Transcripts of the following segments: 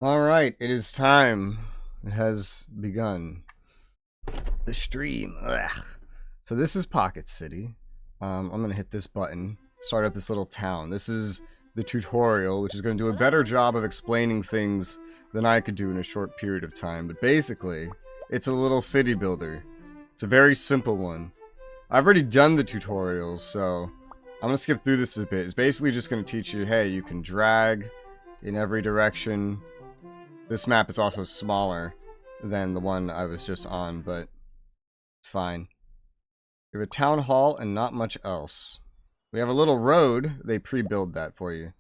Alright, it is time. It has begun. The stream. Ugh. So this is Pocket City. I'm going to hit this button. Start up this little town. This is the tutorial, which is going to do a better job of explaining things than I could do in a short period of time. But basically, it's a little city builder. It's a very simple one. I've already done the tutorials, so I'm going to skip through this a bit. It's basically just going to teach you, hey, you can drag in every direction. This map is also smaller than the one I was just on, but it's fine. We have a town hall and not much else. We have a little road. They pre-build that for you.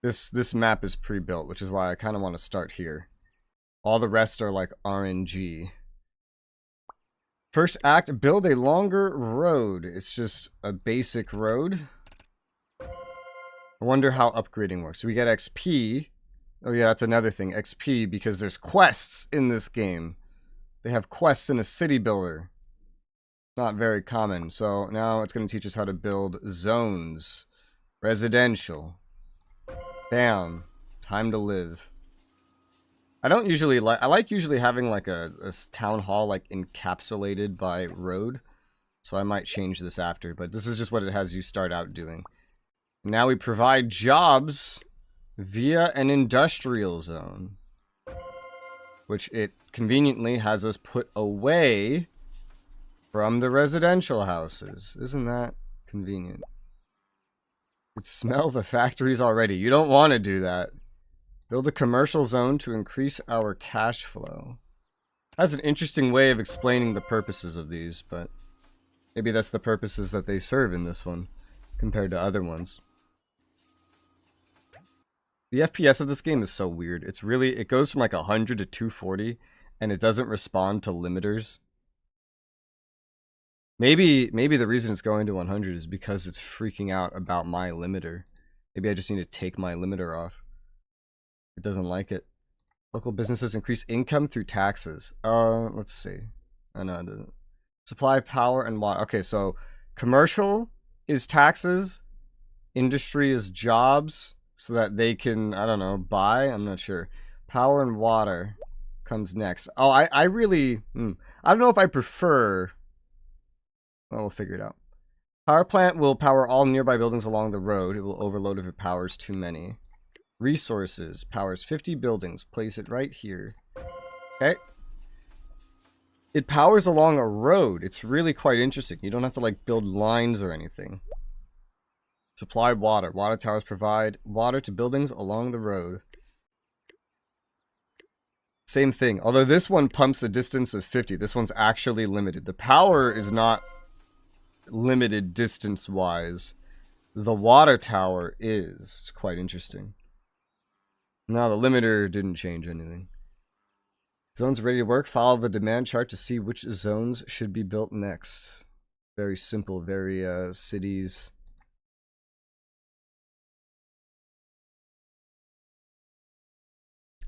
This map is pre-built, which is why I kind of want to start here. All the rest are like RNG. First act, build a longer road. It's just a basic road. I wonder how upgrading works. So we get XP. Oh yeah, that's another thing. XP, because there's quests in this game. They have quests in a city builder. Not very common. So now it's going to teach us how to build zones. Residential. Bam. Time to live. I don't usually like... I like usually having like a town hall like encapsulated by road. So I might change this after. But this is just what it has you start out doing. Now we provide jobs via an industrial zone, which it conveniently has us put away from the residential houses. Isn't that convenient? You can smell the factories already. You don't want to do that. Build a commercial zone to increase our cash flow. That's an interesting way of explaining the purposes of these, but maybe that's the purposes that they serve in this one compared to other ones. The FPS of this game is so weird. It's really, it goes from like 100 to 240, and it doesn't respond to limiters. Maybe the reason it's going to 100 is because it's freaking out about my limiter. Maybe I just need to take my limiter off. It doesn't like it. Local businesses increase income through taxes. Let's see. I know it doesn't. Supply, power, and water. Okay, so commercial is taxes. Industry is jobs. So that they can, I don't know, buy? I'm not sure. Power and water comes next. Oh, I really... I don't know if I prefer... Well, we'll figure it out. Power plant will power all nearby buildings along the road. It will overload if it powers too many. Resources. Powers 50 buildings. Place it right here. Okay. It powers along a road. It's really quite interesting. You don't have to, like, build lines or anything. Supply water. Water towers provide water to buildings along the road. Same thing. Although this one pumps a distance of 50. This one's actually limited. The power is not limited distance-wise. The water tower is. It's quite interesting. Now the limiter didn't change anything. Zones ready to work. Follow the demand chart to see which zones should be built next. Very simple. Very cities...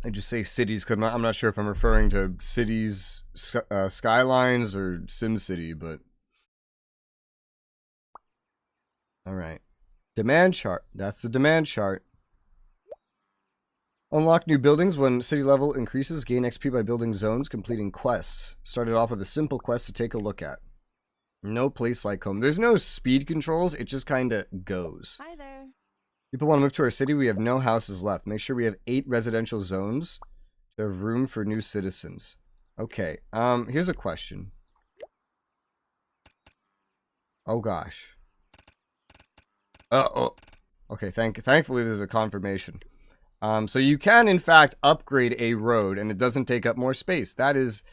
I just say cities because I'm not sure if I'm referring to cities, skylines, or SimCity, but... Alright. Demand chart. That's the demand chart. Unlock new buildings when city level increases. Gain XP by building zones, completing quests. Started off with a simple quest to take a look at. No place like home. There's no speed controls. It just kind of goes. Hi there. People want to move to our city. We have no houses left. Make sure we have 8 residential zones to have room for new citizens. Okay. Here's a question. Oh gosh. Oh. Okay. Thankfully, there's a confirmation. So you can in fact upgrade a road, and it doesn't take up more space. That is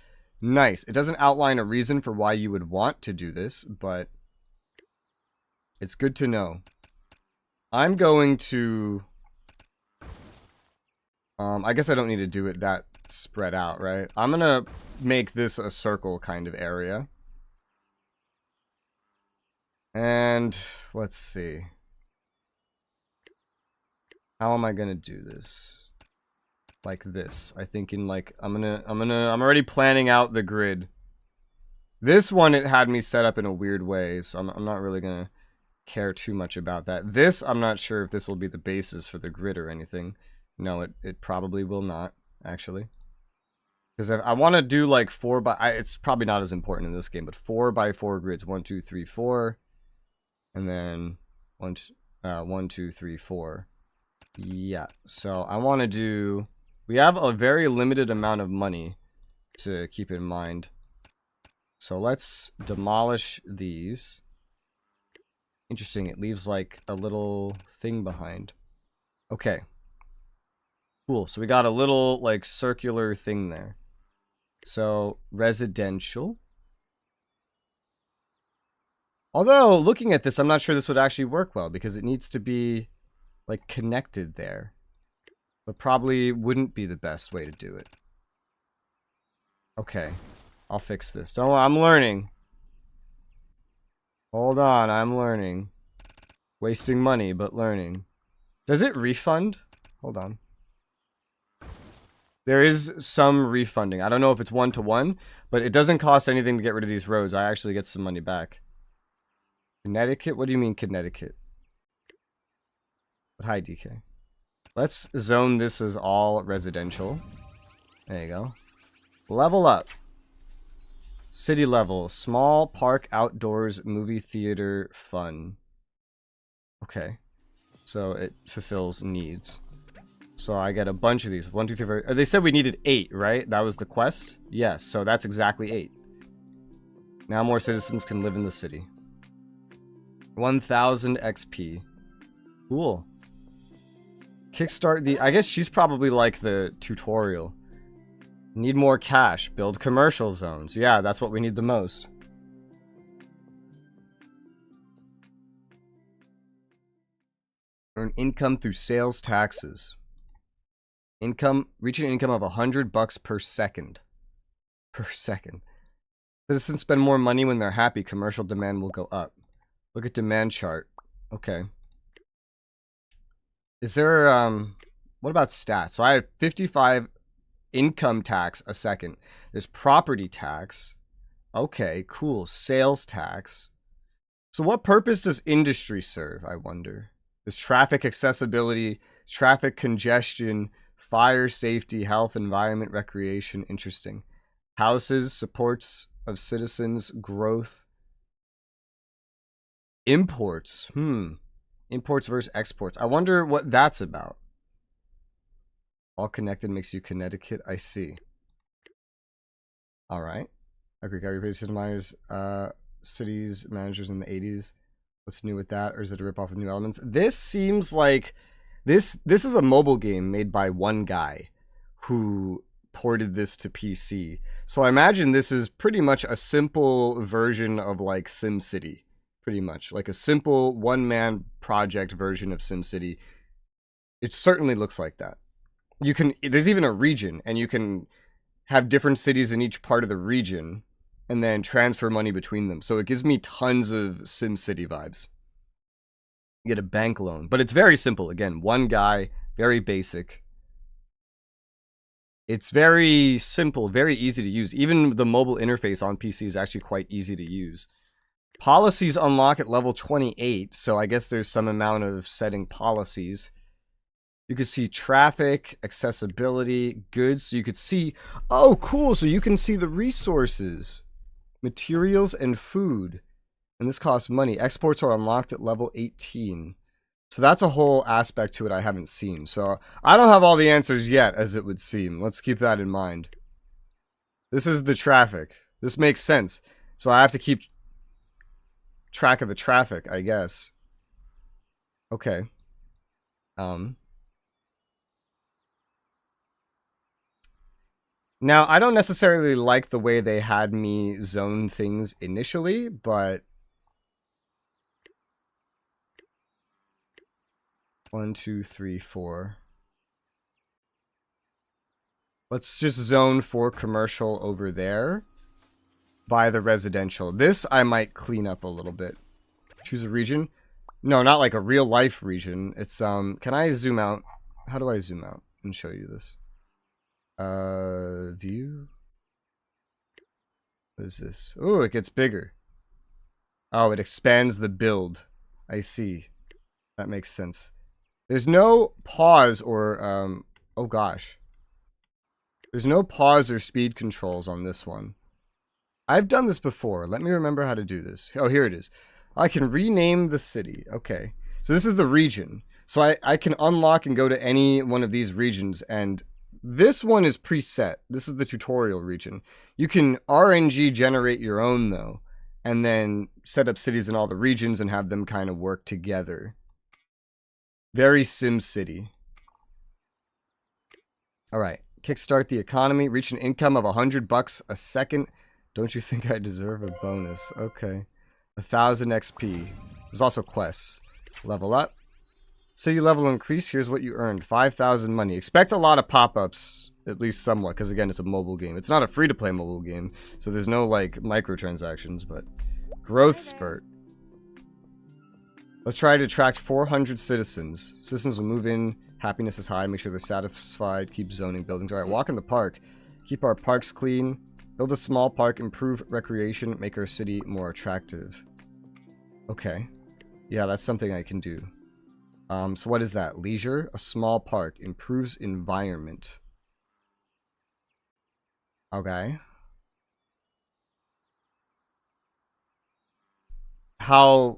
nice. It doesn't outline a reason for why you would want to do this, but it's good to know. I'm going to... I guess I don't need to do it that spread out, right? I'm going to make this a circle kind of area. And let's see. How am I going to do this? Like this. I think in like... I'm already planning out the grid. This one, it had me set up in a weird way, so I'm not really going to care too much about that. This, I'm not sure if this will be the basis for the grid or anything. No, it probably will not. actually. Because I want to do like it's probably not as important in this game, but 4x4 grids. 1, 2, 3, 4. And then 1, 2, 3, 4. Yeah, so I want to do... We have a very limited amount of money to keep in mind. So let's demolish these. Interesting, it leaves like a little thing behind. Okay. Cool, so we got a little like circular thing there. So, residential. Although, looking at this, I'm not sure this would actually work well because it needs to be like connected there. But probably wouldn't be the best way to do it. Okay. I'll fix this. Don't worry, I'm learning. Hold on, I'm learning. Wasting money, but learning. Does it refund? Hold on. There is some refunding. I don't know if it's 1-to-1, but it doesn't cost anything to get rid of these roads. I actually get some money back. Connecticut? What do you mean Connecticut? But hi, DK. Let's zone this as all residential. There you go. Level up. City level. Small park outdoors movie theater fun. Okay. So it fulfills needs. So I get a bunch of these. 1, 2, 3, 4. They said we needed 8, right? That was the quest? Yes, so that's exactly 8. Now more citizens can live in the city. 1000 XP. Cool. Kickstart the... I guess she's probably like the tutorial. Need more cash. Build commercial zones. Yeah, that's what we need the most. Earn income through sales taxes. Income, reach an income of $100 per second. Per second. Citizens spend more money when they're happy. Commercial demand will go up. Look at demand chart. Okay. Is there, what about stats? So I have 55 income tax a second. There's property tax. Okay, cool. Sales tax. So what purpose does industry serve, I wonder? There's traffic accessibility, traffic congestion, fire safety, health, environment, recreation. Interesting. Houses, supports of citizens, growth. Imports. Imports versus exports. I wonder what that's about. All connected makes you Connecticut. I see. Alright. Agree. Can we systemize cities, managers in the 80s? What's new with that? Or is it a ripoff of new elements? This seems like... This is a mobile game made by one guy who ported this to PC. So I imagine this is pretty much a simple version of like SimCity. Pretty much. Like a simple one-man project version of SimCity. It certainly looks like that. There's even a region, and you can have different cities in each part of the region and then transfer money between them. So it gives me tons of SimCity vibes. You get a bank loan, but it's very simple. Again, one guy, very basic. It's very simple, very easy to use. Even the mobile interface on PC is actually quite easy to use. Policies unlock at level 28, so I guess there's some amount of setting policies. You can see traffic, accessibility, goods. So you could see, oh, cool. So you can see the resources, materials, and food. And this costs money. Exports are unlocked at level 18. So that's a whole aspect to it I haven't seen. So I don't have all the answers yet, as it would seem. Let's keep that in mind. This is the traffic. This makes sense. So I have to keep track of the traffic, I guess. Okay. Now, I don't necessarily like the way they had me zone things initially, but... 1, 2, 3, 4. Let's just zone for commercial over there by the residential. This I might clean up a little bit. Choose a region. No, not like a real life region. It's, can I zoom out? How do I zoom out and show you this? View. What is this? Oh, it gets bigger. Oh, it expands the build. I see. That makes sense. There's no pause or, oh gosh. There's no pause or speed controls on this one. I've done this before. Let me remember how to do this. Oh, here it is. I can rename the city. Okay. So this is the region. So I can unlock and go to any one of these regions, and this one is preset. This is the tutorial region. You can RNG generate your own, though, and then set up cities in all the regions and have them kind of work together. Very SimCity. All right. Kickstart the economy. Reach an income of $100 a second. Don't you think I deserve a bonus? Okay. 1,000 XP. There's also quests. Level up. City level increase. Here's what you earned. 5,000 money. Expect a lot of pop-ups, at least somewhat, because again, it's a mobile game. It's not a free-to-play mobile game, so there's no, like, microtransactions, but... Growth spurt. Let's try to attract 400 citizens. Citizens will move in. Happiness is high. Make sure they're satisfied. Keep zoning buildings. Alright, walk in the park. Keep our parks clean. Build a small park. Improve recreation. Make our city more attractive. Okay. Yeah, that's something I can do. So what is that? Leisure? A small park. Improves environment. Okay. I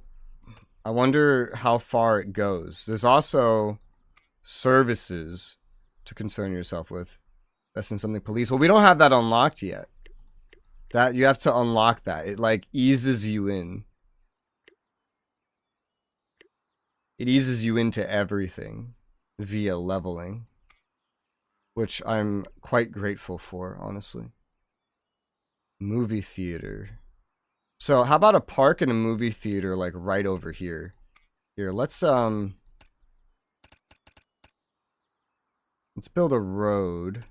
wonder how far it goes. There's also services to concern yourself with. That's in something police. Well, we don't have that unlocked yet. That you have to unlock that. It like eases you in. It eases you into everything via leveling, which I'm quite grateful for, honestly. Movie theater. So how about a park and a movie theater like right over here? Here, let's build a road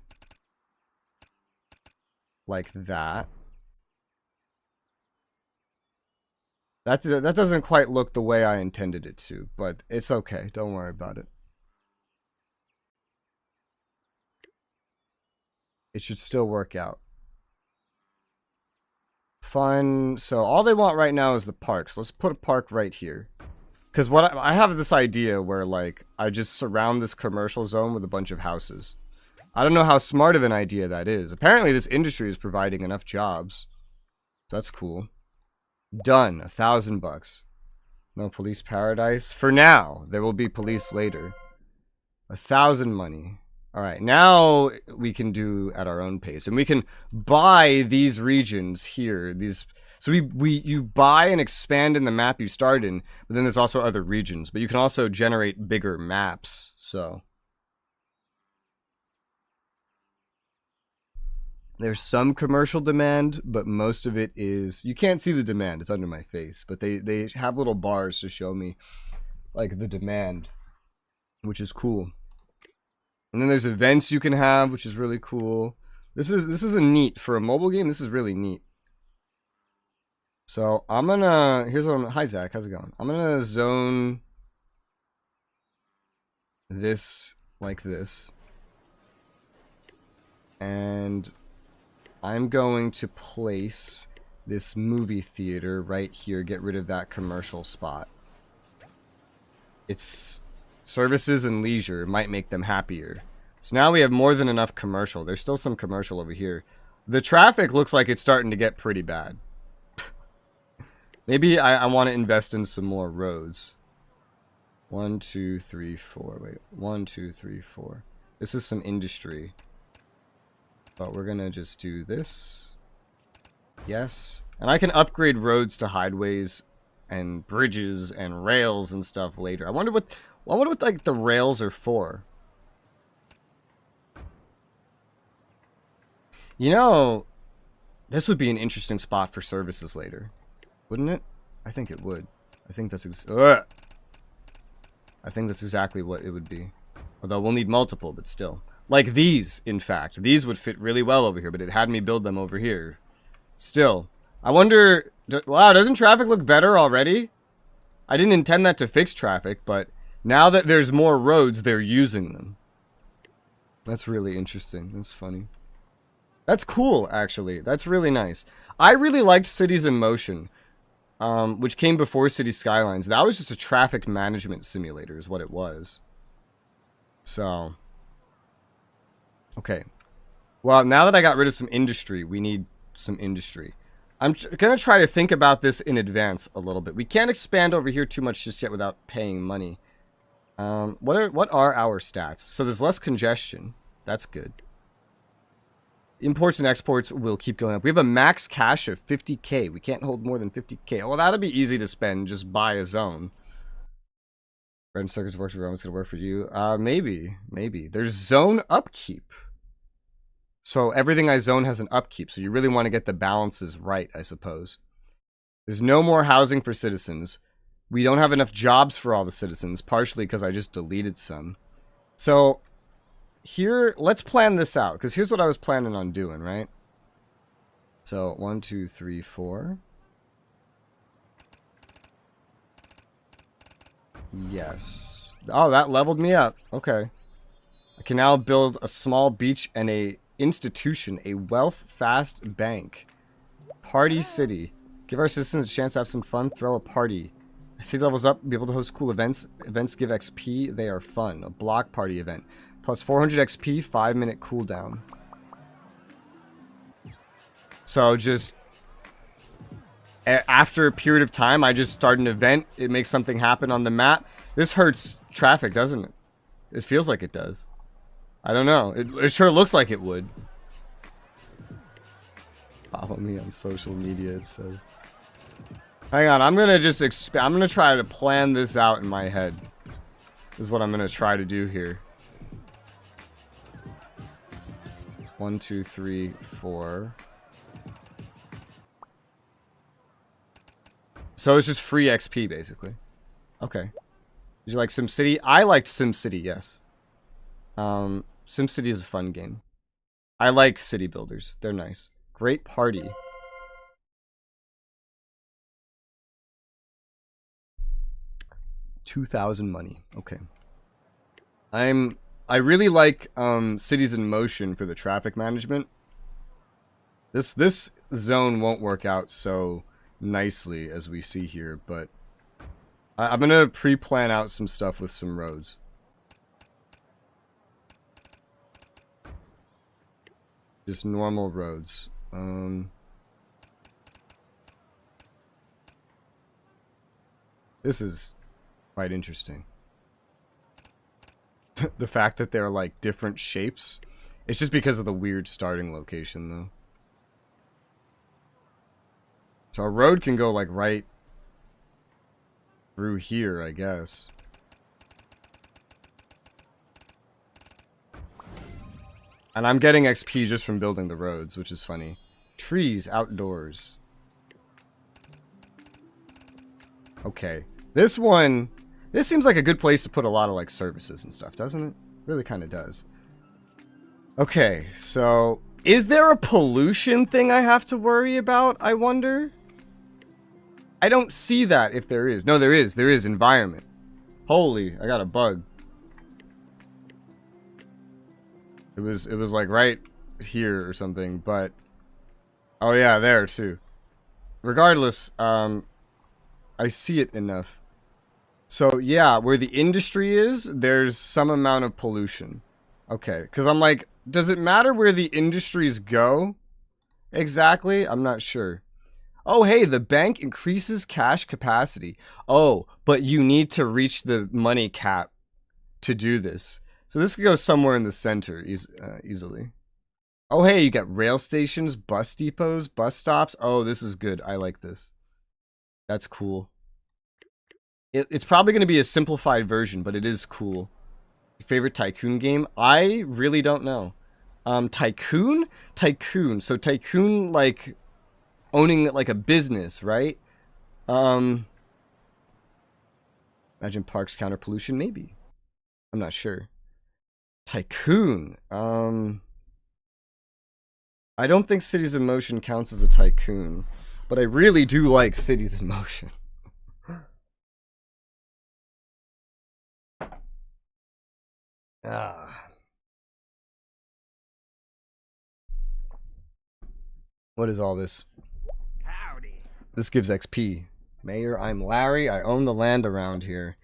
like that. That doesn't quite look the way I intended it to, but it's okay. Don't worry about it. It should still work out. Fun. So all they want right now is the parks. Let's put a park right here. Because what I have this idea where, like, I just surround this commercial zone with a bunch of houses. I don't know how smart of an idea that is. Apparently this industry is providing enough jobs. So that's cool. Done. $1,000. No police paradise. For now. There will be police later. 1,000 money. Alright, now we can do at our own pace. And we can buy these regions here. So you buy and expand in the map you start in, but then there's also other regions. But you can also generate bigger maps, so. There's some commercial demand, but most of it is... You can't see the demand, it's under my face. But they have little bars to show me, like, the demand, which is cool. And then there's events you can have, which is really cool. This is a neat, for a mobile game, this is really neat. So, I'm gonna... Here's what I'm... Hi, Zach. How's it going? I'm gonna zone this like this. And I'm going to place this movie theater right here. Get rid of that commercial spot. It's... Services and leisure might make them happier. So now we have more than enough commercial. There's still some commercial over here. The traffic looks like it's starting to get pretty bad. Maybe I want to invest in some more roads. 1, 2, 3, 4. Wait. 1, 2, 3, 4. This is some industry. But we're going to just do this. Yes. And I can upgrade roads to highways and bridges and rails and stuff later. I wonder what like the rails are for. You know, this would be an interesting spot for services later. Wouldn't it? I think it would. I think that's exactly what it would be. Although we'll need multiple, but still. Like these, in fact. These would fit really well over here, but it had me build them over here. Still. I wonder... Wow, doesn't traffic look better already? I didn't intend that to fix traffic, but now that there's more roads, they're using them. That's really interesting. That's funny. That's cool, actually. That's really nice. I really liked Cities in Motion, which came before City Skylines. That was just a traffic management simulator is what it was. So... Okay. Well, now that I got rid of some industry, we need some industry. I'm going to try to think about this in advance a little bit. We can't expand over here too much just yet without paying money. What are our stats? So there's less congestion. That's good. Imports and exports will keep going up. We have a max cash of 50k. We can't hold more than 50k. Well, that'll be easy to spend. Just buy a zone. Red Circus works for everyone. It's going to work for you. Maybe. There's zone upkeep. So everything I zone has an upkeep. So you really want to get the balances right, I suppose. There's no more housing for citizens. We don't have enough jobs for all the citizens, partially because I just deleted some. So here, let's plan this out, because here's what I was planning on doing, right? So 1, 2, 3, 4. Yes. Oh, that leveled me up. Okay. I can now build a small beach and a institution, a wealth fast bank. Party city. Give our citizens a chance to have some fun. Throw a party. City levels up. Be able to host cool events. Events give XP. They are fun. A block party event. Plus 400 XP. 5-minute cooldown. So just after a period of time, I just start an event. It makes something happen on the map. This hurts traffic, doesn't it? It feels like it does. I don't know. It sure looks like it would. Follow me on social media, it says. Hang on, I'm gonna just I'm gonna try to plan this out in my head. This is what I'm gonna try to do here. 1, 2, 3, 4. So it's just free XP, basically. Okay. Did you like SimCity? I liked SimCity, yes. SimCity is a fun game. I like city builders. They're nice. Great party. $2,000 money. Okay. I really like cities in motion for the traffic management. This zone won't work out so nicely as we see here, but I'm gonna pre-plan out some stuff with some roads. Just normal roads. This is quite interesting. The fact that they're like different shapes. It's just because of the weird starting location though. So a road can go like right through here, I guess. And I'm getting XP just from building the roads, which is funny. Trees outdoors. Okay. This seems like a good place to put a lot of like services and stuff, doesn't it? Really kind of does. Okay, so is there a pollution thing I have to worry about, I wonder? I don't see that if there is. No, there is. There is environment. Holy, I got a bug. It was like right here or something, but oh yeah, there too. Regardless, I see it enough. So yeah, where the industry is, there's some amount of pollution. Okay, because I'm like, does it matter where the industries go? Exactly, I'm not sure. Oh hey, the bank increases cash capacity. Oh, but you need to reach the money cap to do this. So this could go somewhere in the center easily. Oh hey, you got rail stations, bus depots, bus stops. Oh, this is good. I like this. That's cool. It's probably going to be a simplified version, but it is cool. Your favorite Tycoon game? I really don't know. Tycoon? Tycoon. So Tycoon, like, owning, like, a business, right? Imagine parks counter pollution? Maybe. I'm not sure. Tycoon. I don't think Cities in Motion counts as a tycoon, but I really do like Cities in Motion. What is all this? Howdy. This gives XP. Mayor, I'm Larry. I own the land around here.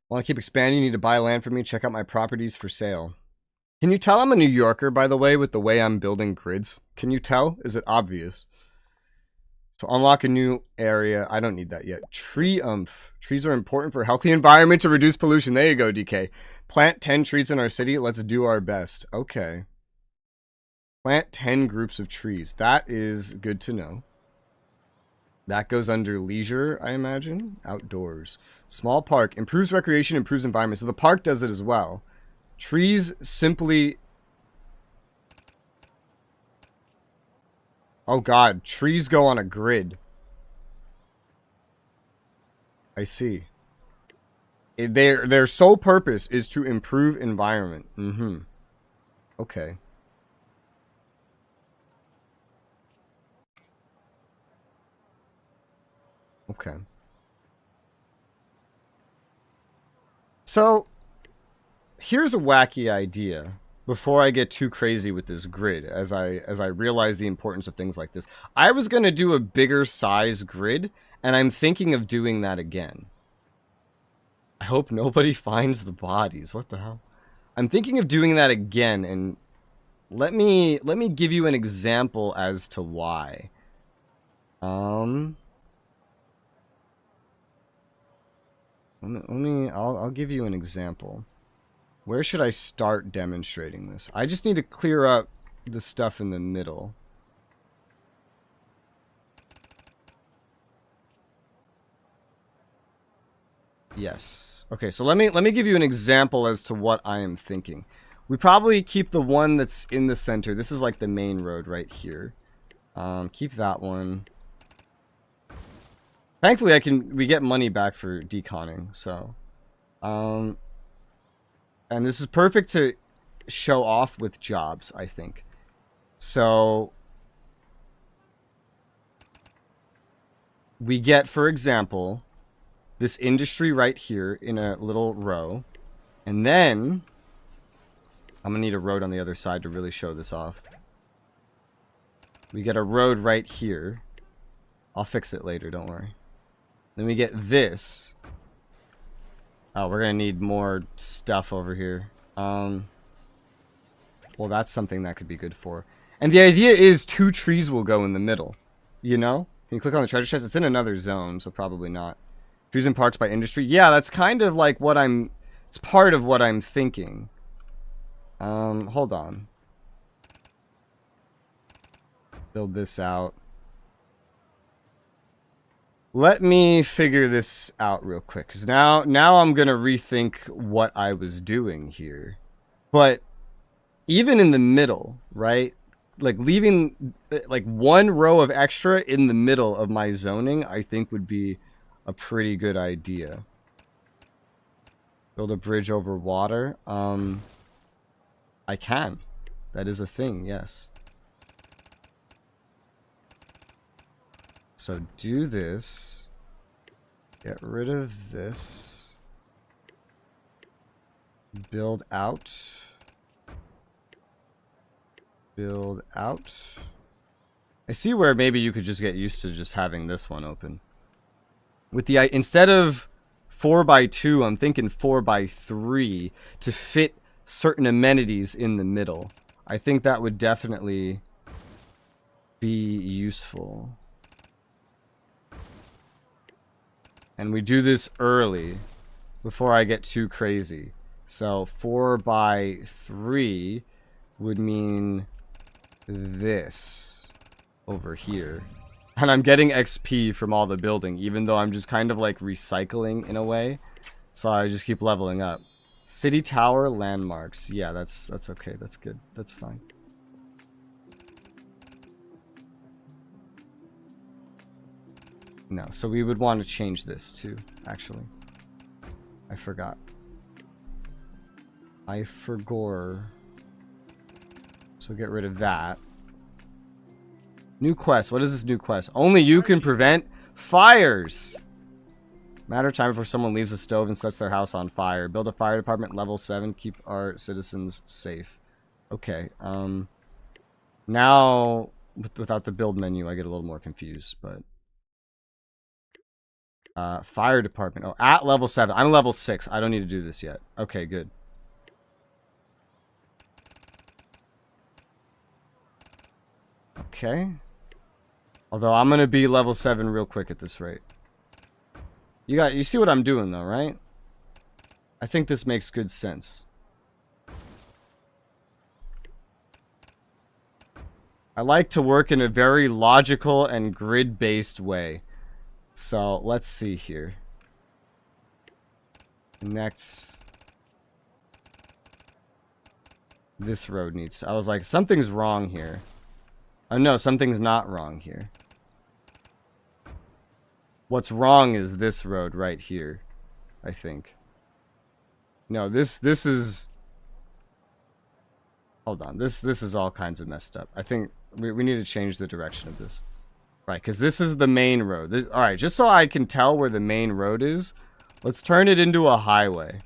Want to keep expanding? You need to buy land from me. Check out my properties for sale. Can you tell I'm a New Yorker, by the way, with the way I'm building grids? Can you tell? Is it obvious? So unlock a new area. I don't need that yet. Tree umph. Trees are important for a healthy environment to reduce pollution. There you go, DK. Plant 10 trees in our city. Let's do our best. Okay. Plant 10 groups of trees. That is good to know. That goes under leisure, I imagine. Outdoors. Small park. Improves recreation, improves environment. So the park does it as well. Trees simply... Oh god, trees go on a grid. I see. Their sole purpose is to improve environment. Mm-hmm. Okay. Okay. So, here's a wacky idea. Before I get too crazy with this grid, as I realize the importance of things like this. I was going to do a bigger size grid, and I'm thinking of doing that again. I hope nobody finds the bodies. What the hell? I'm thinking of doing that again, and let me give you an example as to why. I'll give you an example. Where should I start demonstrating this? I just need to clear up the stuff in the middle. Yes. Okay, so let me give you an example as to what I am thinking. We probably keep the one that's in the center. This is like the main road right here. Keep that one. Thankfully, we get money back for deconning, so. And this is perfect to show off with jobs, I think. So, we get, for example, this industry right here in a little row. And then, I'm going to need a road on the other side to really show this off. We get a road right here. I'll fix it later, don't worry. Then we get this. Oh, we're going to need more stuff over here. Well, that's something that could be good for. And the idea is 2 trees will go in the middle. You know? Can you click on the treasure chest? It's in another zone, so probably not. Trees and parks by industry. Yeah, that's kind of like what I'm... It's part of what I'm thinking. Hold on. Build this out. Let me figure this out real quick, because now I'm going to rethink what I was doing here. But even in the middle, right? Like leaving like 1 row of extra in the middle of my zoning, I think would be a pretty good idea. Build a bridge over water. I can. That is a thing, yes. So do this. Get rid of this. Build out. Build out. I see where maybe you could just get used to just having this one open. With the instead of 4x2, I'm thinking 4x3 to fit certain amenities in the middle. I think that would definitely be useful. And we do this early before I get too crazy. So 4x3 would mean this over here. And I'm getting XP from all the building, even though I'm just kind of like recycling in a way. So I just keep leveling up. City tower landmarks. Yeah, that's okay. That's good. That's fine. No, so we would want to change this too, actually. I forgot. I forgot. So get rid of that. New quest. What is this new quest? Only you can prevent fires. Matter of time before someone leaves the stove and sets their house on fire. Build a fire department level 7. Keep our citizens safe. Okay. Now, without the build menu, I get a little more confused, but... fire department. Oh, at level 7. I'm level 6. I don't need to do this yet. Okay, good. Okay. Although I'm gonna be level 7 real quick at this rate. You see what I'm doing though, right? I think this makes good sense. I like to work in a very logical and grid-based way. So, let's see here. Next. This road needs... I was like, something's wrong here. Oh no, something's not wrong here. What's wrong is this road right here, I think. No, this is... Hold on, this is all kinds of messed up. I think we need to change the direction of this. Right, because this is the main road. Alright, just so I can tell where the main road is, let's turn it into a highway.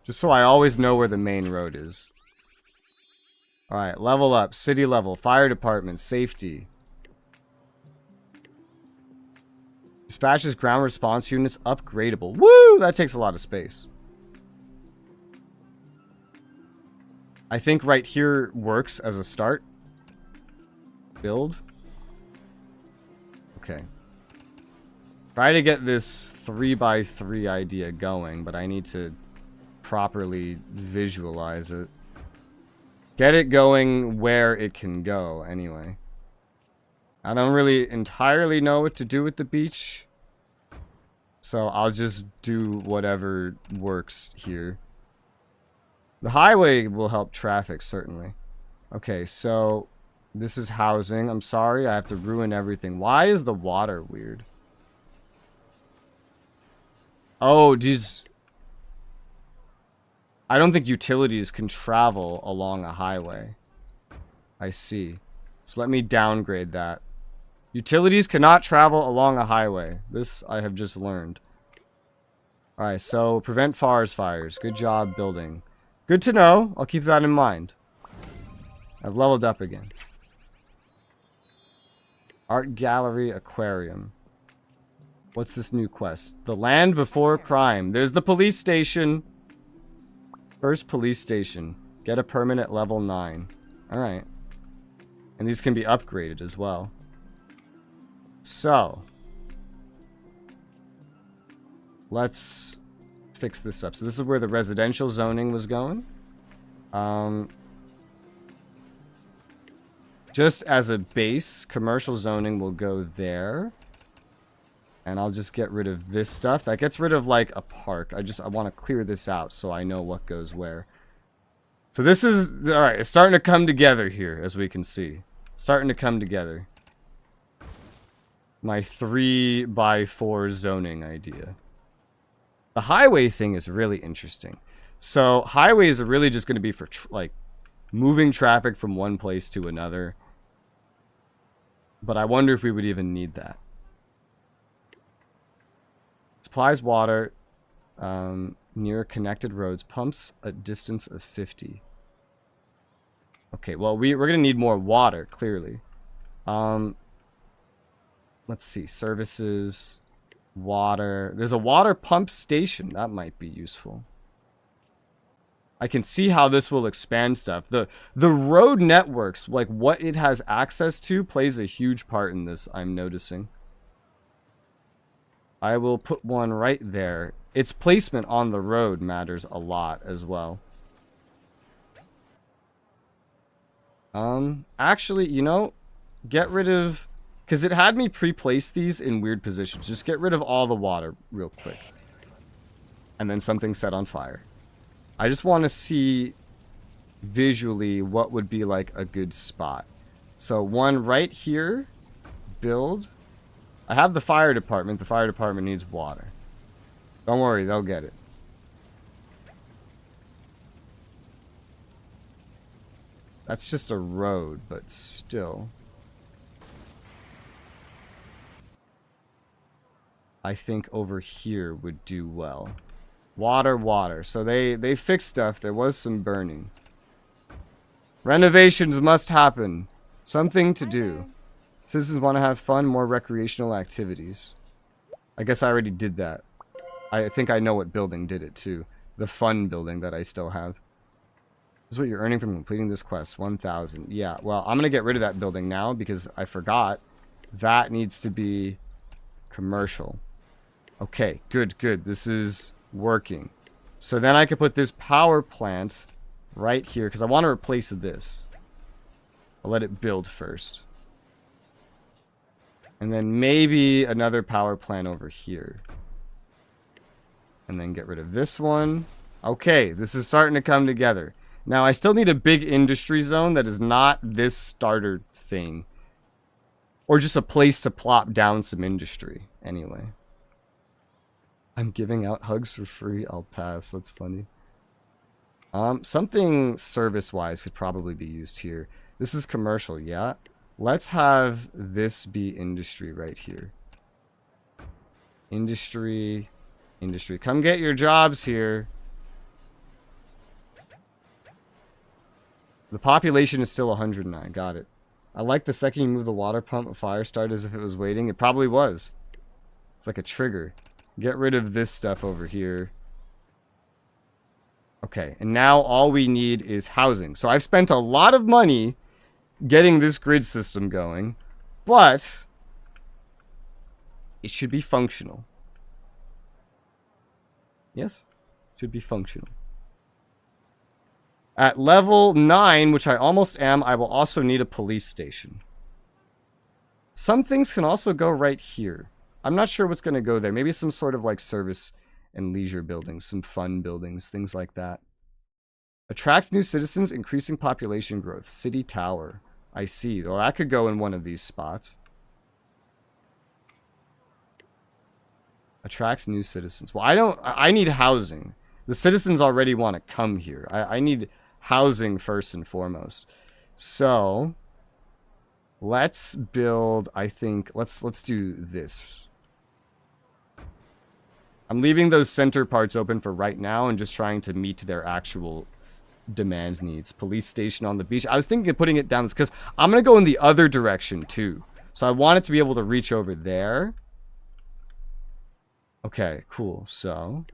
Just so I always know where the main road is. Alright, level up. City level. Fire department. Safety. Dispatches ground response units upgradable. Woo! That takes a lot of space. I think right here works as a start. Build. Okay. Try to get this 3x3 idea going, but I need to properly visualize it. Get it going where it can go, anyway. I don't really entirely know what to do with the beach, so I'll just do whatever works here. The highway will help traffic, certainly. Okay, so this is housing. I'm sorry, I have to ruin everything. Why is the water weird? Oh, geez. I don't think utilities can travel along a highway. I see. So let me downgrade that. Utilities cannot travel along a highway. This I have just learned. Alright, so prevent forest fires. Good job building. Good to know. I'll keep that in mind. I've leveled up again. Art gallery aquarium. What's this new quest? The land before crime. There's the police station. First police station. Get a permit at level 9. Alright. And these can be upgraded as well. So. Let's fix this up. So this is where the residential zoning was going. Just as a base, commercial zoning will go there. And I'll just get rid of this stuff. That gets rid of, like, a park. I want to clear this out so I know what goes where. So this is... Alright, it's starting to come together here, as we can see. Starting to come together. My 3x4 zoning idea. The highway thing is really interesting. So, highways are really just going to be for, like, moving traffic from one place to another. But I wonder if we would even need that. Supplies water near connected roads. Pumps a distance of 50. Okay, well, we're going to need more water, clearly. Let's see. Services. Water. There's a water pump station. That might be useful. I can see how this will expand stuff. The road networks, like what it has access to, plays a huge part in this, I'm noticing. I will put one right there. Its placement on the road matters a lot as well. Actually, you know, get rid of... Because it had me pre-place these in weird positions. Just get rid of all the water real quick. And then something set on fire. I just want to see visually what would be like a good spot. So one right here. Build. I have the fire department. The fire department needs water. Don't worry, they'll get it. That's just a road, but still. I think over here would do well. Water, water. So they fixed stuff. There was some burning. Renovations must happen. Something to do. Citizens want to have fun, more recreational activities. I guess I already did that. I think I know what building did it too. The fun building that I still have. This is what you're earning from completing this quest. 1,000. Yeah, well, I'm going to get rid of that building now because I forgot. That needs to be commercial. Okay, good, good. This is working. So then I could put this power plant right here because I want to replace this. I'll let it build first. And then maybe another power plant over here. And then get rid of this one. Okay, this is starting to come together. Now, I still need a big industry zone that is not this starter thing. Or just a place to plop down some industry. Anyway. I'm giving out hugs for free. I'll pass. That's funny. Something service-wise could probably be used here. This is commercial, yeah. Let's have this be industry right here. Industry. Industry. Come get your jobs here. The population is still 109. Got it. I like the second you move the water pump, a fire started as if it was waiting. It probably was. It's like a trigger. Get rid of this stuff over here. Okay, and now all we need is housing. So I've spent a lot of money getting this grid system going, but it should be functional. Yes? It should be functional. At level 9, which I almost am, I will also need a police station. Some things can also go right here. I'm not sure what's going to go there. Maybe some sort of like service and leisure buildings, some fun buildings, things like that. Attracts new citizens, increasing population growth. City Tower. I see. Well, that could go in one of these spots. Attracts new citizens. Well, I need housing. The citizens already want to come here. I need housing first and foremost. So let's build, I think, let's do this. I'm leaving those center parts open for right now and just trying to meet their actual demand needs. Police station on the beach. I was thinking of putting it down because I'm going to go in the other direction too. So I want it to be able to reach over there. Okay, cool. So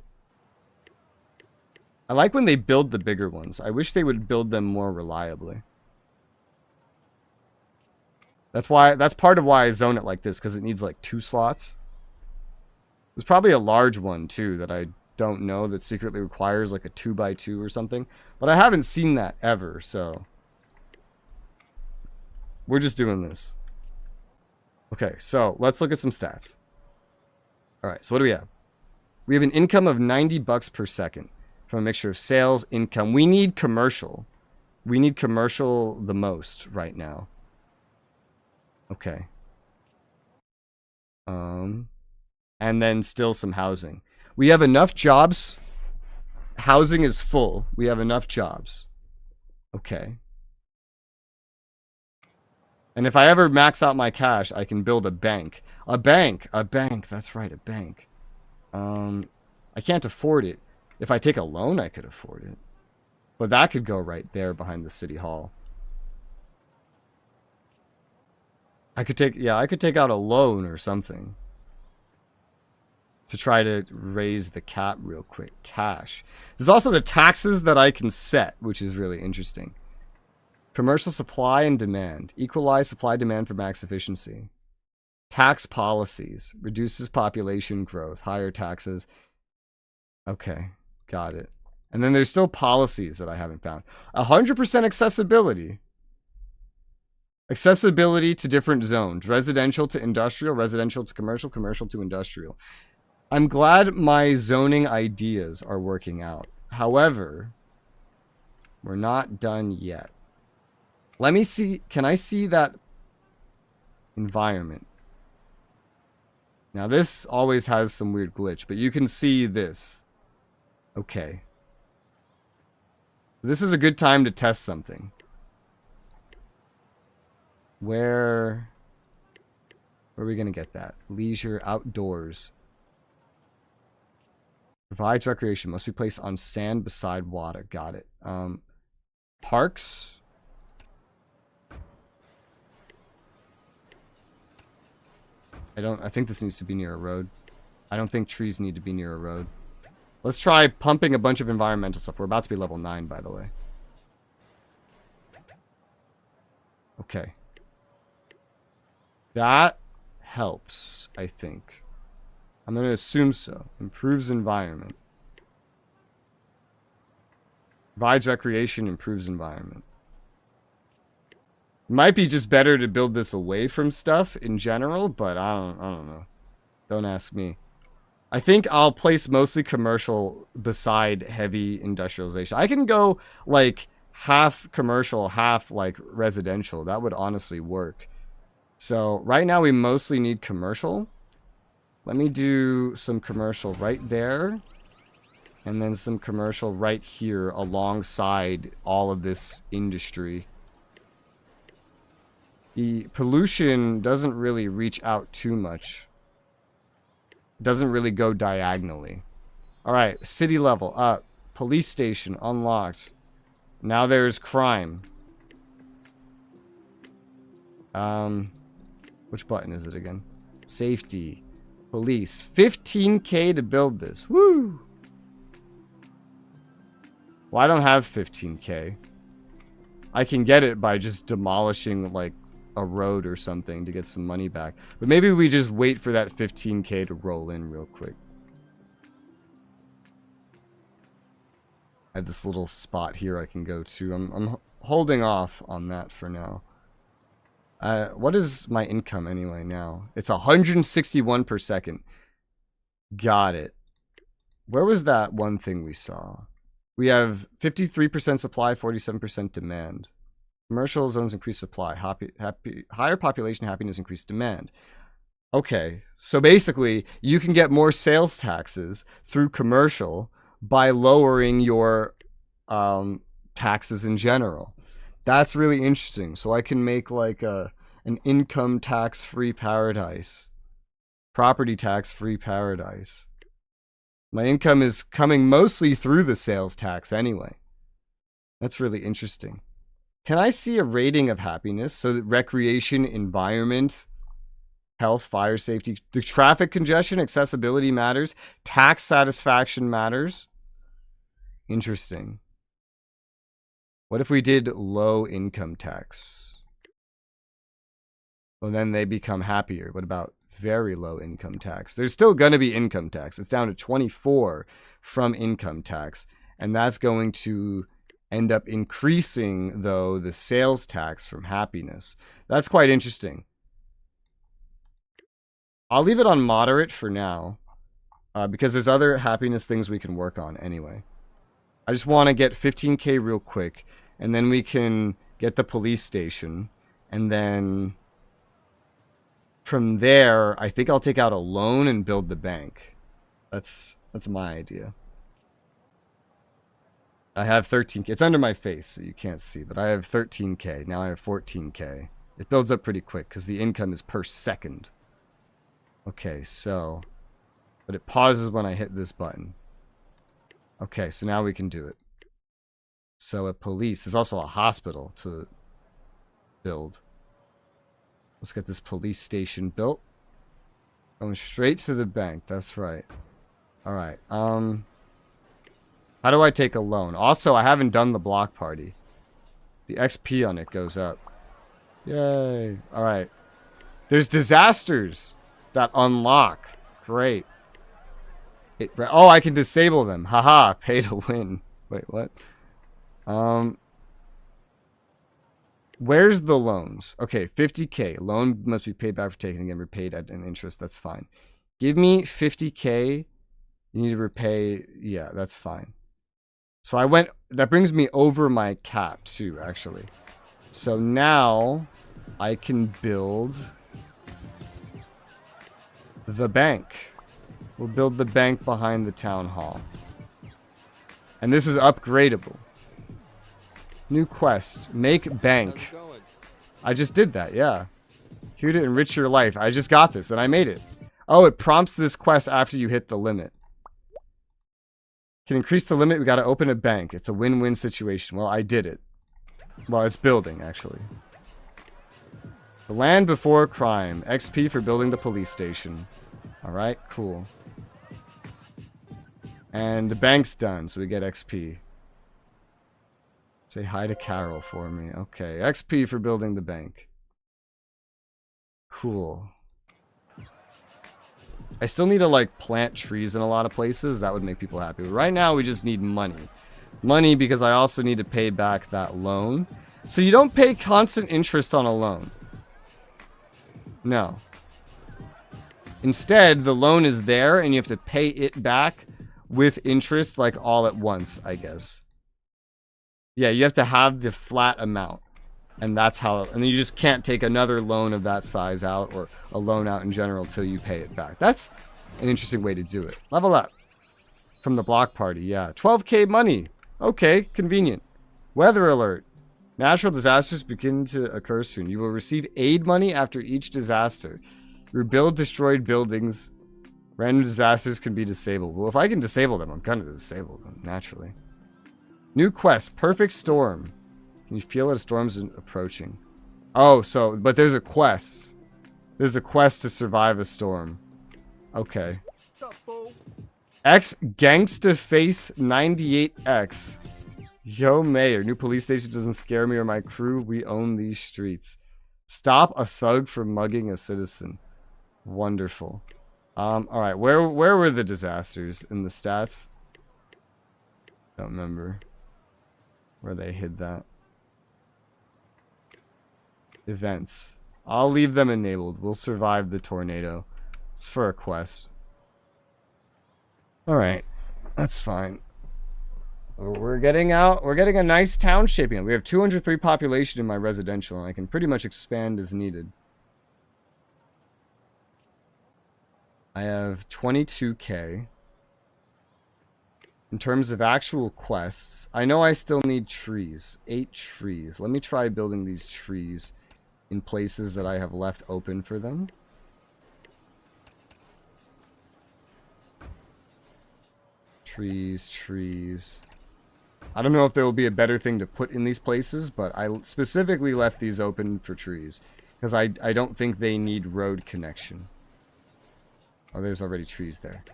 I like when they build the bigger ones. I wish they would build them more reliably. That's part of why I zone it like this, because it needs like 2 slots. There's probably a large one too that I don't know that secretly requires like a 2x2 or something. But I haven't seen that ever, so we're just doing this. Okay, so let's look at some stats. Alright, so what do we have? We have an income of $90 per second from a mixture of sales, income. We need commercial. We need commercial the most right now. Okay. And then still some housing. We have enough jobs. Housing is full. We have enough jobs. Okay. And if I ever max out my cash, I can build a bank. A bank. A bank. That's right, a bank. I can't afford it. If I take a loan, I could afford it. But that could go right there behind the city hall. I could take out a loan or something. To try to raise the cap real quick. Cash. There's also the taxes that I can set, which is really interesting. Commercial supply and demand. Equalize supply demand for max efficiency. Tax policies. Reduces population growth. Higher taxes. Okay. Got it. And then there's still policies that I haven't found. 100% accessibility. Accessibility to different zones. Residential to industrial. Residential to commercial. Commercial to industrial. I'm glad my zoning ideas are working out. However, we're not done yet. Let me see. Can I see that environment? Now, this always has some weird glitch, but you can see this. Okay. This is a good time to test something. Where are we going to get that? Leisure, outdoors. Provides recreation. Must be placed on sand beside water. Got it. Parks. I think this needs to be near a road. I don't think trees need to be near a road. Let's try pumping a bunch of environmental stuff. We're about to be level 9, by the way. Okay. That helps, I think. I'm going to assume so. Improves environment. Provides recreation, improves environment. Might be just better to build this away from stuff in general, but I don't know. Don't ask me. I think I'll place mostly commercial beside heavy industrialization. I can go like half commercial, half like residential. That would honestly work. So right now we mostly need commercial. Let me do some commercial right there. And then some commercial right here alongside all of this industry. The pollution doesn't really reach out too much. Doesn't really go diagonally. Alright, city level up. Police station unlocked. Now there's crime. Which button is it again? Safety. Police. 15K to build this. Woo! Well, I don't have 15K. I can get it by just demolishing, like, a road or something to get some money back. But maybe we just wait for that 15K to roll in real quick. I have this little spot here I can go to. I'm holding off on that for now. What is my income anyway now? It's 161 per second. Got it. Where was that one thing we saw? We have 53% supply, 47% demand. Commercial zones increase supply. Higher population happiness increase demand. Okay, so basically, you can get more sales taxes through commercial by lowering your taxes in general. That's really interesting. So I can make like an income tax-free paradise. Property tax-free paradise. My income is coming mostly through the sales tax anyway. That's really interesting. Can I see a rating of happiness so that recreation, environment, health, fire safety, the traffic congestion, accessibility matters, tax satisfaction matters? Interesting. What if we did low income tax? Well, then they become happier. What about very low income tax? There's still going to be income tax. It's down to 24 from income tax. And that's going to end up increasing, though, the sales tax from happiness. That's quite interesting. I'll leave it on moderate for now, because there's other happiness things we can work on anyway. I just want to get 15K real quick, and then we can get the police station, and then from there, I think I'll take out a loan and build the bank. That's my idea. I have 13K. It's under my face, so you can't see, but I have 13K. Now I have 14K. It builds up pretty quick because the income is per second. Okay, so... But it pauses when I hit this button. Okay, so now we can do it. So a police. There's also a hospital to build. Let's get this police station built. Going straight to the bank. That's right. Alright, how do I take a loan? Also, I haven't done the block party. The XP on it goes up. Yay. Alright. There's disasters that unlock. Great. Oh, I can disable them. Haha, pay to win. Wait, what? Where's the loans? Okay, 50K. Loan must be paid back for taking and repaid at an interest. That's fine. Give me 50K. You need to repay. Yeah, that's fine. So I went, that brings me over my cap too, actually. So now I can build the bank. We'll build the bank behind the town hall. And this is upgradable. New quest, make bank. I just did that, yeah. Here to enrich your life. I just got this and I made it. Oh, it prompts this quest after you hit the limit. Can increase the limit, we gotta open a bank. It's a win-win situation. Well, I did it. Well, it's building, actually. The land before crime. XP for building the police station. Alright, cool. And the bank's done, so we get XP. Say hi to Carol for me. Okay, XP for building the bank. Cool. I still need to, like, plant trees in a lot of places. That would make people happy. But right now, we just need money. Money because I also need to pay back that loan. So you don't pay constant interest on a loan. No. Instead, the loan is there and you have to pay it back with interest, like, all at once, I guess. Yeah, you have to have the flat amount. And that's how... And then you just can't take another loan of that size out, or a loan out in general, till you pay it back. That's an interesting way to do it. Level up. From the block party, yeah. 12k money. Okay, convenient. Weather alert. Natural disasters begin to occur soon. You will receive aid money after each disaster. Rebuild destroyed buildings. Random disasters can be disabled. Well, if I can disable them, I'm gonna disable them, naturally. New quest, Perfect Storm. Can you feel that a storm's approaching? Oh, so, but there's a quest. There's a quest to survive a storm. Okay. X Gangsta Face 98X. Yo, Mayor, new police station doesn't scare me or my crew. We own these streets. Stop a thug from mugging a citizen. Wonderful. Alright, where were the disasters in the stats? Don't remember where they hid that. Events. I'll leave them enabled. We'll survive the tornado. It's for a quest. Alright. That's fine. We're getting a nice town shaping up. We have 203 population in my residential, and I can pretty much expand as needed. I have 22k. In terms of actual quests, I know I still need trees. 8 trees. Let me try building these trees in places that I have left open for them. Trees. I don't know if there will be a better thing to put in these places, but I specifically left these open for trees. Because I don't think they need road connection. Oh, there's already trees there.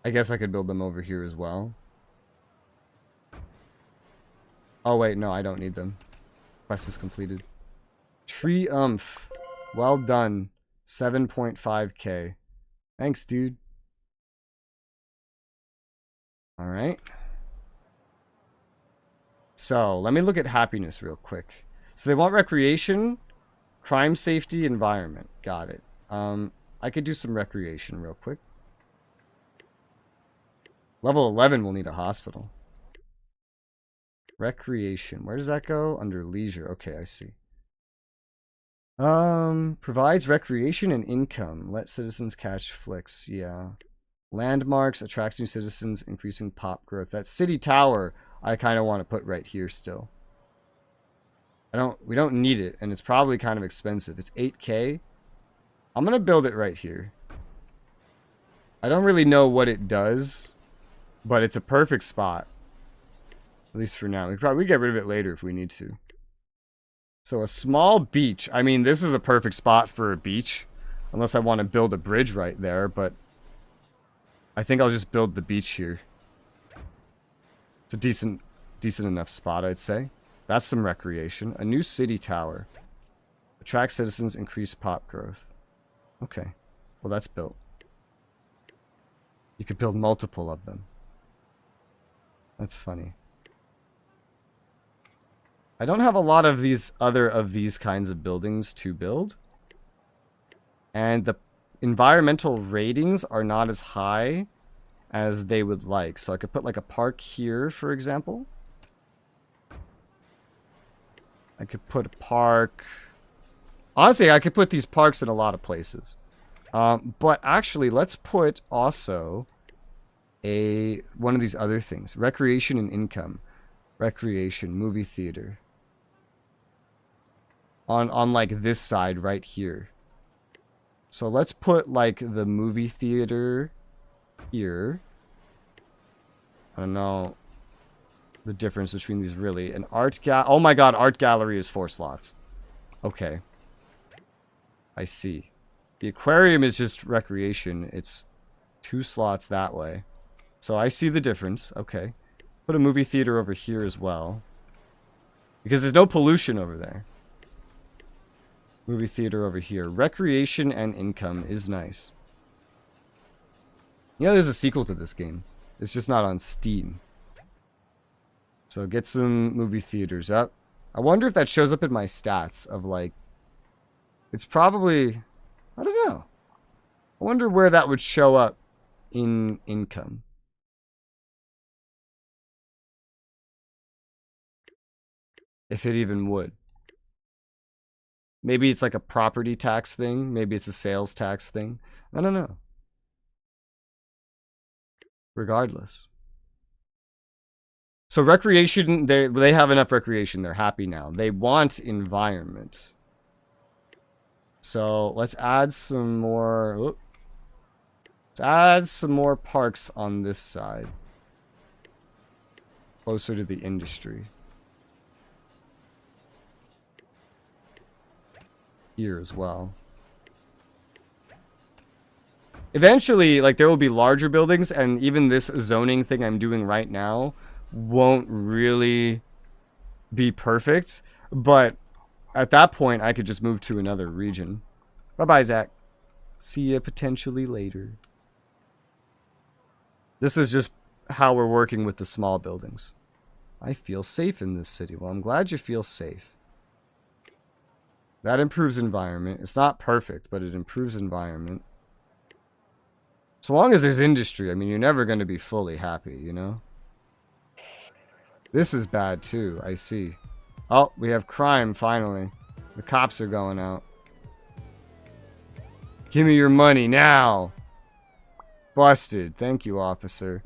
I guess I could build them over here as well. Oh wait, no, I don't need them. Quest is completed. Tree umph. Well done. 7.5k. Thanks, dude. Alright. So, let me look at happiness real quick. So they want recreation, crime, safety, environment. Got it. I could do some recreation real quick. Level 11 will need a hospital. Recreation. Where does that go? Under leisure. Okay, I see. Provides recreation and income. Let citizens catch flicks. Yeah. Landmarks. Attracts new citizens. Increasing pop growth. That city tower I kind of want to put right here still. We don't need it, and it's probably kind of expensive. It's 8k. I'm gonna build it right here. I don't really know what it does, but it's a perfect spot. At least for now. We could probably get rid of it later if we need to. So a small beach. I mean, this is a perfect spot for a beach. Unless I want to build a bridge right there, but I think I'll just build the beach here. It's a decent enough spot, I'd say. That's some recreation. A new city tower. Attract citizens, increase pop growth. Okay. Well, that's built. You could build multiple of them. That's funny. I don't have a lot of these kinds of buildings to build. And the environmental ratings are not as high as they would like. So I could put like a park here, for example. I could put a park. Honestly, I could put these parks in a lot of places. But actually, let's put also one of these other things. Recreation and income. Recreation, movie theater. On like this side right here. So let's put like the movie theater here. I don't know the difference between these really. An art oh my god, art gallery is 4 slots. Okay. I see. The aquarium is just recreation. It's 2 slots that way. So I see the difference. Okay. Put a movie theater over here as well. Because there's no pollution over there. Movie theater over here. Recreation and income is nice. You know, there's a sequel to this game. It's just not on Steam. So get some movie theaters up. I wonder if that shows up in my stats of like... It's probably... I don't know. I wonder where that would show up in income. If it even would. Maybe it's like a property tax thing. Maybe it's a sales tax thing. I don't know. Regardless. So recreation, they have enough recreation. They're happy now. They want environment. So let's add some more. Let's add some more parks on this side. Closer to the industry. Here as well. Eventually, like, there will be larger buildings, and even this zoning thing I'm doing right now won't really be perfect, but at that point I could just move to another region. Bye-bye, Zach. See ya potentially later. This is just how we're working with the small buildings. I feel safe in this city. Well, I'm glad you feel safe. That improves environment. It's not perfect, but it improves environment. So long as there's industry, I mean, you're never going to be fully happy, you know? This is bad too, I see. Oh, we have crime, finally. The cops are going out. Give me your money, now! Busted. Thank you, officer.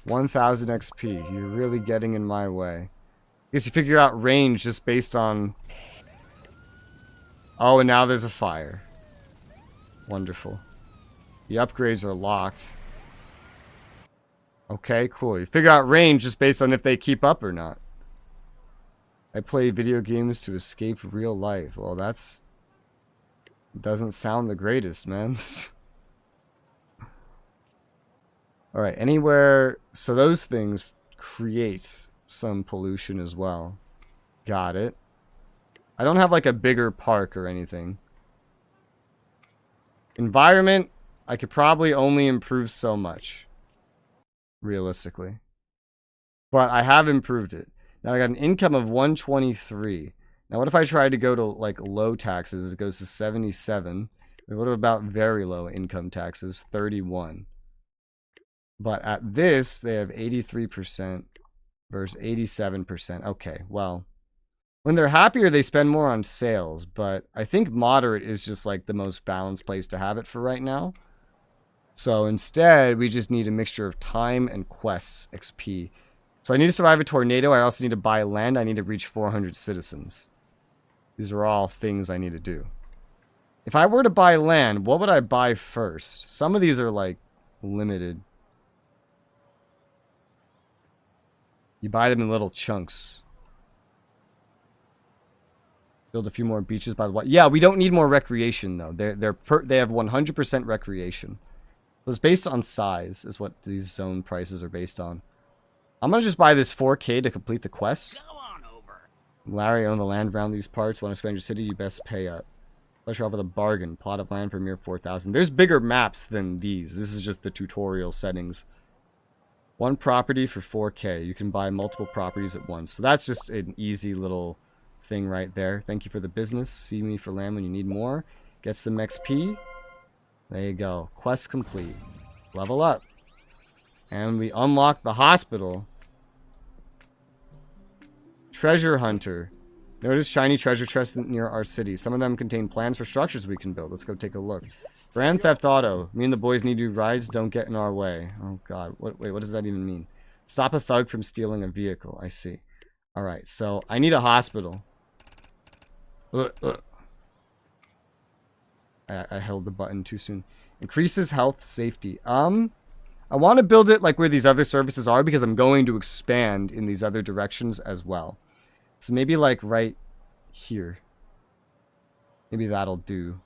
1000 XP. You're really getting in my way. I guess you figure out range just based on... Oh, and now there's a fire. Wonderful. The upgrades are locked. Okay, cool. You figure out range just based on if they keep up or not. I play video games to escape real life. Well, that's... Doesn't sound the greatest, man. Alright, anywhere... So those things create some pollution as well. Got it. I don't have like a bigger park or anything. Environment, I could probably only improve so much. Realistically. But I have improved it. Now I got an income of 123. Now what if I tried to go to like low taxes? It goes to 77. And what about very low income taxes? 31. But at this, they have 83% versus 87%. Okay, well... When they're happier, they spend more on sales, but I think moderate is just like the most balanced place to have it for right now. So instead, we just need a mixture of time and quests XP. So I need to survive a tornado. I also need to buy land. I need to reach 400 citizens. These are all things I need to do. If I were to buy land, what would I buy first? Some of these are like limited. You buy them in little chunks. Build a few more beaches by the water. Yeah, we don't need more recreation though. They have 100% recreation. So it's based on size is what these zone prices are based on. I'm gonna just buy this 4K to complete the quest. Go on over. Larry, own the land around these parts. Want to expand your city? You best pay up. Let's offer the bargain. Plot of land for a mere 4,000. There's bigger maps than these. This is just the tutorial settings. One property for 4K. You can buy multiple properties at once. So that's just an easy little thing right there. Thank you for the business. See me for land when you need more. Get some XP. There you go. Quest complete. Level up. And we unlock the hospital. Treasure hunter. Notice shiny treasure chests near our city. Some of them contain plans for structures we can build. Let's go take a look. Grand Theft Auto. Me and the boys need to do rides. Don't get in our way. Oh god. Wait, what does that even mean? Stop a thug from stealing a vehicle. I see. Alright, so I need a hospital. I held the button too soon. Increases health safety. I want to build it like where these other services are because I'm going to expand in these other directions as well. So maybe like right here. Maybe that'll do.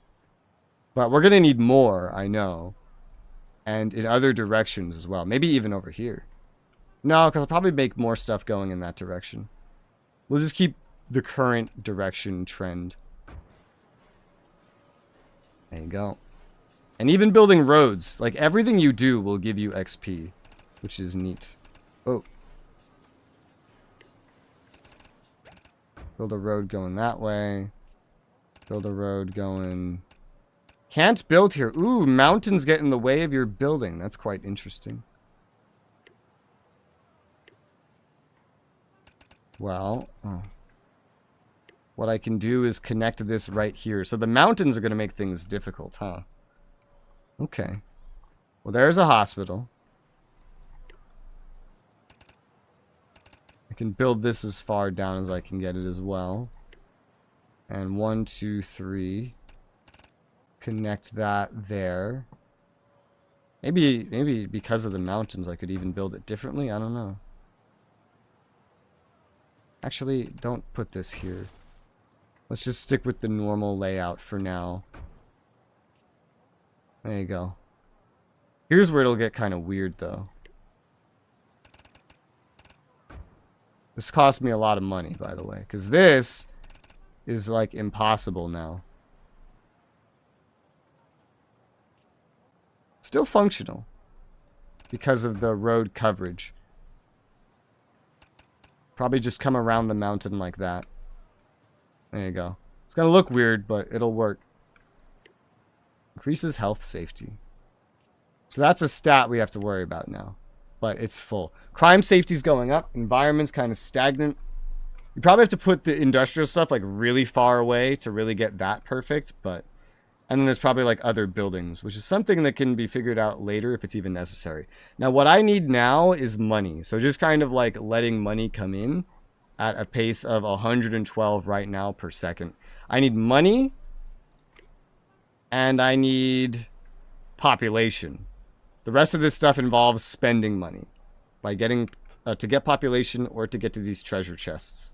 But we're going to need more, I know. And in other directions as well. Maybe even over here. No, because I'll probably make more stuff going in that direction. We'll just keep the current direction trend. There you go. And even building roads. Like, everything you do will give you XP. Which is neat. Oh. Build a road going that way. Build a road going... Can't build here. Ooh, mountains get in the way of your building. That's quite interesting. Well, what I can do is connect this right here. So the mountains are going to make things difficult, huh? Okay. Well, there's a hospital. I can build this as far down as I can get it as well. And 1, 2, 3. Connect that there. Maybe because of the mountains I could even build it differently. I don't know. Actually, don't put this here. Let's just stick with the normal layout for now. There you go. Here's where it'll get kind of weird, though. This cost me a lot of money, by the way, because this is, like, impossible now. Still functional because of the road coverage. Probably just come around the mountain like that. There you go. It's gonna look weird, but it'll work. Increases health safety. So that's a stat we have to worry about now. But it's full. Crime safety's going up. Environment's kind of stagnant. You probably have to put the industrial stuff like really far away to really get that perfect, but... And then there's probably like other buildings, which is something that can be figured out later if it's even necessary. Now, what I need now is money. So just kind of like letting money come in at a pace of 112 right now per second. I need money and I need population. The rest of this stuff involves spending money by getting to get population or to get to these treasure chests.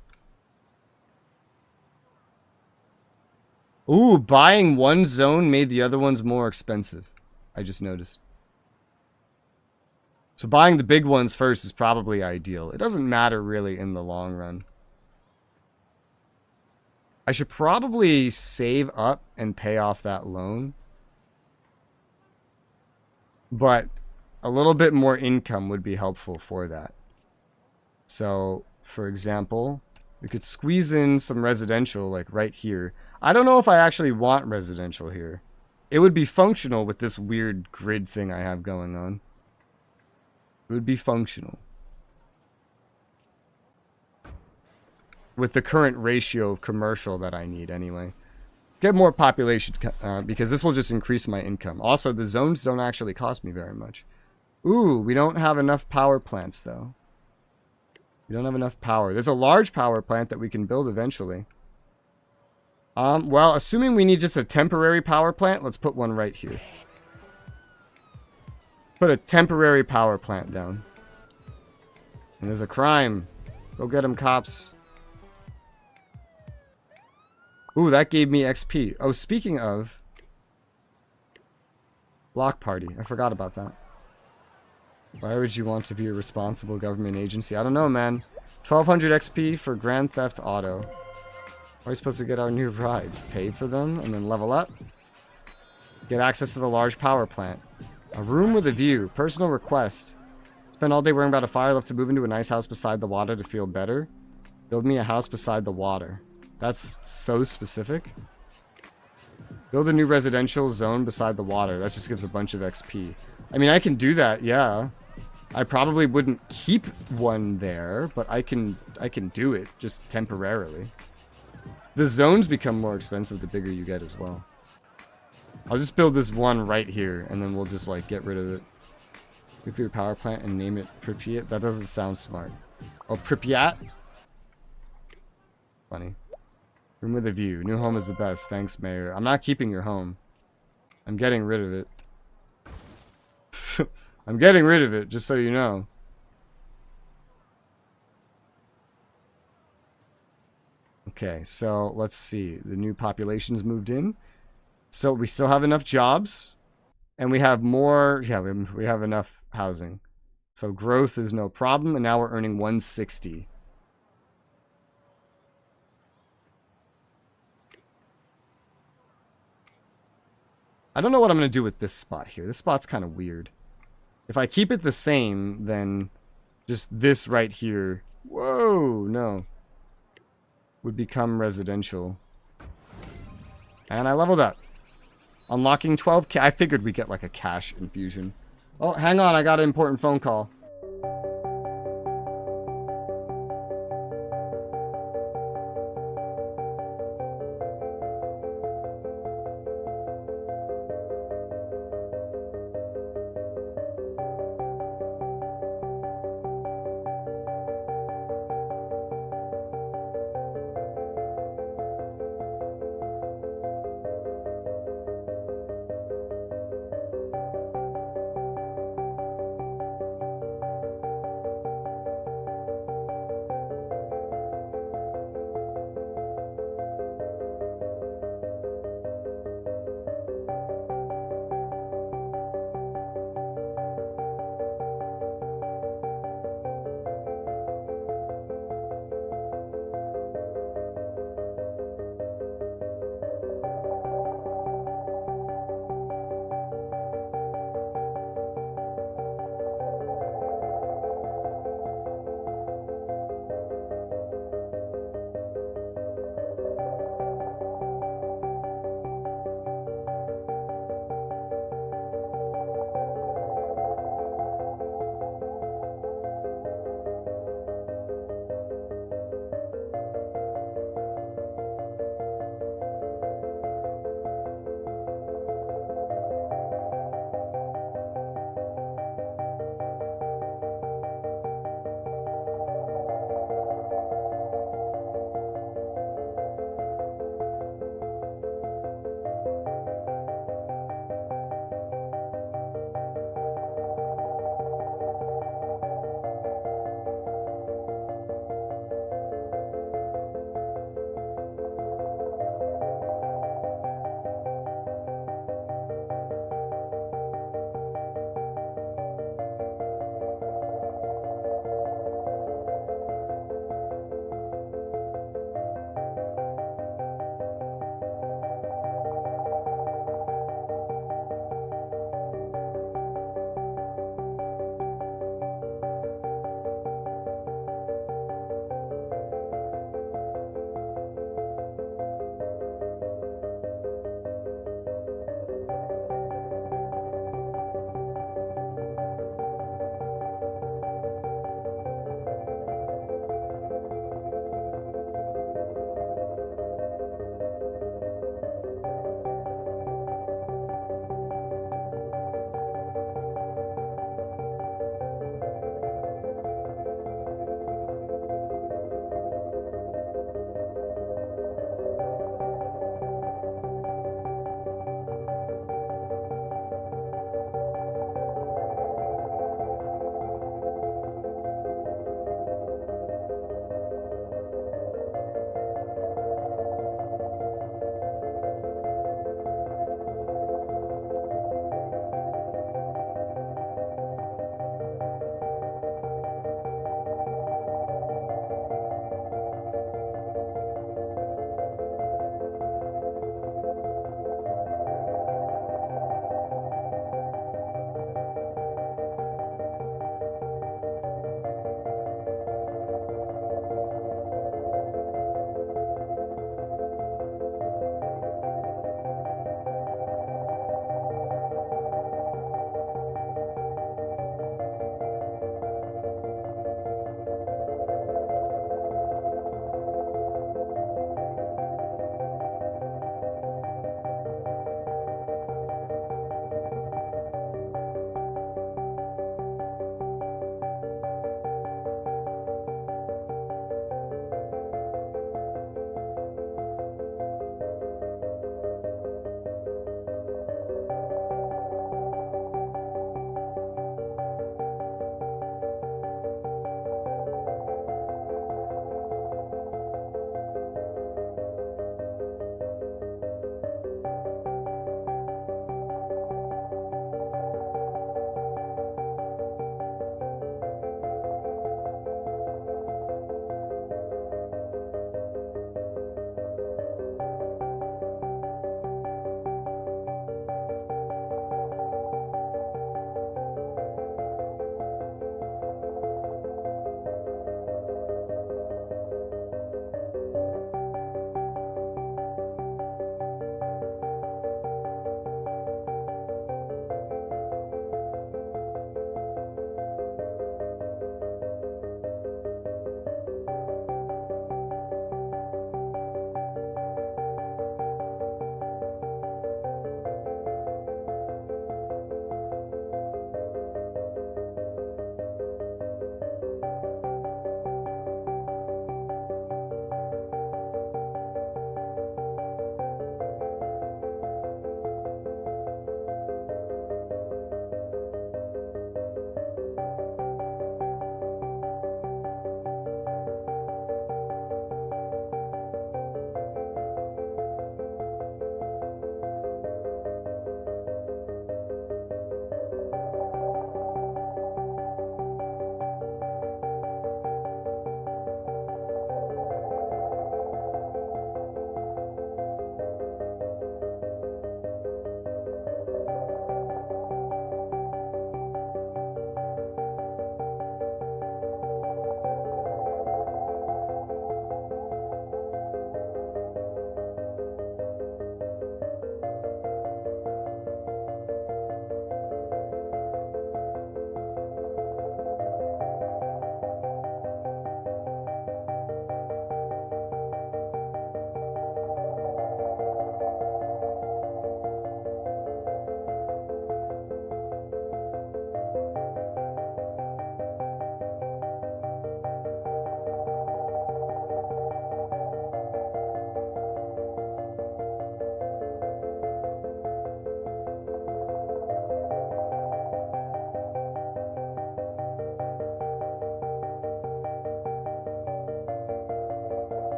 Ooh, buying one zone made the other ones more expensive. I just noticed. So buying the big ones first is probably ideal. It doesn't matter really in the long run. I should probably save up and pay off that loan. But a little bit more income would be helpful for that. So, for example, we could squeeze in some residential like right here. I don't know if I actually want residential here. It would be functional with this weird grid thing I have going on. It would be functional. With the current ratio of commercial that I need anyway. Get more population because this will just increase my income. Also, the zones don't actually cost me very much. Ooh, we don't have enough power plants though. We don't have enough power. There's a large power plant that we can build eventually. Well, assuming we need just a temporary power plant, let's put one right here. Put a temporary power plant down. And there's a crime. Go get him, cops. Ooh, that gave me XP. Oh, speaking of... Block party. I forgot about that. Why would you want to be a responsible government agency? I don't know, man. 1200 XP for Grand Theft Auto. How are we supposed to get our new rides? Pay for them and then level up? Get access to the large power plant. A room with a view. Personal request. Spend all day worrying about a fire, left to move into a nice house beside the water to feel better. Build me a house beside the water. That's so specific. Build a new residential zone beside the water. That just gives a bunch of XP. I mean, I can do that, yeah. I probably wouldn't keep one there, but I can do it just temporarily. The zones become more expensive the bigger you get as well. I'll just build this one right here, and then we'll just, like, get rid of it. Nuclear power plant and name it Pripyat? That doesn't sound smart. Oh, Pripyat? Funny. Room with a view. New home is the best. Thanks, Mayor. I'm not keeping your home. I'm getting rid of it. I'm getting rid of it, just so you know. Okay, so let's see. The new population's moved in. So we still have enough jobs. And we have more, yeah, we have enough housing. So growth is no problem, and now we're earning 160. I don't know what I'm going to do with this spot here. This spot's kind of weird. If I keep it the same, then just this right here, whoa, no, would become residential. And I leveled up. Unlocking 12k. I figured we'd get like a cash infusion. Oh, hang on, I got an important phone call.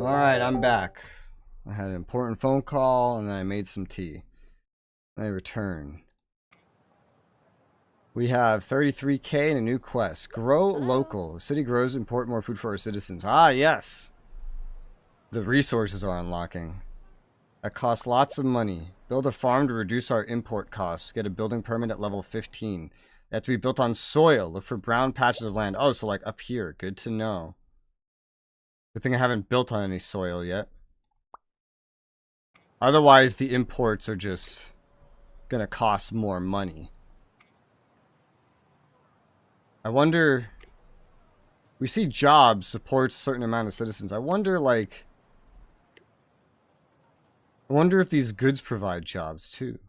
Alright, I'm back. I had an important phone call and then I made some tea. I return. We have 33k and a new quest. Grow local. The city grows, import more food for our citizens. Ah, yes! The resources are unlocking. That costs lots of money. Build a farm to reduce our import costs. Get a building permit at level 15. They have to be built on soil. Look for brown patches of land. Oh, so like up here. Good to know. Good thing I haven't built on any soil yet. Otherwise, the imports are just gonna cost more money. I wonder... We see jobs supports a certain amount of citizens. I wonder, like... I wonder if these goods provide jobs, too.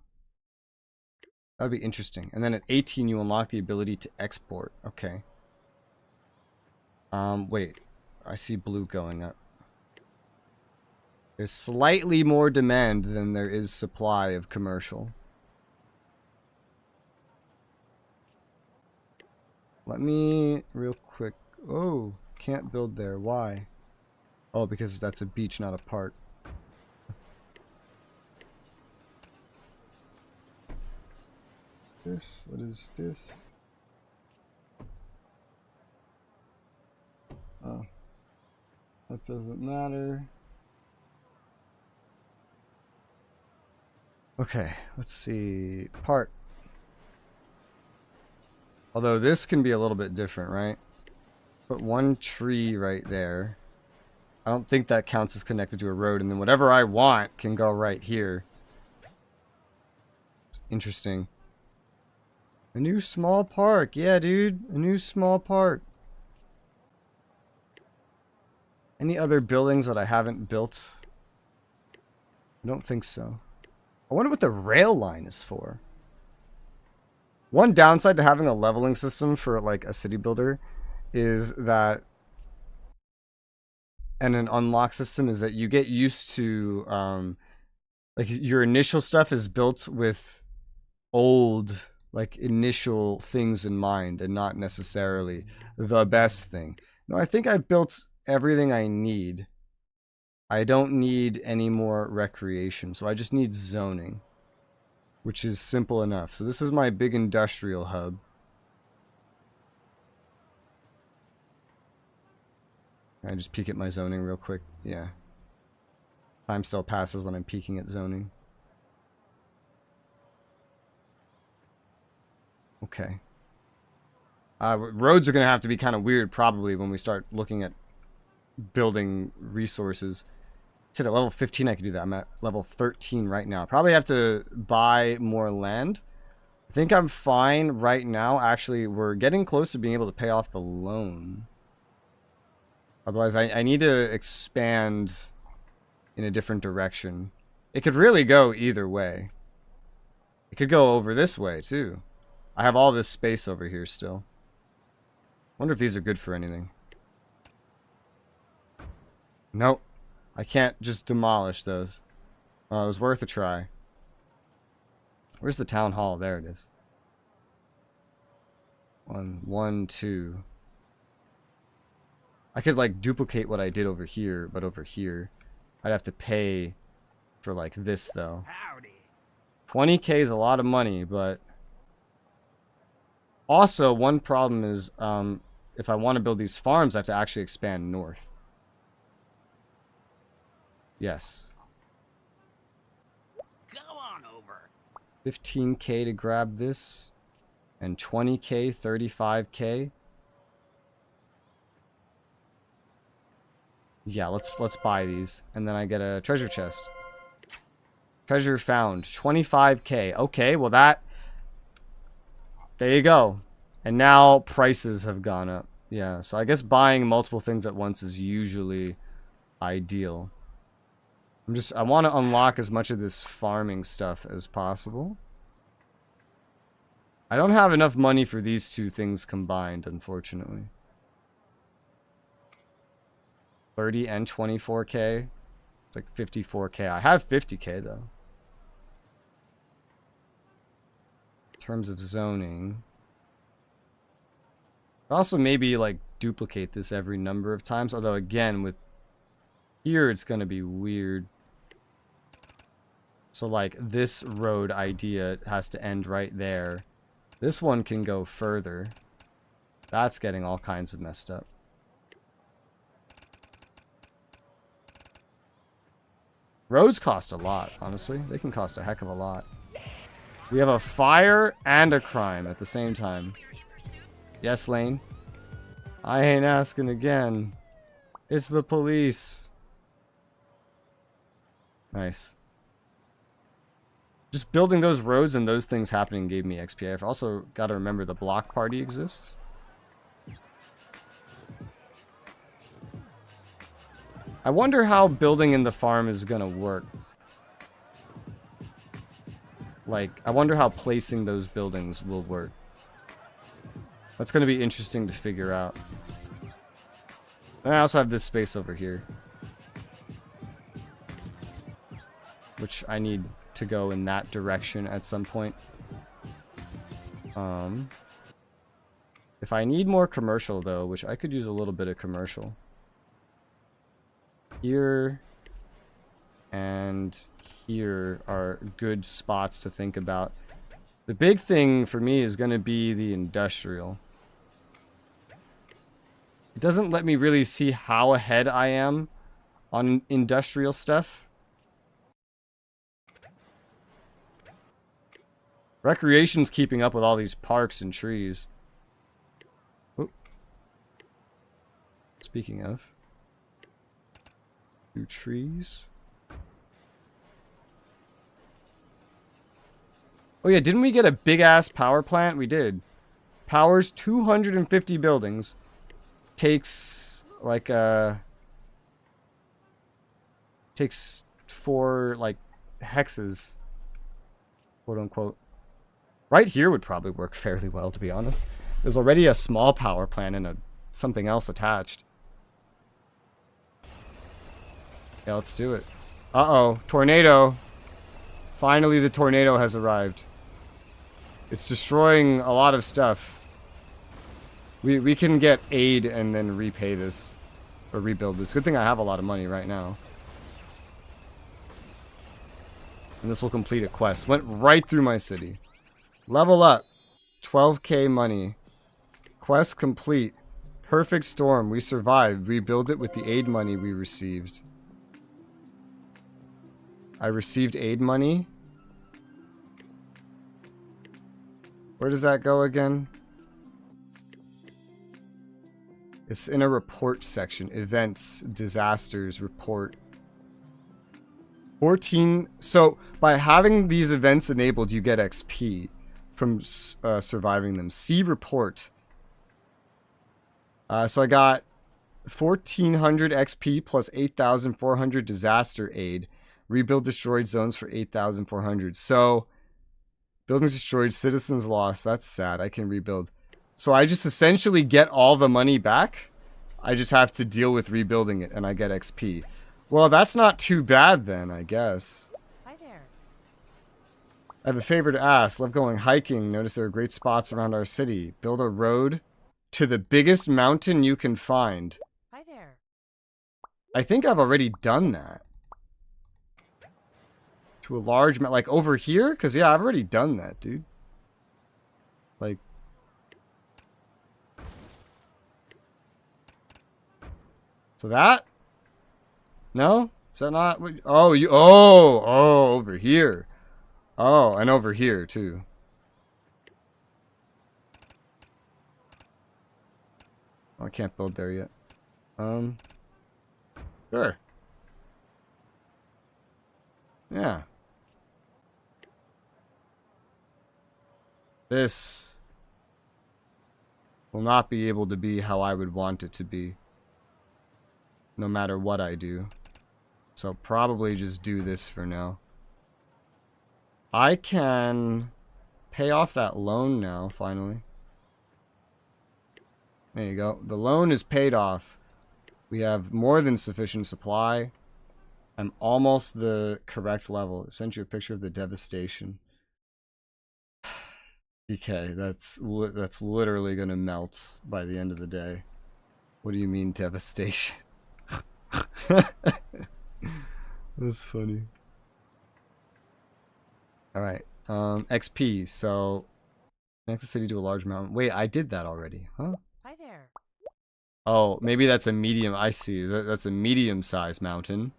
That'd be interesting. And then at 18, you unlock the ability to export. Okay. Wait. I see blue going up. There's slightly more demand than there is supply of commercial. Let me, real quick... Oh, can't build there. Why? Oh, because that's a beach, not a park. This? What is this? Oh. That doesn't matter. Okay, let's see. Park. Although this can be a little bit different, right? Put one tree right there. I don't think that counts as connected to a road, and then whatever I want can go right here. Interesting. A new small park. Yeah, dude. A new small park. Any other buildings that I haven't built? I don't think so. I wonder what the rail line is for. One downside to having a leveling system for like a city builder is that, and an unlock system is that you get used to, like your initial stuff is built with old, like initial things in mind and not necessarily the best thing. No, I think I've built everything I need. I don't need any more recreation, so I just need zoning, which is simple enough. So this is my big industrial hub. Can I just peek at my zoning real quick? Yeah. Time still passes when I'm peeking at zoning. Okay. Roads are going to have to be kind of weird probably when we start looking at building resources. Said at level 15 I could do that. I'm at level 13 right now. Probably have to buy more land. I think I'm fine right now. Actually, we're getting close to being able to pay off the loan. Otherwise, I need to expand in a different direction. It could really go either way. It could go over this way, too. I have all this space over here still. Wonder if these are good for anything. Nope. I can't just demolish those. Well, it was worth a try. Where's the town hall? There it is. One, two. I could like duplicate what I did over here, but over here I'd have to pay for like this though. 20k is a lot of money, but also one problem is if I want to build these farms, I have to actually expand north. Yes. Go on over. 15k to grab this, and 20k, 35k. Yeah, let's buy these, and then I get a treasure chest. Treasure found, 25k. Okay, well that. There you go. And now prices have gone up. Yeah, so I guess buying multiple things at once is usually ideal. I want to unlock as much of this farming stuff as possible. I don't have enough money for these two things combined, unfortunately. 30 and 24k. It's like 54k. I have 50k though. In terms of zoning. Also maybe like duplicate this every number of times, although again with Here it's gonna be weird. So like this road idea has to end right there. This one can go further. That's getting all kinds of messed up. Roads cost a lot, honestly. They can cost a heck of a lot. We have a fire and a crime at the same time. Yes, Lane? I ain't asking again. It's the police. Nice. Just building those roads and those things happening gave me XP. I've also got to remember the block party exists. I wonder how building in the farm is gonna work. Like, I wonder how placing those buildings will work. That's gonna be interesting to figure out. And I also have this space over here, which I need to go in that direction at some point. If I need more commercial though, which I could use a little bit of commercial. Here and here are good spots to think about. The big thing for me is going to be the industrial. It doesn't let me really see how ahead I am on industrial stuff. Recreation's keeping up with all these parks and trees. Oh. Speaking of. 2 trees. Oh yeah, didn't we get a big ass power plant? We did. Powers 250 buildings. Takes like takes 4 like hexes, quote unquote. Right here would probably work fairly well, to be honest. There's already a small power plant and something else attached. Yeah, let's do it. Uh-oh, tornado. Finally, the tornado has arrived. It's destroying a lot of stuff. We can get aid and then repay this. Or rebuild this. Good thing I have a lot of money right now. And this will complete a quest. Went right through my city. Level up. 12k money. Quest complete. Perfect storm. We survived. Rebuild it with the aid money we received. I received aid money. Where does that go again? It's in a report section. Events, disasters, report. 14. So by having these events enabled, you get XP from surviving them. See report. So I got 1400 XP plus 8400 disaster aid. Rebuild destroyed zones for 8,400. So, buildings destroyed, citizens lost. That's sad. I can rebuild. So I just essentially get all the money back. I just have to deal with rebuilding it, and I get XP. Well, that's not too bad then, I guess. Hi there. I have a favor to ask. Love going hiking. Notice there are great spots around our city. Build a road to the biggest mountain you can find. Hi there. I think I've already done that. To a large amount, like over here? Because, yeah, I've already done that, dude. Like. So that? No? Is that not what? Oh, you. Oh, over here. Oh, and over here, too. Oh, I can't build there yet. Sure. Yeah. This will not be able to be how I would want it to be, no matter what I do. So probably just do this for now. I can pay off that loan now, finally. There you go. The loan is paid off. We have more than sufficient supply. I'm almost the correct level. I sent you a picture of the devastation. DK, that's literally gonna melt by the end of the day. What do you mean devastation? That's funny. Alright. XP, so connect the city to a large mountain. Wait, I did that already, huh? Hi there. Oh, maybe that's a medium. I see. That's a medium-sized mountain.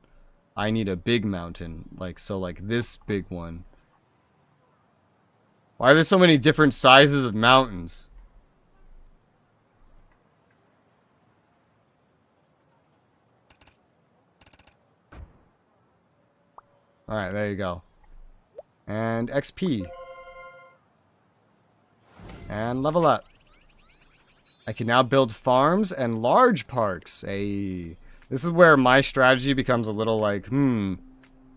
I need a big mountain. Like, so like this big one. Why are there so many different sizes of mountains? Alright, there you go. And XP. And level up. I can now build farms and large parks. Hey, this is where my strategy becomes a little like, don't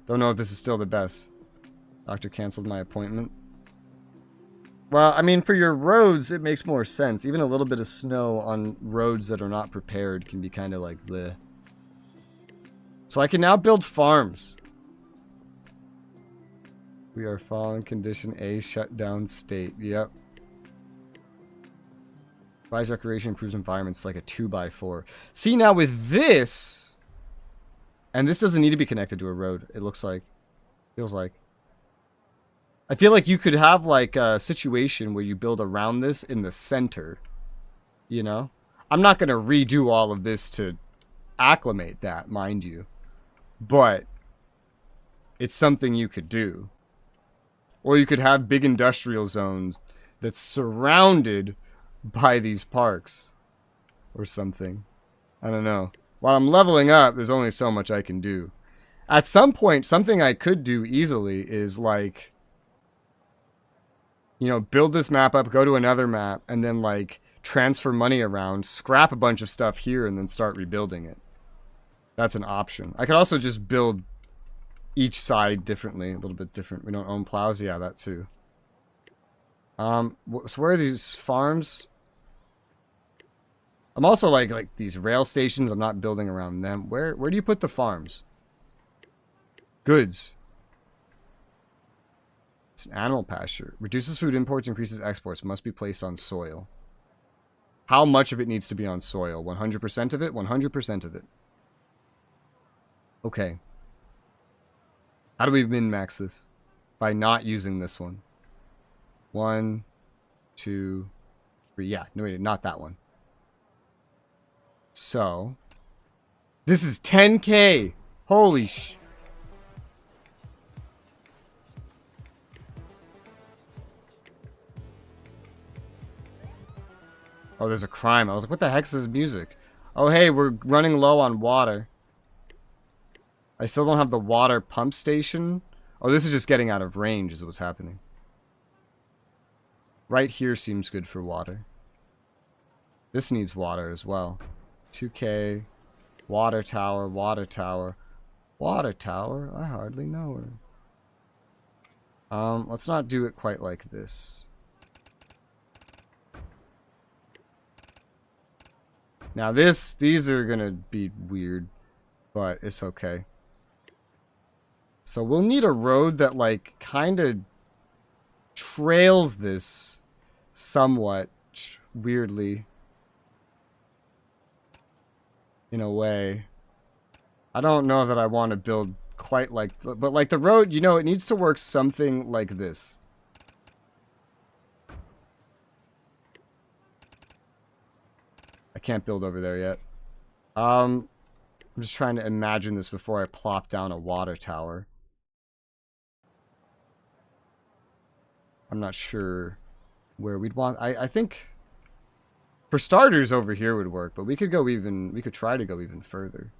know if this is still the best. Doctor canceled my appointment. Well, I mean, for your roads, it makes more sense. Even a little bit of snow on roads that are not prepared can be kind of like bleh. So I can now build farms. We are following condition A, shutdown state. Yep. Provides recreation, improves environments like a 2x4. See, now with this, and this doesn't need to be connected to a road, it looks like. Feels like. I feel like you could have like a situation where you build around this in the center. You know? I'm not going to redo all of this to acclimate that, mind you. But it's something you could do. Or you could have big industrial zones that's surrounded by these parks. Or something. I don't know. While I'm leveling up, there's only so much I can do. At some point, something I could do easily is like, you know, build this map up, go to another map, and then like transfer money around, scrap a bunch of stuff here, and then start rebuilding it. That's an option. I could also just build each side differently, a little bit different. We don't own plows, yeah, that too. So where are these farms? I'm also like these rail stations. I'm not building around them. Where do you put the farms? Goods. It's an animal pasture. Reduces food imports, increases exports. Must be placed on soil. How much of it needs to be on soil? 100% of it? 100% of it. Okay. How do we min-max this? By not using this one. 1, 2, 3. Yeah, no, wait, not that one. So, this is 10K. Holy sh... Oh, there's a crime. I was like, what the heck is this music? Oh, hey, we're running low on water. I still don't have the water pump station. Oh, this is just getting out of range is what's happening. Right here seems good for water. This needs water as well. 2K. Water tower, water tower. Water tower? I hardly know her. Let's not do it quite like this. Now these are gonna be weird, but it's okay. So we'll need a road that like kind of trails this somewhat weirdly. In a way. I don't know that I want to build quite like... But like the road, you know, it needs to work something like this. I can't build over there yet. I'm just trying to imagine this before I plop down a water tower. I'm not sure where we'd want... I think... For starters, over here would work, but we could go even... We could try to go even further.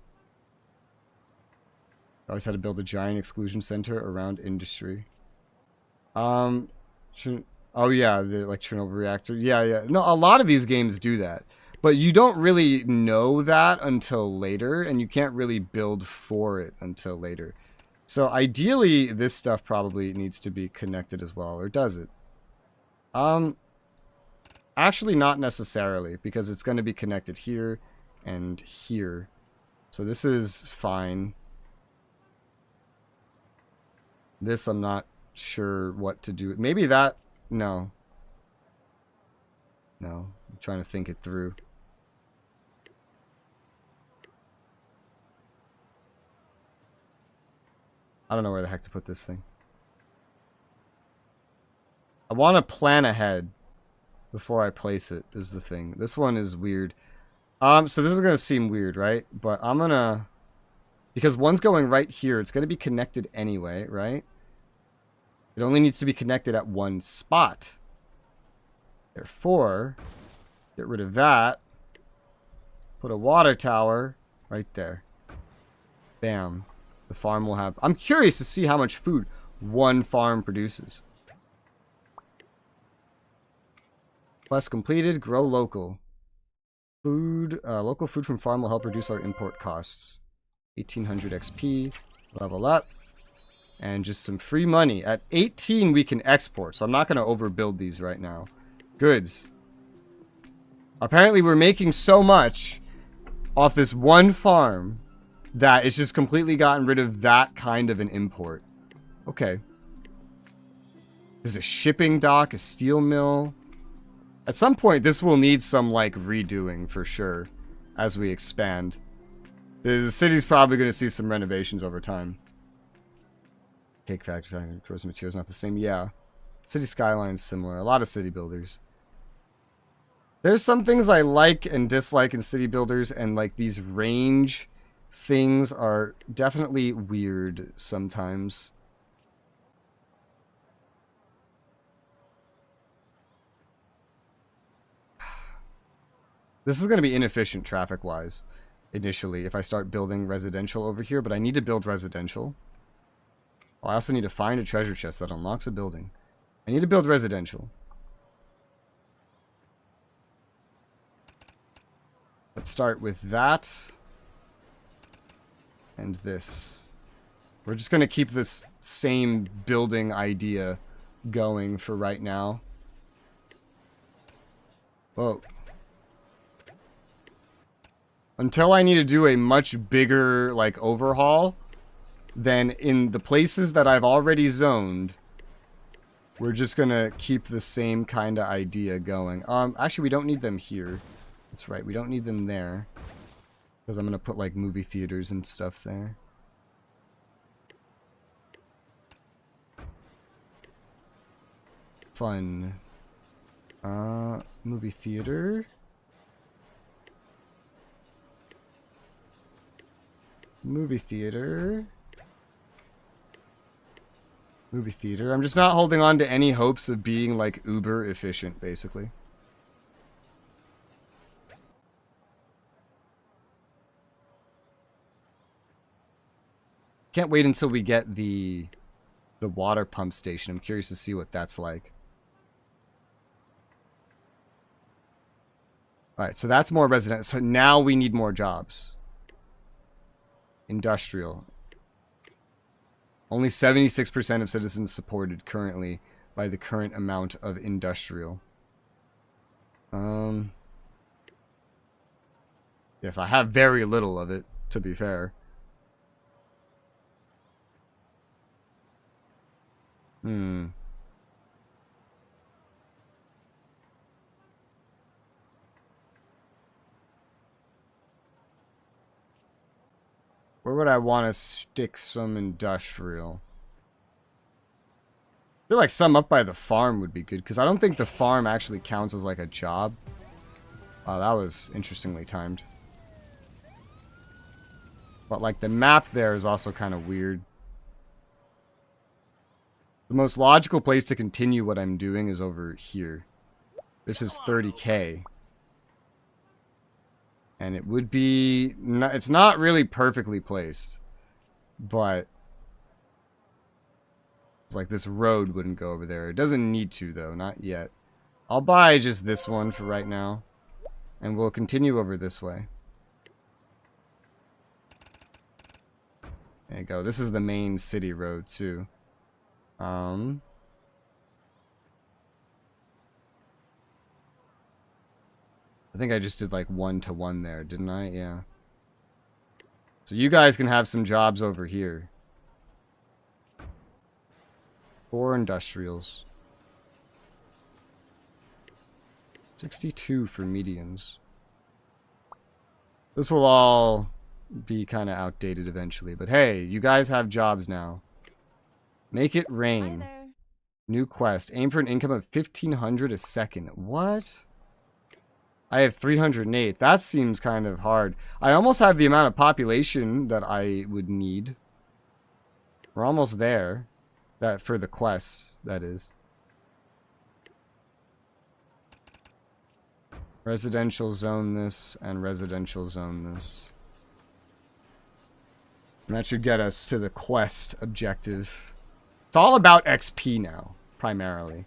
I always had to build a giant exclusion center around industry. Oh yeah, the like Chernobyl reactor. Yeah. No, a lot of these games do that. But you don't really know that until later, and you can't really build for it until later. So ideally, this stuff probably needs to be connected as well, or does it? Actually, not necessarily, because it's going to be connected here and here. So this is fine. This, I'm not sure what to do. Maybe that... No. No. I'm trying to think it through. I don't know where the heck to put this thing. I want to plan ahead before I place it, is the thing. This one is weird. So this is going to seem weird, right? But I'm going to... Because one's going right here. It's going to be connected anyway, right? It only needs to be connected at one spot. Therefore, get rid of that. Put a water tower right there. Bam. The farm will have... I'm curious to see how much food one farm produces. Quest completed. Grow local. Food. Local food from farm will help reduce our import costs. 1800 XP. Level up. And just some free money. At 18 we can export. So I'm not going to overbuild these right now. Goods. Apparently we're making so much off this one farm that it's just completely gotten rid of that kind of an import. Okay. There's a shipping dock, a steel mill. At some point this will need some like redoing for sure as we expand. The city's probably going to see some renovations over time. Cake factory, frozen materials not the same. Yeah. City skyline's similar. A lot of city builders. There's some things I like and dislike in city builders, and like these range things are definitely weird sometimes. This is going to be inefficient traffic-wise initially if I start building residential over here, but I need to build residential. Oh, I also need to find a treasure chest that unlocks a building. I need to build residential. Let's start with that. And this. We're just going to keep this same building idea going for right now. Whoa. Until I need to do a much bigger, like, overhaul, then in the places that I've already zoned, we're just going to keep the same kind of idea going. Actually, we don't need them here. That's right, we don't need them there. Because I'm going to put, like, movie theaters and stuff there. Fun. Movie theater. Movie theater. Movie theater. I'm just not holding on to any hopes of being, like, uber efficient, basically. Can't wait until we get the water pump station. I'm curious to see what that's like. Alright, so that's more residential. So now we need more jobs. Industrial. Only 76% of citizens supported currently by the current amount of industrial. Yes, I have very little of it, to be fair. Where would I want to stick some industrial? I feel like some up by the farm would be good, because I don't think the farm actually counts as like a job. Oh, that was interestingly timed. But like the map there is also kind of weird. The most logical place to continue what I'm doing is over here. This is 30k. And it would be... it's not really perfectly placed. But... it's like this road wouldn't go over there. It doesn't need to, though. Not yet. I'll buy just this one for right now. And we'll continue over this way. There you go. This is the main city road, too. I think I just did like 1-to-1 there, didn't I? Yeah. So you guys can have some jobs over here. 4 industrials. 62 for mediums. This will all be kind of outdated eventually, but hey, you guys have jobs now. Make it rain. New quest. Aim for an income of 1,500 a second. What? I have 308. That seems kind of hard. I almost have the amount of population that I would need. We're almost there. That for the quests, that is. Residential zone this and residential zone this. And that should get us to the quest objective. It's all about XP now, primarily.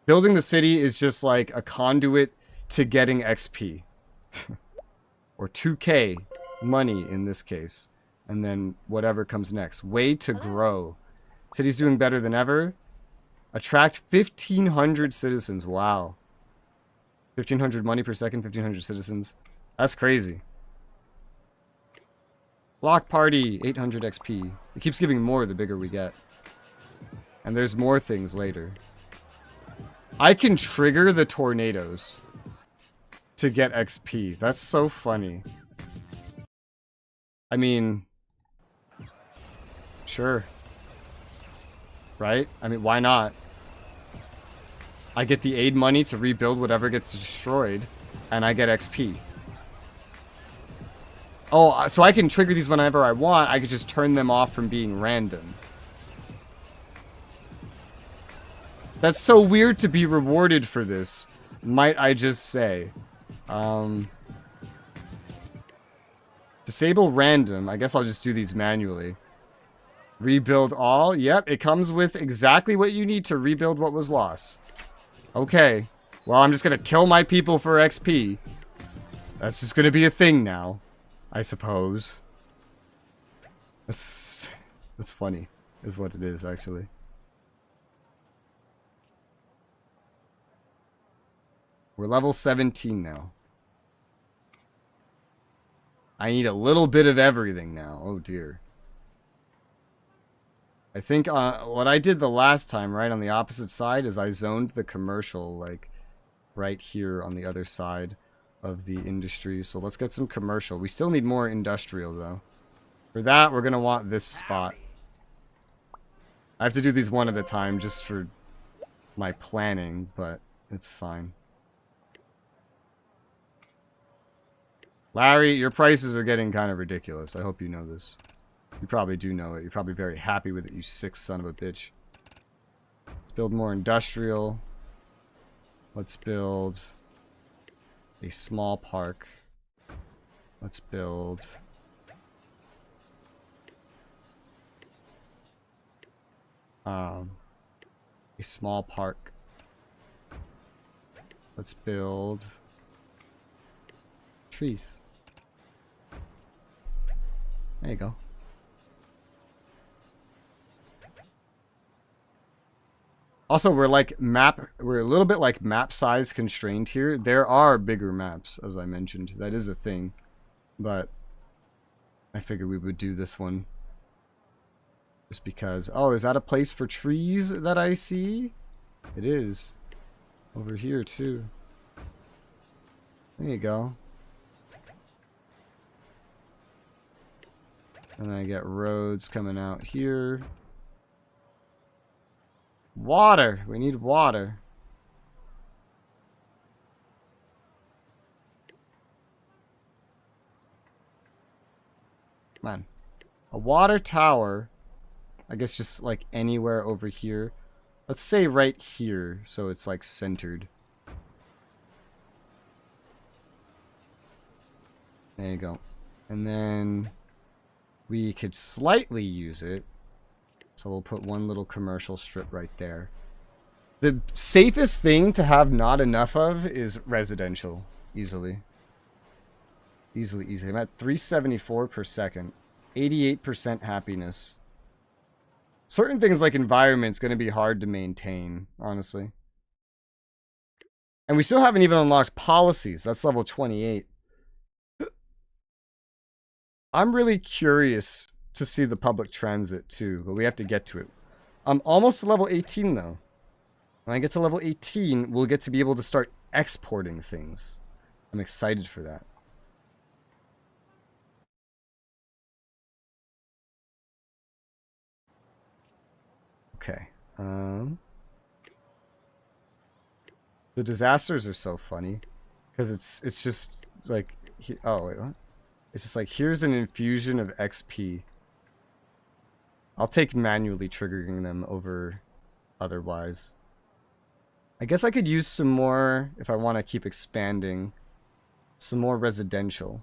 Building the city is just like a conduit to getting XP. Or 2K money in this case. And then whatever comes next. Way to grow. City's doing better than ever. Attract 1,500 citizens. Wow. 1,500 money per second, 1,500 citizens. That's crazy. Block party, 800 XP. It keeps giving more the bigger we get. And there's more things later. I can trigger the tornadoes to get XP. That's so funny. I mean, sure. Right? I mean, why not? I get the aid money to rebuild whatever gets destroyed, and I get XP. Oh, so I can trigger these whenever I want. I could just turn them off from being random. That's so weird to be rewarded for this, might I just say. Disable random. I guess I'll just do these manually. Rebuild all. Yep, it comes with exactly what you need to rebuild what was lost. Okay. Well, I'm just gonna kill my people for XP. That's just gonna be a thing now, I suppose. That's funny, is what it is, actually. We're level 17 now. I need a little bit of everything now. Oh, dear. I think what I did the last time, right, on the opposite side, is I zoned the commercial, like, right here on the other side of the industry. So let's get some commercial. We still need more industrial, though. For that, we're going to want this spot. I have to do these one at a time just for my planning, but it's fine. Larry, your prices are getting kind of ridiculous. I hope you know this. You probably do know it. You're probably very happy with it, you sick son of a bitch. Let's build more industrial. Let's build a small park. Let's build a small park. Let's build trees. There you go. Also, we're a little bit like map size constrained here. There are bigger maps, as I mentioned. That is a thing. But I figured we would do this one. Just because, oh, is that a place for trees that I see? It is. Over here, too. There you go. And I get roads coming out here. Water! We need water. Come on. A water tower. I guess just like anywhere over here. Let's say right here, so it's like centered. There you go. And then we could slightly use it. So we'll put one little commercial strip right there. The safest thing to have not enough of is residential. Easily. Easily. I'm at 374 per second. 88% happiness. Certain things like environment's going to be hard to maintain, honestly. And we still haven't even unlocked policies. That's level 28. I'm really curious to see the public transit too, but we have to get to it. I'm almost to level 18 though. When I get to level 18, we'll get to be able to start exporting things. I'm excited for that. Okay. The disasters are so funny because it's just like oh wait, what? It's just like here's an infusion of XP. I'll take manually triggering them over otherwise. I guess I could use some more if I want to keep expanding. Some more residential.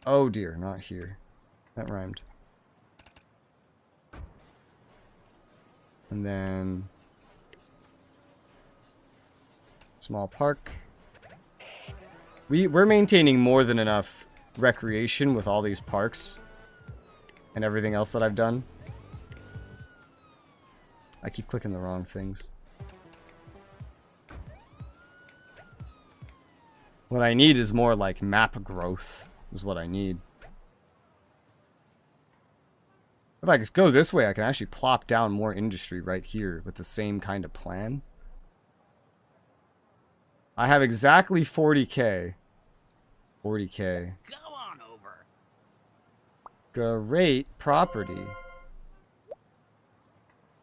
Oh dear, not here. That rhymed. And then small park. We're maintaining more than enough recreation with all these parks and everything else that I've done. I keep clicking the wrong things. What I need is more like map growth is what I need. If I could go this way, I can actually plop down more industry right here with the same kind of plan. I have exactly 40k. 40k. Go on over. Great property.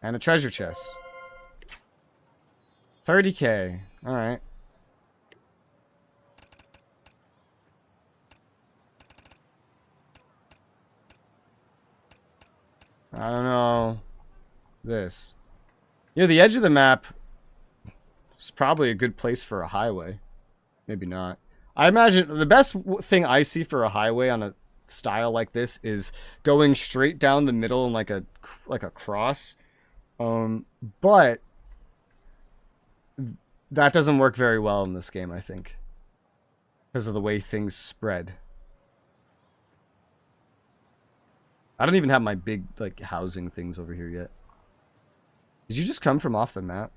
And a treasure chest. 30k. Alright. I don't know. This. Near the edge of the map is probably a good place for a highway. Maybe not. I imagine the best thing I see for a highway on a style like this is going straight down the middle and like a cross. But that doesn't work very well in this game, I think, because of the way things spread. I don't even have my big like housing things over here yet. Did you just come from off the map?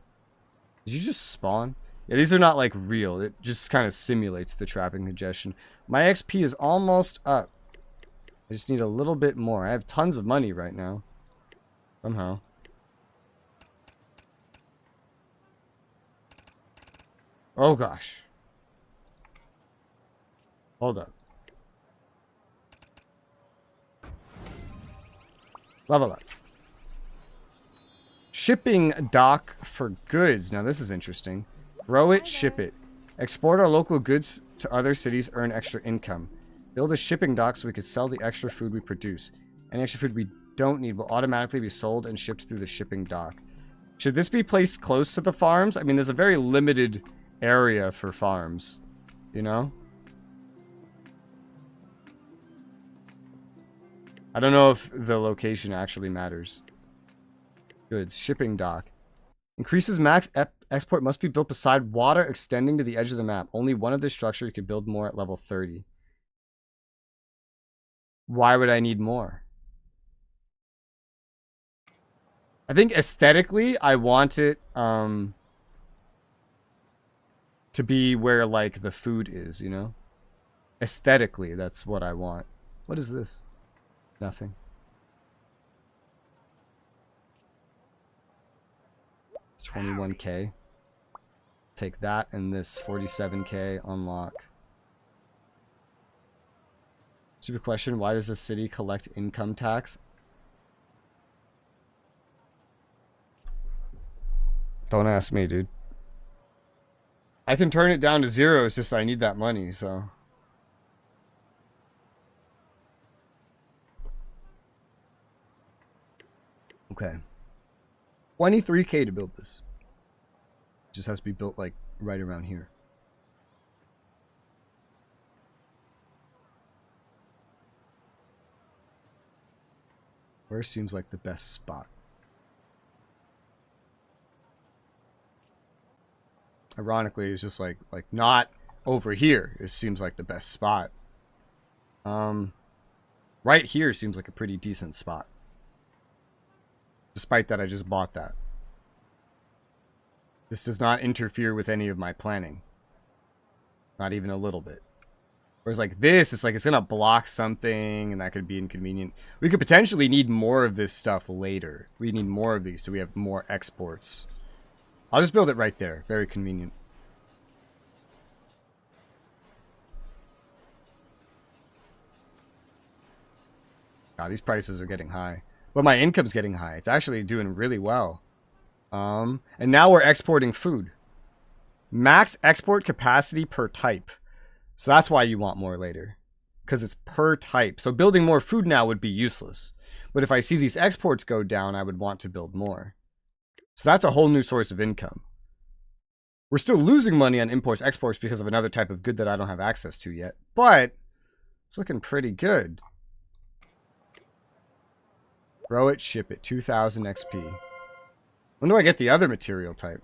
Did you just spawn? Yeah, these are not like real. It just kind of simulates the trapping congestion. My XP is almost up. I just need a little bit more. I have tons of money right now. Somehow. Oh gosh. Hold up. Level up. Shipping dock for goods. Now this is interesting. Grow it, ship it. Export our local goods to other cities, earn extra income. Build a shipping dock so we can sell the extra food we produce. Any extra food we don't need will automatically be sold and shipped through the shipping dock. Should this be placed close to the farms? I mean, there's a very limited area for farms, you know? I don't know if the location actually matters. Goods. Shipping dock. Increases max export must be built beside water extending to the edge of the map. Only one of this structure you can build more at level 30. Why would I need more? I think aesthetically, I want it to be where like the food is, you know? Aesthetically, that's what I want. What is this? Nothing. It's 21k. Take that and this 47k unlock. Stupid question, why does the city collect income tax? Don't ask me, dude. I can turn it down to 0, it's just I need that money, so. Okay. 23k to build this. Just has to be built like right around here. Where seems like the best spot? Ironically, it's just like not over here. It seems like the best spot. Right here seems like a pretty decent spot. Despite that, I just bought that. This does not interfere with any of my planning. Not even a little bit. Whereas like this, it's like it's gonna block something and that could be inconvenient. We could potentially need more of this stuff later. We need more of these so we have more exports. I'll just build it right there. Very convenient. God, these prices are getting high. But my income's getting high. It's actually doing really well. And now we're exporting food. Max export capacity per type. So that's why you want more later. Because it's per type. So building more food now would be useless. But if I see these exports go down, I would want to build more. So that's a whole new source of income. We're still losing money on imports, exports because of another type of good that I don't have access to yet. But it's looking pretty good. Grow it, ship it. 2,000 XP. When do I get the other material type?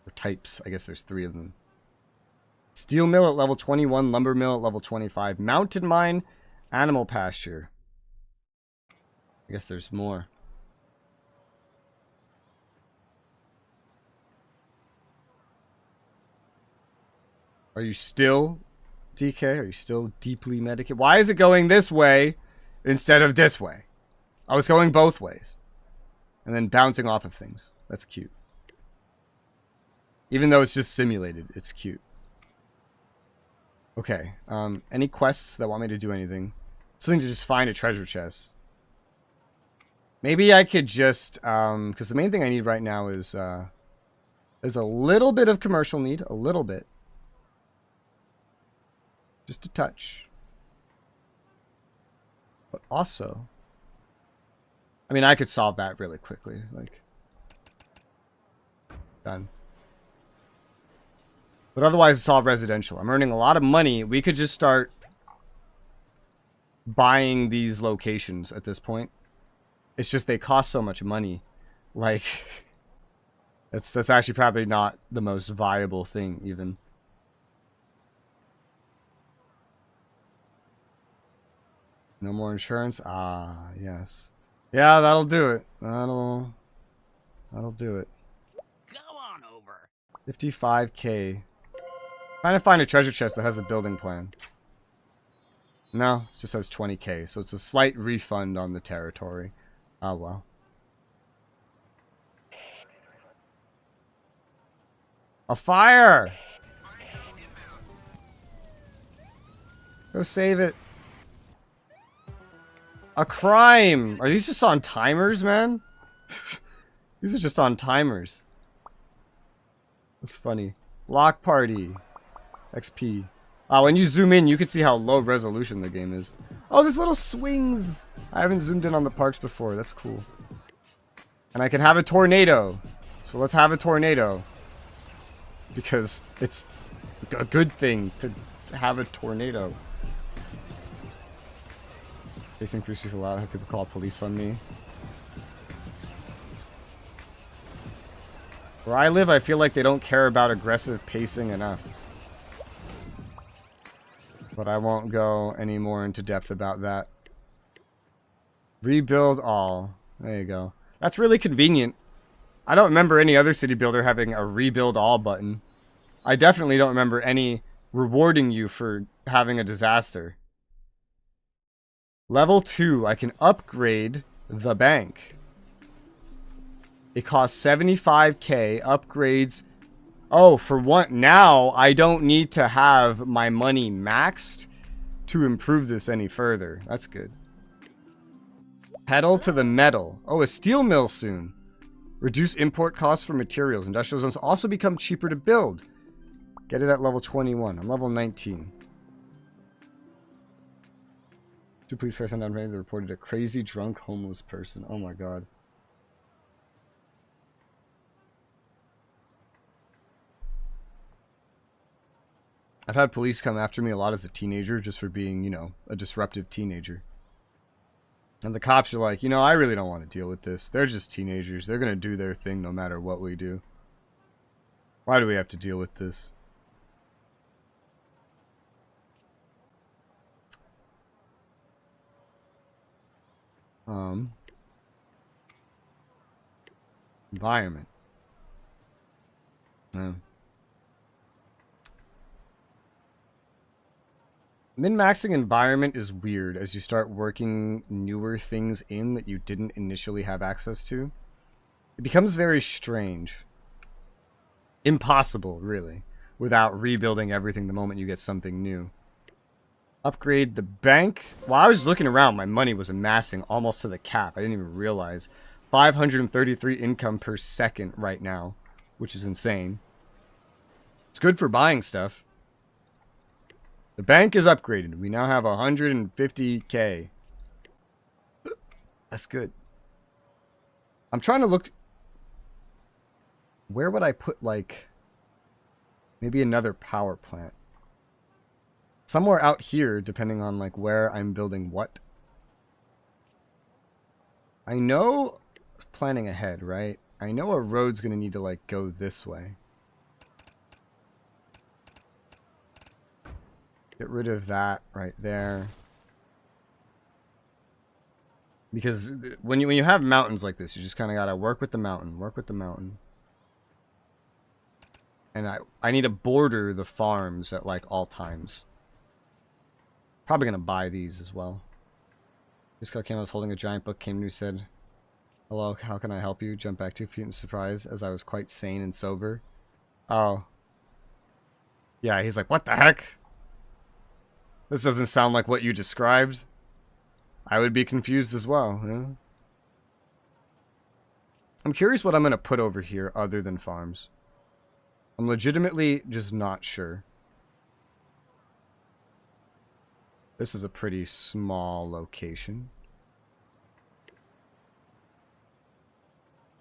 Or types. I guess there's 3 of them. Steel mill at level 21. Lumber mill at level 25. Mountain mine. Animal pasture. I guess there's more. Are you still, DK? Are you still deeply medicated? Why is it going this way instead of this way? I was going both ways. And then bouncing off of things. That's cute. Even though it's just simulated, it's cute. Okay. Any quests that want me to do anything? Something to just find a treasure chest. Maybe I could just, because the main thing I need right now is a little bit of commercial need. A little bit. Just a touch. But also, I mean, I could solve that really quickly. Like, done. But otherwise, it's all residential. I'm earning a lot of money. We could just start buying these locations at this point. It's just they cost so much money. Like, that's actually probably not the most viable thing, even. No more insurance? Ah, yes. Yeah, that'll do it. That'll do it. Go on over. 55K. Trying to find a treasure chest that has a building plan. No, it just has 20K, so it's a slight refund on the territory. Oh well. A fire! Go save it. A crime! Are these just on timers, man? These are just on timers. That's funny. Block party. XP. When you zoom in, you can see how low resolution the game is. Oh, there's little swings! I haven't zoomed in on the parks before. That's cool. And I can have a tornado. So let's have a tornado. Because it's a good thing to have a tornado. Facing fierce people out, have people call police on me. Where I live, I feel like they don't care about aggressive pacing enough. But I won't go any more into depth about that. Rebuild all. There you go. That's really convenient. I don't remember any other city builder having a rebuild all button. I definitely don't remember any rewarding you for having a disaster. Level 2, I can upgrade the bank. It costs 75K, upgrades. Oh, for one, now I don't need to have my money maxed to improve this any further. That's good. Pedal to the metal. Oh, a steel mill soon. Reduce import costs for materials. Industrial zones also become cheaper to build. Get it at level 21. I'm level 19. Two police cars sent down that reported a crazy drunk homeless person. Oh my god. I've had police come after me a lot as a teenager just for being, you know, a disruptive teenager. And the cops are like, you know, I really don't want to deal with this. They're just teenagers. They're going to do their thing no matter what we do. Why do we have to deal with this? Environment. Min-maxing environment is weird as you start working newer things in that you didn't initially have access to. It becomes very strange. Impossible, really, without rebuilding everything the moment you get something new. Upgrade the bank. While I was looking around, my money was amassing almost to the cap. I didn't even realize. 533 income per second right now, which is insane. It's good for buying stuff. The bank is upgraded. We now have 150k. That's good. I'm trying to look. Where would I put, like, maybe another power plant? Somewhere out here, depending on, like, where I'm building what. I know, planning ahead, right? I know a road's going to need to, like, go this way. Get rid of that right there. Because when you have mountains like this, you just kind of got to work with the mountain. Work with the mountain. And I need to border the farms at, like, all times. Probably going to buy these as well. This guy came, I was holding a giant book, came to me, said, "Hello, how can I help you?" Jumped back 2 feet in surprise as I was quite sane and sober. Oh. Yeah, he's like, "What the heck? This doesn't sound like what you described." I would be confused as well. Yeah? I'm curious what I'm going to put over here other than farms. I'm legitimately just not sure. This is a pretty small location.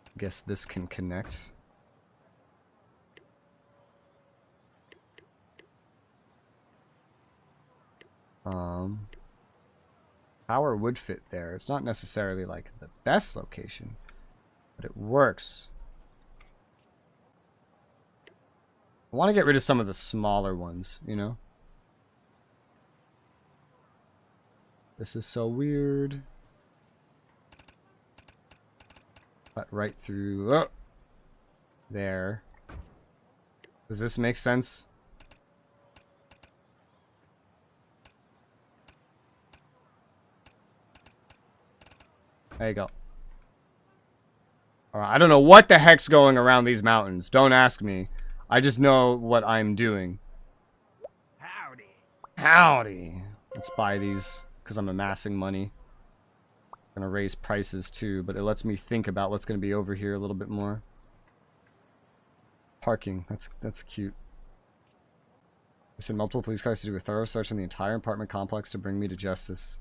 I guess this can connect. Power would fit there. It's not necessarily like the best location, but it works. I want to get rid of some of the smaller ones, you know? This is so weird. Cut right through. Oh! There. Does this make sense? There you go. Alright, I don't know what the heck's going around these mountains. Don't ask me. I just know what I'm doing. Howdy. Howdy. Let's buy these because I'm amassing money. I'm gonna raise prices too, but it lets me think about what's gonna be over here a little bit more. Parking. That's cute. I sent multiple police cars to do a thorough search on the entire apartment complex to bring me to justice.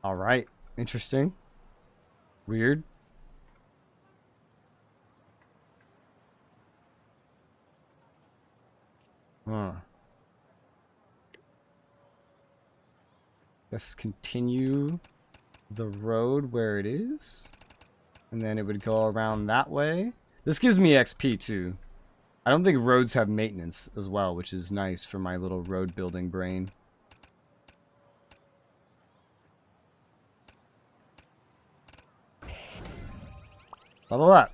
Alright. Interesting. Weird. Huh. Let's continue the road where it is. And then it would go around that way. This gives me XP too. I don't think roads have maintenance as well, which is nice for my little road building brain. Level up.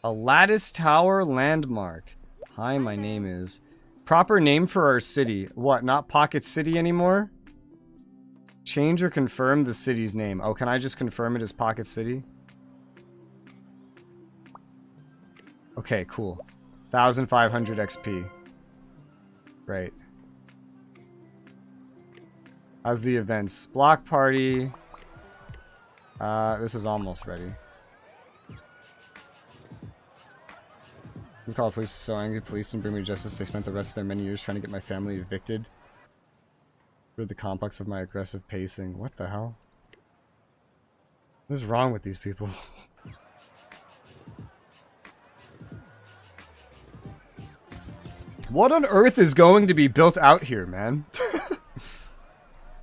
A lattice tower landmark. Hi, my name is. Proper name for our city. What, not Pocket City anymore? Change or confirm the city's name. Oh, can I just confirm it as Pocket City? Okay, cool. 1,500 XP. Great. How's the events? Block party. This is almost ready. We call the police so angry police and bring me to justice. They spent the rest of their many years trying to get my family evicted. Through the complex of my aggressive pacing. What the hell? What is wrong with these people? What on earth is going to be built out here, man?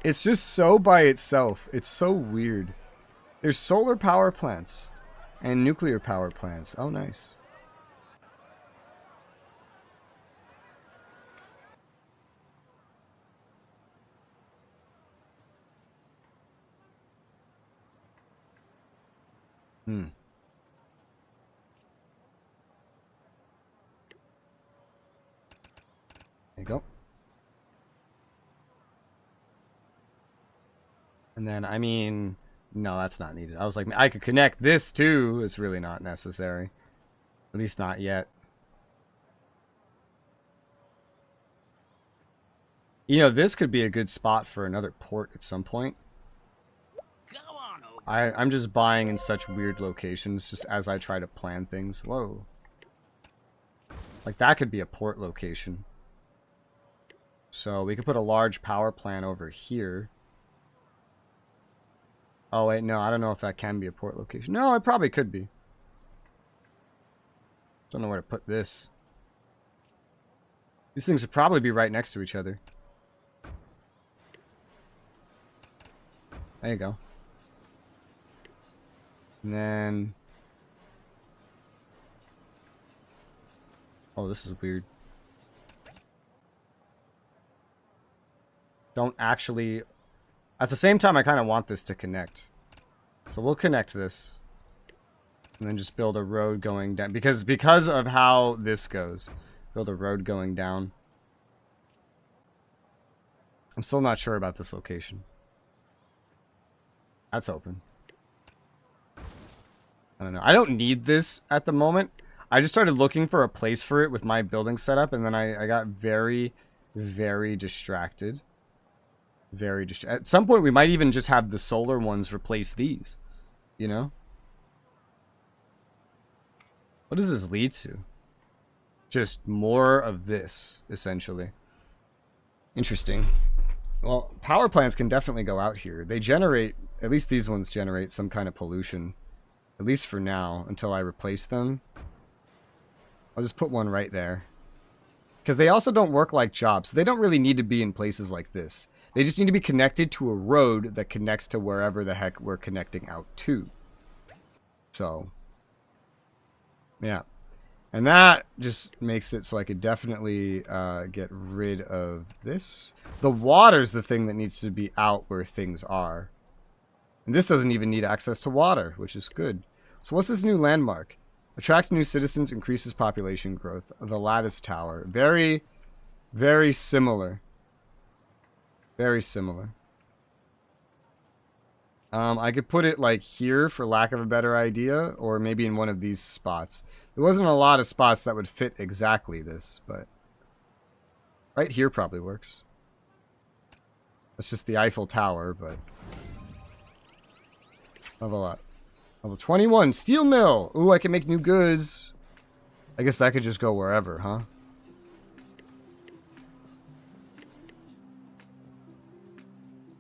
It's just so by itself. It's so weird. There's solar power plants and nuclear power plants. Oh, nice. There you go. And then, I mean, no, that's not needed. I was like, I could connect this too. It's really not necessary. At least not yet. You know, this could be a good spot for another port at some point. Go on over. I'm just buying in such weird locations just as I try to plan things. Whoa. Like, that could be a port location. So, we could put a large power plant over here. Oh, wait, no, I don't know if that can be a port location. No, it probably could be. Don't know where to put this. These things would probably be right next to each other. There you go. And then... Oh, this is weird. Don't actually... At the same time, I kind of want this to connect. So we'll connect this. And then just build a road going down. Because of how this goes. Build a road going down. I'm still not sure about this location. That's open. I don't know. I don't need this at the moment. I just started looking for a place for it with my building setup, and then I got very, very distracted. At some point, we might even just have the solar ones replace these. You know? What does this lead to? Just more of this, essentially. Interesting. Well, power plants can definitely go out here. They generate, at least these ones generate some kind of pollution. At least for now, until I replace them. I'll just put one right there. Because they also don't work like jobs. So they don't really need to be in places like this. They just need to be connected to a road that connects to wherever the heck we're connecting out to. So, yeah. And that just makes it so I could definitely get rid of this. The water's the thing that needs to be out where things are. And this doesn't even need access to water, which is good. So what's this new landmark? Attracts new citizens, increases population growth. The Lattice Tower. Very, very similar. Very similar. I could put it like here for lack of a better idea, or maybe in one of these spots. There wasn't a lot of spots that would fit exactly this, but right here probably works. That's just the Eiffel Tower, but level up. Level 21, steel mill. Ooh, I can make new goods. I guess that could just go wherever, huh?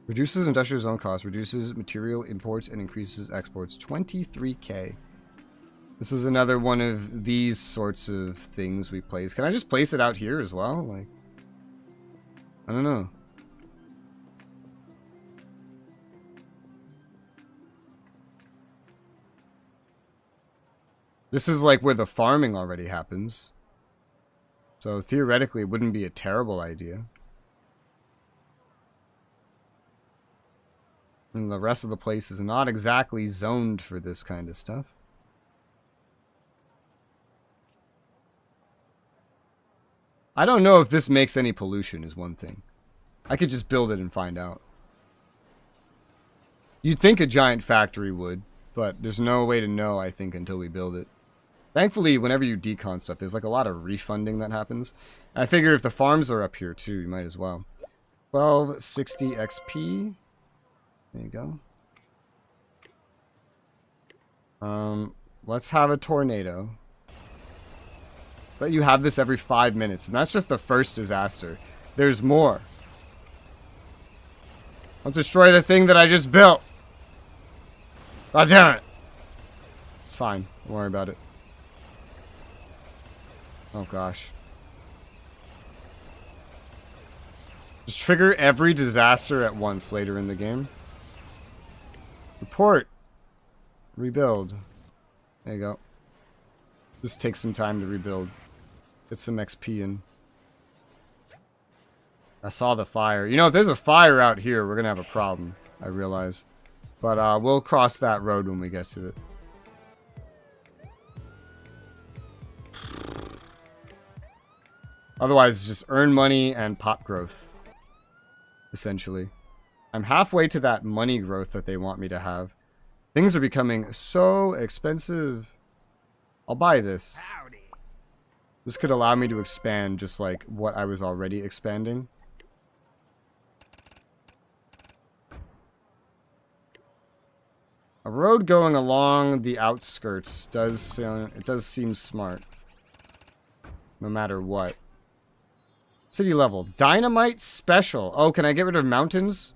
Reduces industrial zone costs, reduces material imports, and increases exports. 23k. This is another one of these sorts of things we place. Can I just place it out here as well? Like, I don't know. This is like where the farming already happens. So theoretically, it wouldn't be a terrible idea. And the rest of the place is not exactly zoned for this kind of stuff. I don't know if this makes any pollution is one thing. I could just build it and find out. You'd think a giant factory would, but there's no way to know, I think, until we build it. Thankfully, whenever you decon stuff, there's like a lot of refunding that happens. And I figure if the farms are up here too, you might as well. 1260 XP. There you go. Let's have a tornado. But you have this every 5 minutes, and that's just the first disaster. There's more. Don't destroy the thing that I just built. God damn it. It's fine. Don't worry about it. Oh gosh. Just trigger every disaster at once later in the game. Report. Rebuild. There you go. Just take some time to rebuild. Get some XP in. I saw the fire. You know, if there's a fire out here, we're gonna have a problem, I realize. But we'll cross that road when we get to it. Otherwise, just earn money and pop growth. Essentially. I'm halfway to that money growth that they want me to have. Things are becoming so expensive. I'll buy this. Howdy. This could allow me to expand just like what I was already expanding. A road going along the outskirts does seem smart. No matter what. City level. Dynamite special. Oh, can I get rid of mountains?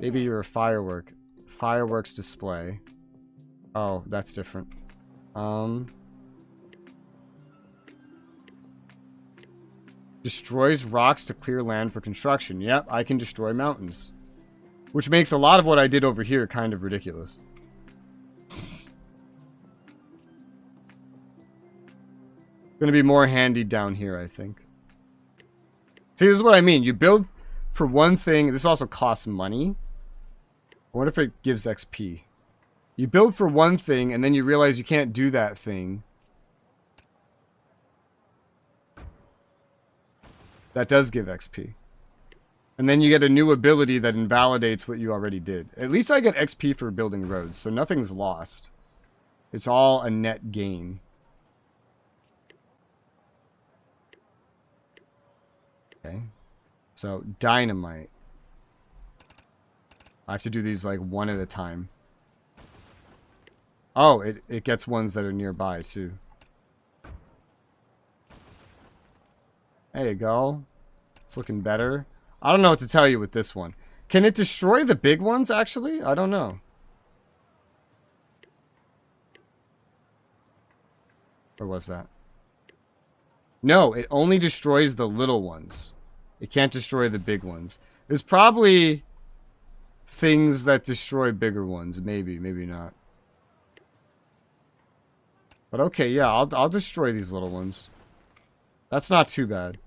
Maybe you're a firework. Fireworks display. Oh, that's different. Destroys rocks to clear land for construction. Yep, I can destroy mountains. Which makes a lot of what I did over here kind of ridiculous. Gonna be more handy down here, I think. See, this is what I mean. You build for one thing. This also costs money. I wonder if it gives XP. You build for one thing, and then you realize you can't do that thing. That does give XP. And then you get a new ability that invalidates what you already did. At least I get XP for building roads, so nothing's lost. It's all a net gain. Okay. So, dynamite. I have to do these like one at a time. Oh, it gets ones that are nearby too. There you go. It's looking better. I don't know what to tell you with this one. Can it destroy the big ones, actually? I don't know. Or was that? No, it only destroys the little ones. It can't destroy the big ones. There's probably things that destroy bigger ones. Maybe, maybe not. But okay, yeah, I'll destroy these little ones. That's not too bad.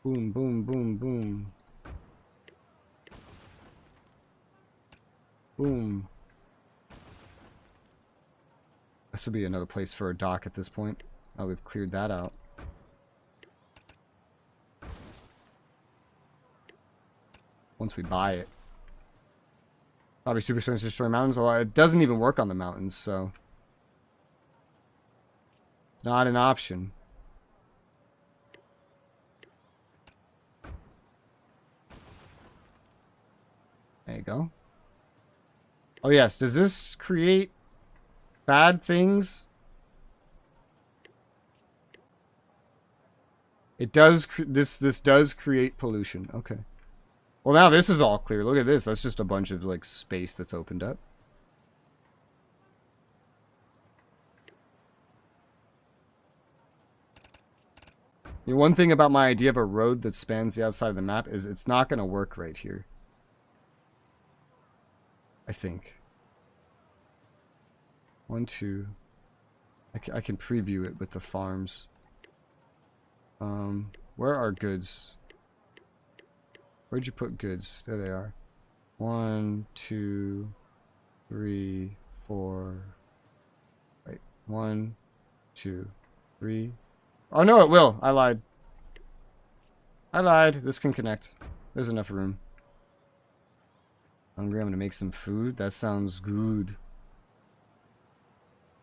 Boom, boom, boom, boom. Boom. This would be another place for a dock at this point. Oh, we've cleared that out. Once we buy it. Probably super expensive to destroy mountains. Well, it doesn't even work on the mountains, so. It's not an option. There you go. Oh yes, does this create bad things? It does. This does create pollution. Okay. Well, now this is all clear. Look at this. That's just a bunch of like space that's opened up. The one thing about my idea of a road that spans the outside of the map is it's not going to work right here. I think. 1, 2. I can preview it with the farms. Where are goods? Where'd you put goods? There they are. 1, 2, 3, 4. Wait. 1, 2, 3. Oh no, it will. I lied. I lied. This can connect. There's enough room. Hungry, I'm gonna make some food. That sounds good.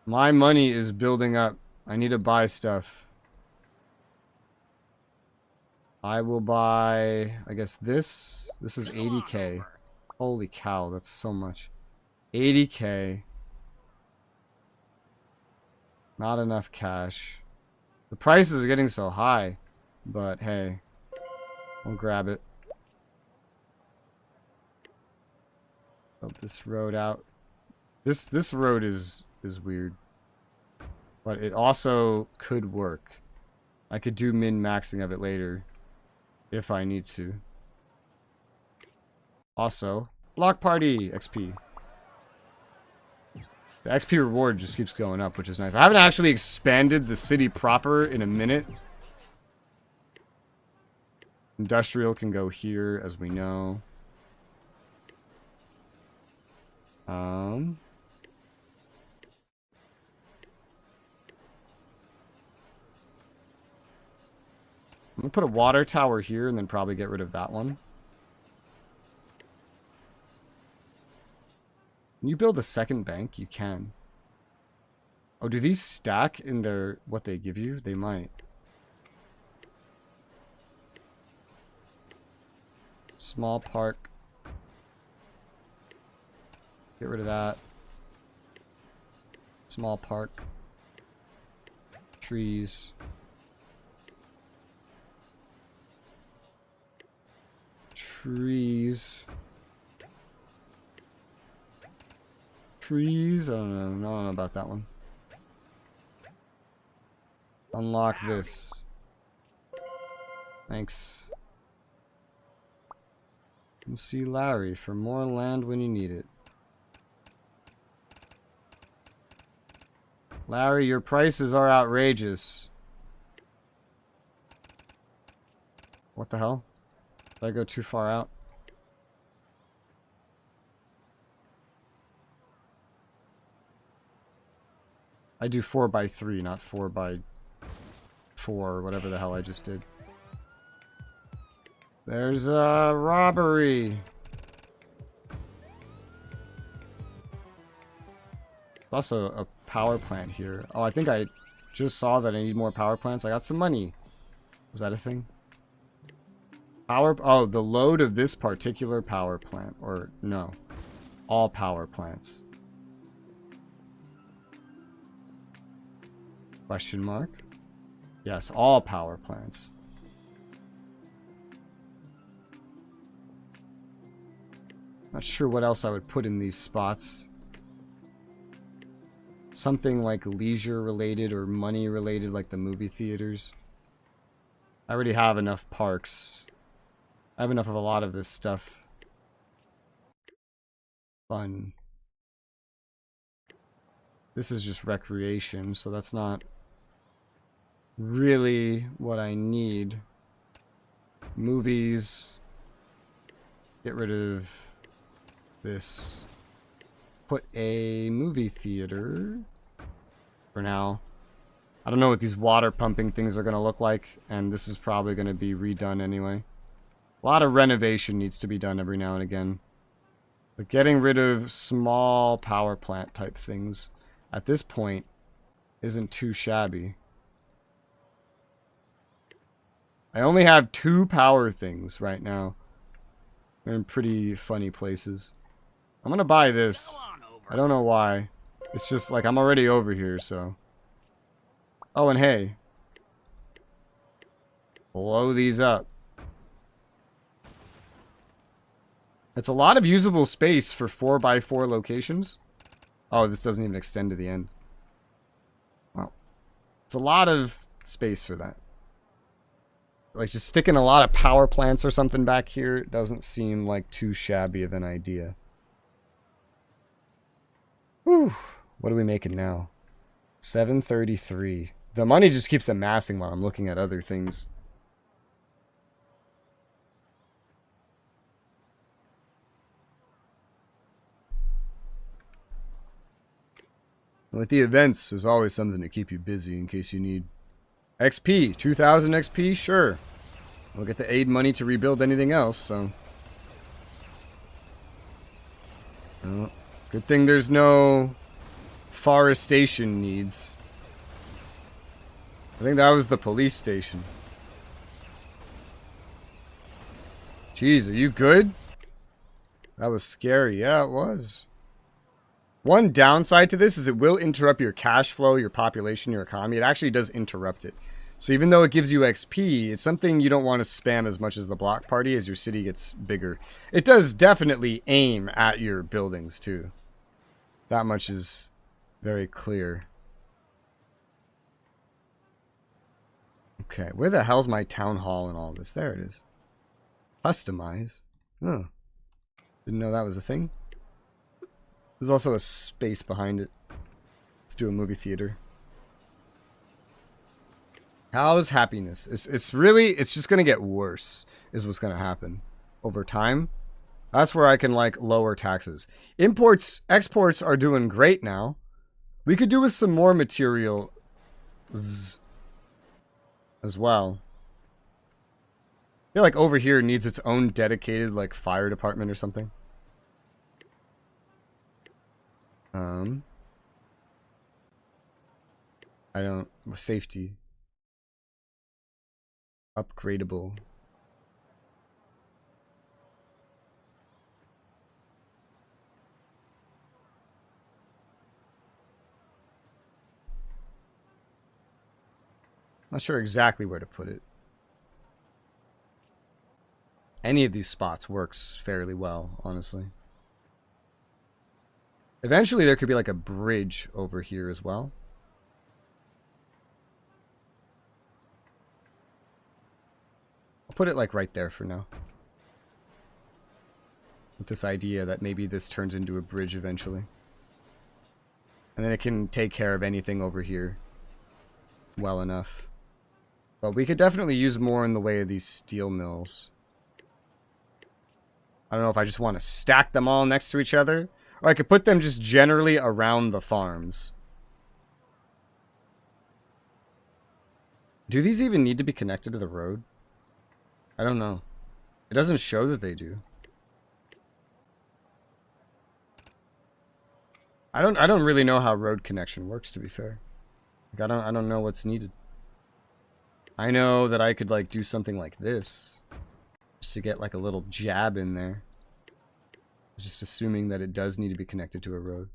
My money is building up. I need to buy stuff. I will buy, I guess this. This is 80k. Holy cow, that's so much. 80k. Not enough cash. The prices are getting so high. But hey, I'll grab it. Help this road out. This road is weird. But it also could work. I could do min-maxing of it later. If I need to. Also, block party XP. The XP reward just keeps going up, which is nice. I haven't actually expanded the city proper in a minute. Industrial can go here, as we know. I'm gonna put a water tower here and then probably get rid of that one. Can you build a second bank? You can. Oh, do these stack in their what they give you? They might. Small park. Get rid of that. Small park. Trees. Trees. Trees? I don't know about that one. Unlock this. Thanks. Come see Larry for more land when you need it. Larry, your prices are outrageous. What the hell? Did I go too far out? I do 4x3, not 4x4, or whatever the hell I just did. There's a robbery. Also a power plant here. Oh, I think I just saw that I need more power plants. I got some money. Was that a thing? Oh, the load of this particular power plant. Or, no. All power plants. Question mark? Yes, all power plants. Not sure what else I would put in these spots. Something like leisure related or money related, like the movie theaters. I already have enough parks. I have enough of a lot of this stuff. Fun. This is just recreation, so that's not really what I need. Movies. Get rid of this. Put a movie theater for now. I don't know what these water pumping things are going to look like, and this is probably going to be redone anyway. A lot of renovation needs to be done every now and again. But getting rid of small power plant type things at this point isn't too shabby. I only have 2 power things right now. They're in pretty funny places. I'm gonna buy this. I don't know why. It's just like I'm already over here, so. Oh, and hey. Blow these up. It's a lot of usable space for 4x4 locations. Oh, this doesn't even extend to the end. Well, it's a lot of space for that. Like, just sticking a lot of power plants or something back here doesn't seem like too shabby of an idea. Whew. What are we making now? 733. The money just keeps amassing while I'm looking at other things. With the events, there's always something to keep you busy in case you need XP. 2,000 XP? Sure. We'll get the aid money to rebuild anything else, so. Oh, good thing there's no forestation needs. I think that was the police station. Jeez, are you good? That was scary. Yeah, it was. One downside to this is it will interrupt your cash flow, your population, your economy. It actually does interrupt it. So even though it gives you XP, it's something you don't want to spam as much as the block party as your city gets bigger. It does definitely aim at your buildings too. That much is very clear. Okay, where the hell's my town hall and all this? There it is. Customize. Oh. Didn't know that was a thing. There's also a space behind it. Let's do a movie theater. How's happiness? It's just gonna get worse, is what's gonna happen over time. That's where I can like lower taxes. Imports, exports are doing great now. We could do with some more material as well. I feel like over here needs its own dedicated like fire department or something. I don't safety. Upgradable. Not sure exactly where to put it. Any of these spots works fairly well, honestly. Eventually there could be like a bridge over here as well. I'll put it like right there for now. With this idea that maybe this turns into a bridge eventually. And then it can take care of anything over here well enough. But we could definitely use more in the way of these steel mills. I don't know if I just want to stack them all next to each other. Or I could put them just generally around the farms. Do these even need to be connected to the road? I don't know. It doesn't show that they do. I don't really know how road connection works, to be fair. Like, I don't know what's needed. I know that I could like do something like this just to get like a little jab in there. Just assuming that it does need to be connected to a road.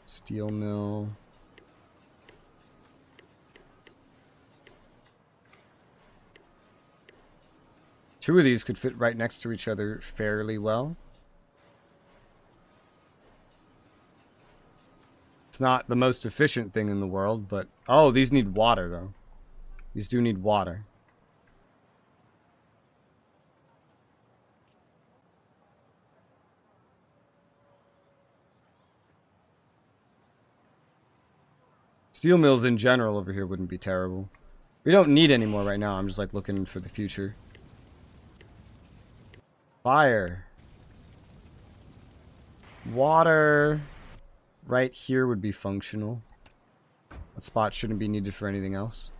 Steel mill. Two of these could fit right next to each other fairly well. It's not the most efficient thing in the world, but... Oh, these need water, though. These do need water. Steel mills in general over here wouldn't be terrible. We don't need any more right now. I'm just like looking for the future. Fire. Water. Right here would be functional. That spot shouldn't be needed for anything else.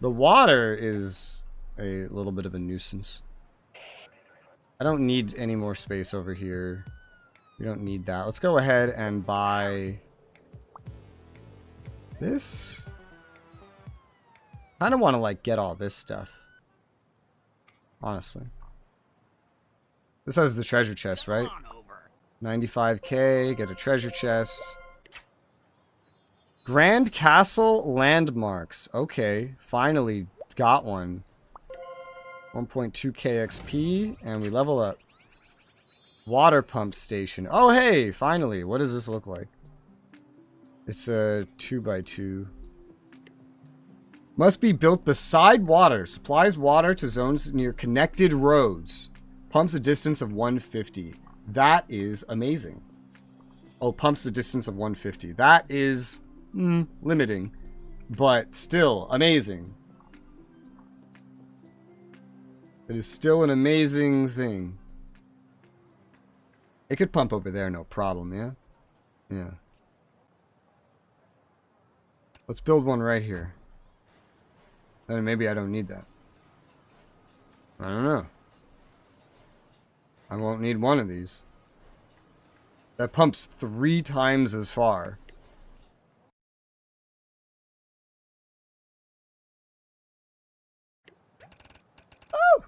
The water is a little bit of a nuisance. I don't need any more space over here. We don't need that. Let's go ahead and buy this. I don't want to like get all this stuff. Honestly. This has the treasure chest, right? 95k, get a treasure chest. Grand Castle Landmarks. Okay, finally got one. 1.2k XP, and we level up. Water pump station. Oh, hey, finally. What does this look like? It's a 2x2. Must be built beside water. Supplies water to zones near connected roads. Pumps a distance of 150. That is amazing. Oh, pumps a distance of 150. That is limiting, but still amazing. It is still an amazing thing. It could pump over there, no problem, yeah? Yeah. Let's build one right here. Then maybe I don't need that. I don't know. I won't need one of these. That pumps 3 times as far. Oh!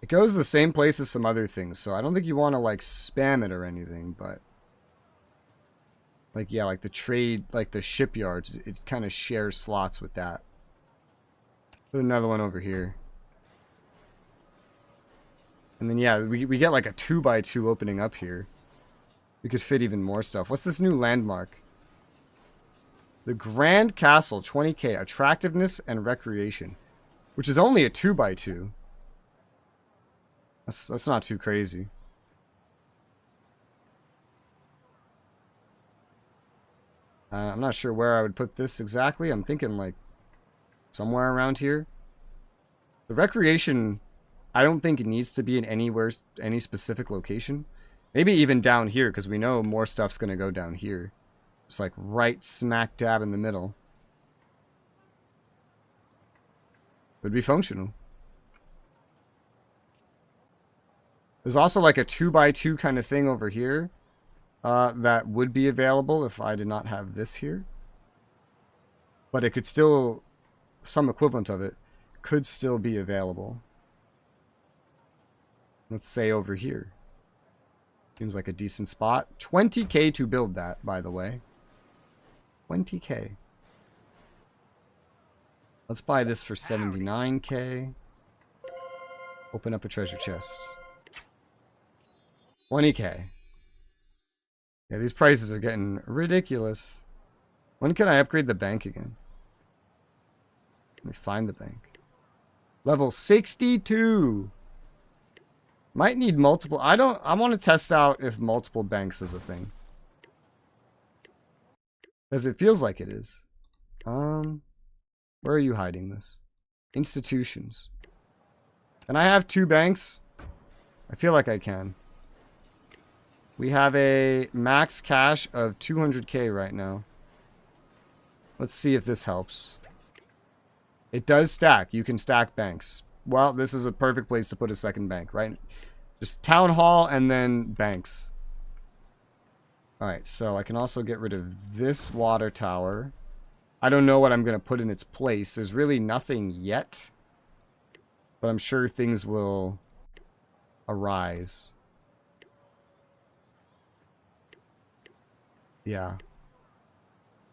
It goes the same place as some other things, so I don't think you want to, like, spam it or anything, but... Like, yeah, like the trade, like the shipyards, it kind of shares slots with that. Put another one over here. And then, yeah, we get like a 2x2 opening up here. We could fit even more stuff. What's this new landmark? The Grand Castle, 20k. Attractiveness and recreation. Which is only a 2x2. That's not too crazy. I'm not sure where I would put this exactly. I'm thinking like somewhere around here. The recreation... I don't think it needs to be in any specific location. Maybe even down here, because we know more stuff's going to go down here. Just like right smack dab in the middle. Would be functional. There's also like a 2x2 kind of thing over here. That would be available if I did not have this here. But it could still... Some equivalent of it could still be available. Let's say over here. Seems like a decent spot. 20k to build that, by the way. 20k. Let's buy this for 79k. Open up a treasure chest. 20k. Yeah, these prices are getting ridiculous. When can I upgrade the bank again? Let me find the bank. Level 62. Might need multiple. I want to test out if multiple banks is a thing. Because it feels like it is. Where are you hiding this? Institutions. Can I have 2 banks? I feel like I can. We have a max cash of 200k right now. Let's see if this helps. It does stack. You can stack banks. Well, this is a perfect place to put a second bank, right? Just town hall and then banks. Alright, so I can also get rid of this water tower. I don't know what I'm going to put in its place. There's really nothing yet. But I'm sure things will arise. Yeah.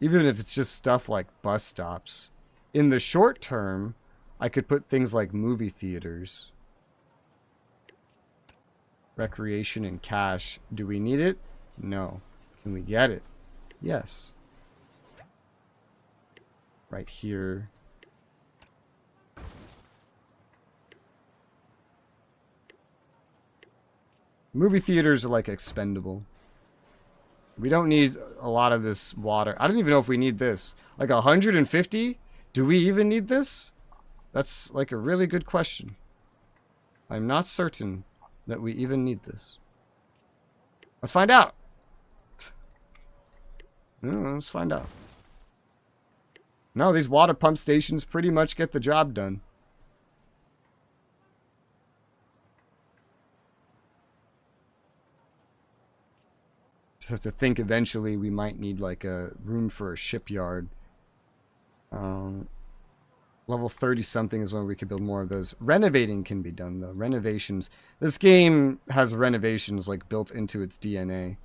Even if it's just stuff like bus stops. In the short term, I could put things like movie theaters. Recreation and cash. Do we need it? No. Can we get it? Yes. Right here. Movie theaters are like expendable. We don't need a lot of this water. I don't even know if we need this. Like 150? Do we even need this? That's like a really good question. I'm not certain that we even need this. Let's find out. Let's find out. No, these water pump stations pretty much get the job done. Just have to think eventually we might need like a room for a shipyard. Level 30 something is when we could build more of those. Renovating can be done though. Renovations. This game has renovations like built into its DNA.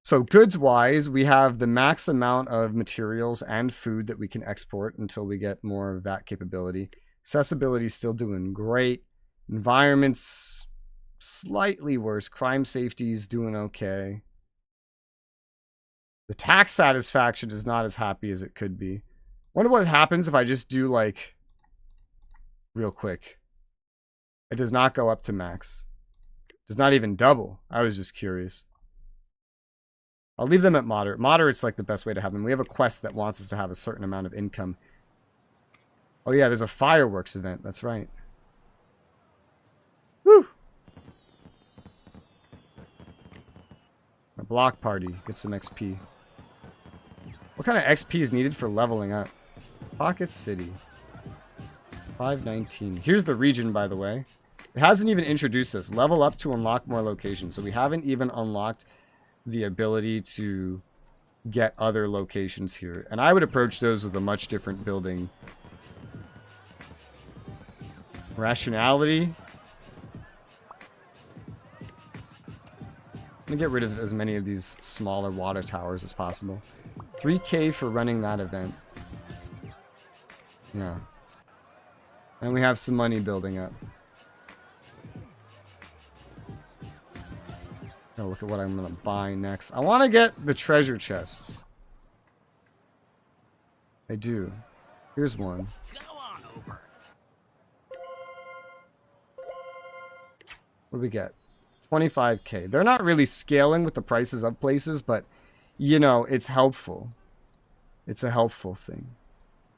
So goods wise, we have the max amount of materials and food that we can export until we get more of that capability. Accessibility is still doing great. Environment's slightly worse. Crime safety is doing okay. The tax satisfaction is not as happy as it could be. Wonder what happens if I just do like real quick. It does not go up to max. Does not even double. I was just curious. I'll leave them at moderate. Moderate's like the best way to have them. We have a quest that wants us to have a certain amount of income. Oh yeah, there's a fireworks event. That's right. Woo! A block party. Get some XP. What kind of XP is needed for leveling up? Pocket City. 519. Here's the region, by the way. It hasn't even introduced us. Level up to unlock more locations. So we haven't even unlocked the ability to get other locations here. And I would approach those with a much different building. Rationality. I'm going to get rid of as many of these smaller water towers as possible. 3k for running that event. Yeah. And we have some money building up. Oh, look at what I'm going to buy next. I want to get the treasure chests. I do. Here's one. Go on over. What do we get? 25k. They're not really scaling with the prices of places, but, you know, it's helpful. It's a helpful thing.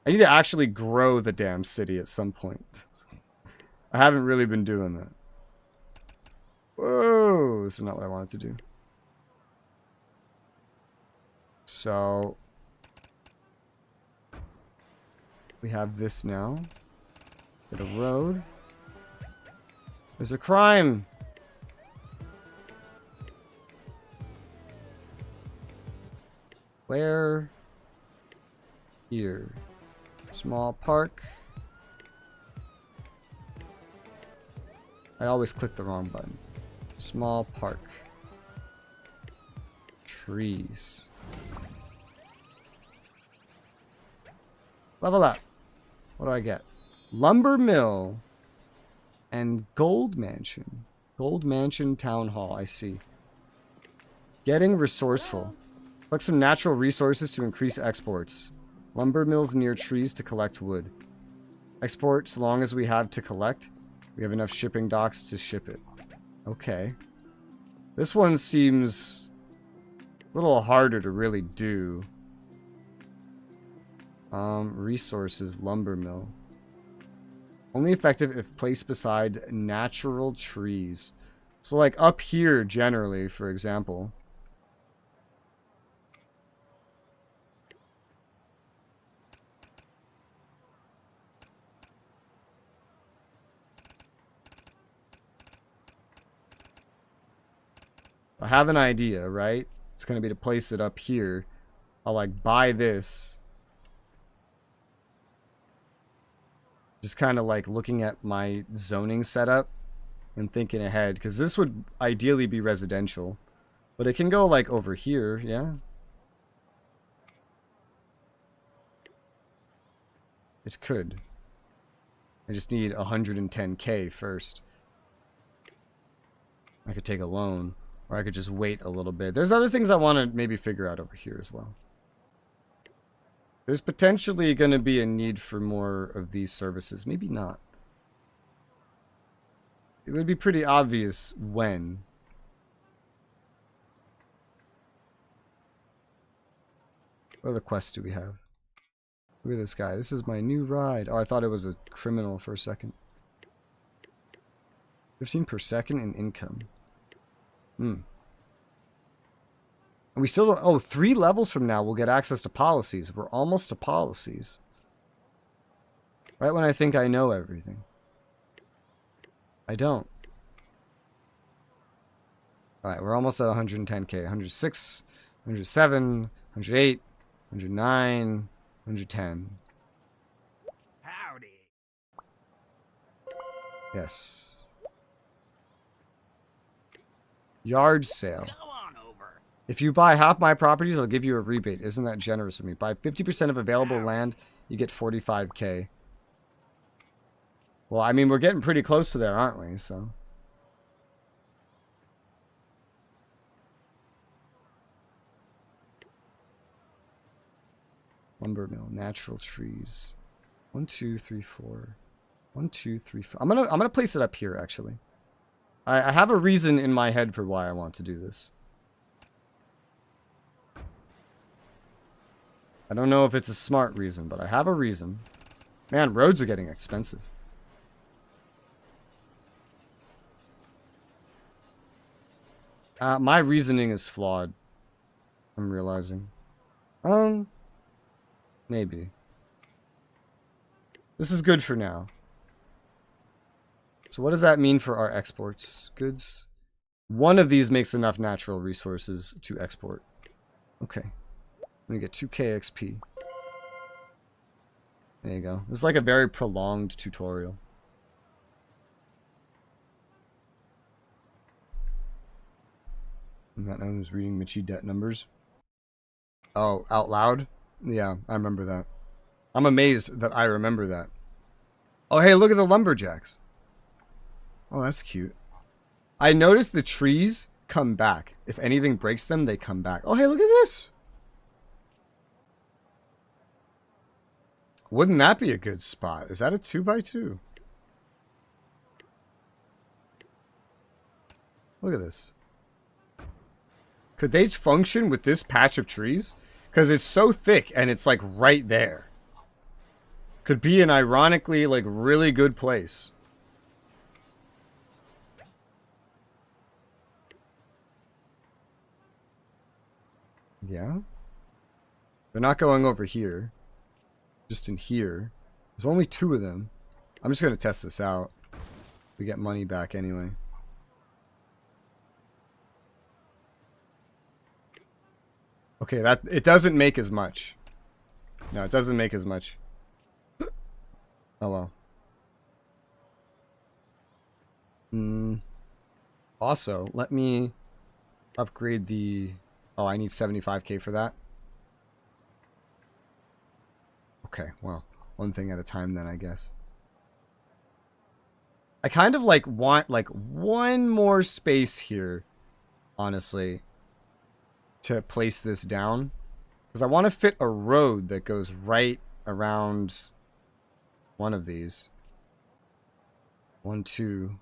I need to actually grow the damn city at some point. I haven't really been doing that. Whoa, this is not what I wanted to do. So, we have this now. Get a road. There's a crime. Where? Here. Small park. I always click the wrong button. Small park. Trees. Level up. What do I get? Lumber mill and gold mansion. Gold mansion town hall. I see. Getting resourceful. Collect some natural resources to increase exports. Lumber mills near trees to collect wood. Export so long as we have to collect. We have enough shipping docks to ship it. Okay. This one seems a little harder to really do. Resources, lumber mill. Only effective if placed beside natural trees. So like up here generally, for example. I have an idea, right? It's going to be to place it up here. I'll like buy this. Just kind of like looking at my zoning setup and thinking ahead. Because this would ideally be residential. But it can go like over here, yeah? It could. I just need 110k first. I could take a loan. Or I could just wait a little bit. There's other things I want to maybe figure out over here as well. There's potentially going to be a need for more of these services. Maybe not. It would be pretty obvious when. What other quests do we have? Look at this guy. This is my new ride. Oh, I thought it was a criminal for a second. 15 per second in income. And we still don't... Oh, 3 levels from now we'll get access to policies. We're almost to policies. Right when I think I know everything. I don't. Alright, we're almost at 110k. 106, 107, 108, 109, 110. Howdy. Yes. Yard sale. Go on over. If you buy half my properties, I'll give you a rebate. Isn't that generous of me? Buy 50% of available land, you get 45k. Well, I mean, we're getting pretty close to there, aren't we? So. Lumber mill, natural trees. 1, 2, 3, 4. 1, 2, 3, 4. I'm gonna place it up here, actually. I have a reason in my head for why I want to do this. I don't know if it's a smart reason, but I have a reason. Man, roads are getting expensive. My reasoning is flawed. I'm realizing. Maybe. This is good for now. So what does that mean for our exports? Goods? One of these makes enough natural resources to export. Okay. I'm gonna get 2k XP. There you go. This is like a very prolonged tutorial. I'm not known as reading Michi debt numbers. Oh, out loud? Yeah, I remember that. I'm amazed that I remember that. Oh, hey, look at the lumberjacks. Oh, that's cute. I noticed the trees come back. If anything breaks them, they come back. Oh, hey, look at this. Wouldn't that be a good spot? Is that a 2x2? Look at this. Could they function with this patch of trees? Because it's so thick and it's like right there. Could be an ironically like really good place. Yeah? They're not going over here. Just in here. There's only 2 of them. I'm just going to test this out. We get money back anyway. Okay, that it doesn't make as much. No, it doesn't make as much. Oh well. Also, let me upgrade the... Oh, I need 75k for that. Okay, well, one thing at a time then, I guess. I kind of like want like one more space here, honestly, to place this down. Because I want to fit a road that goes right around one of these. 1, 2.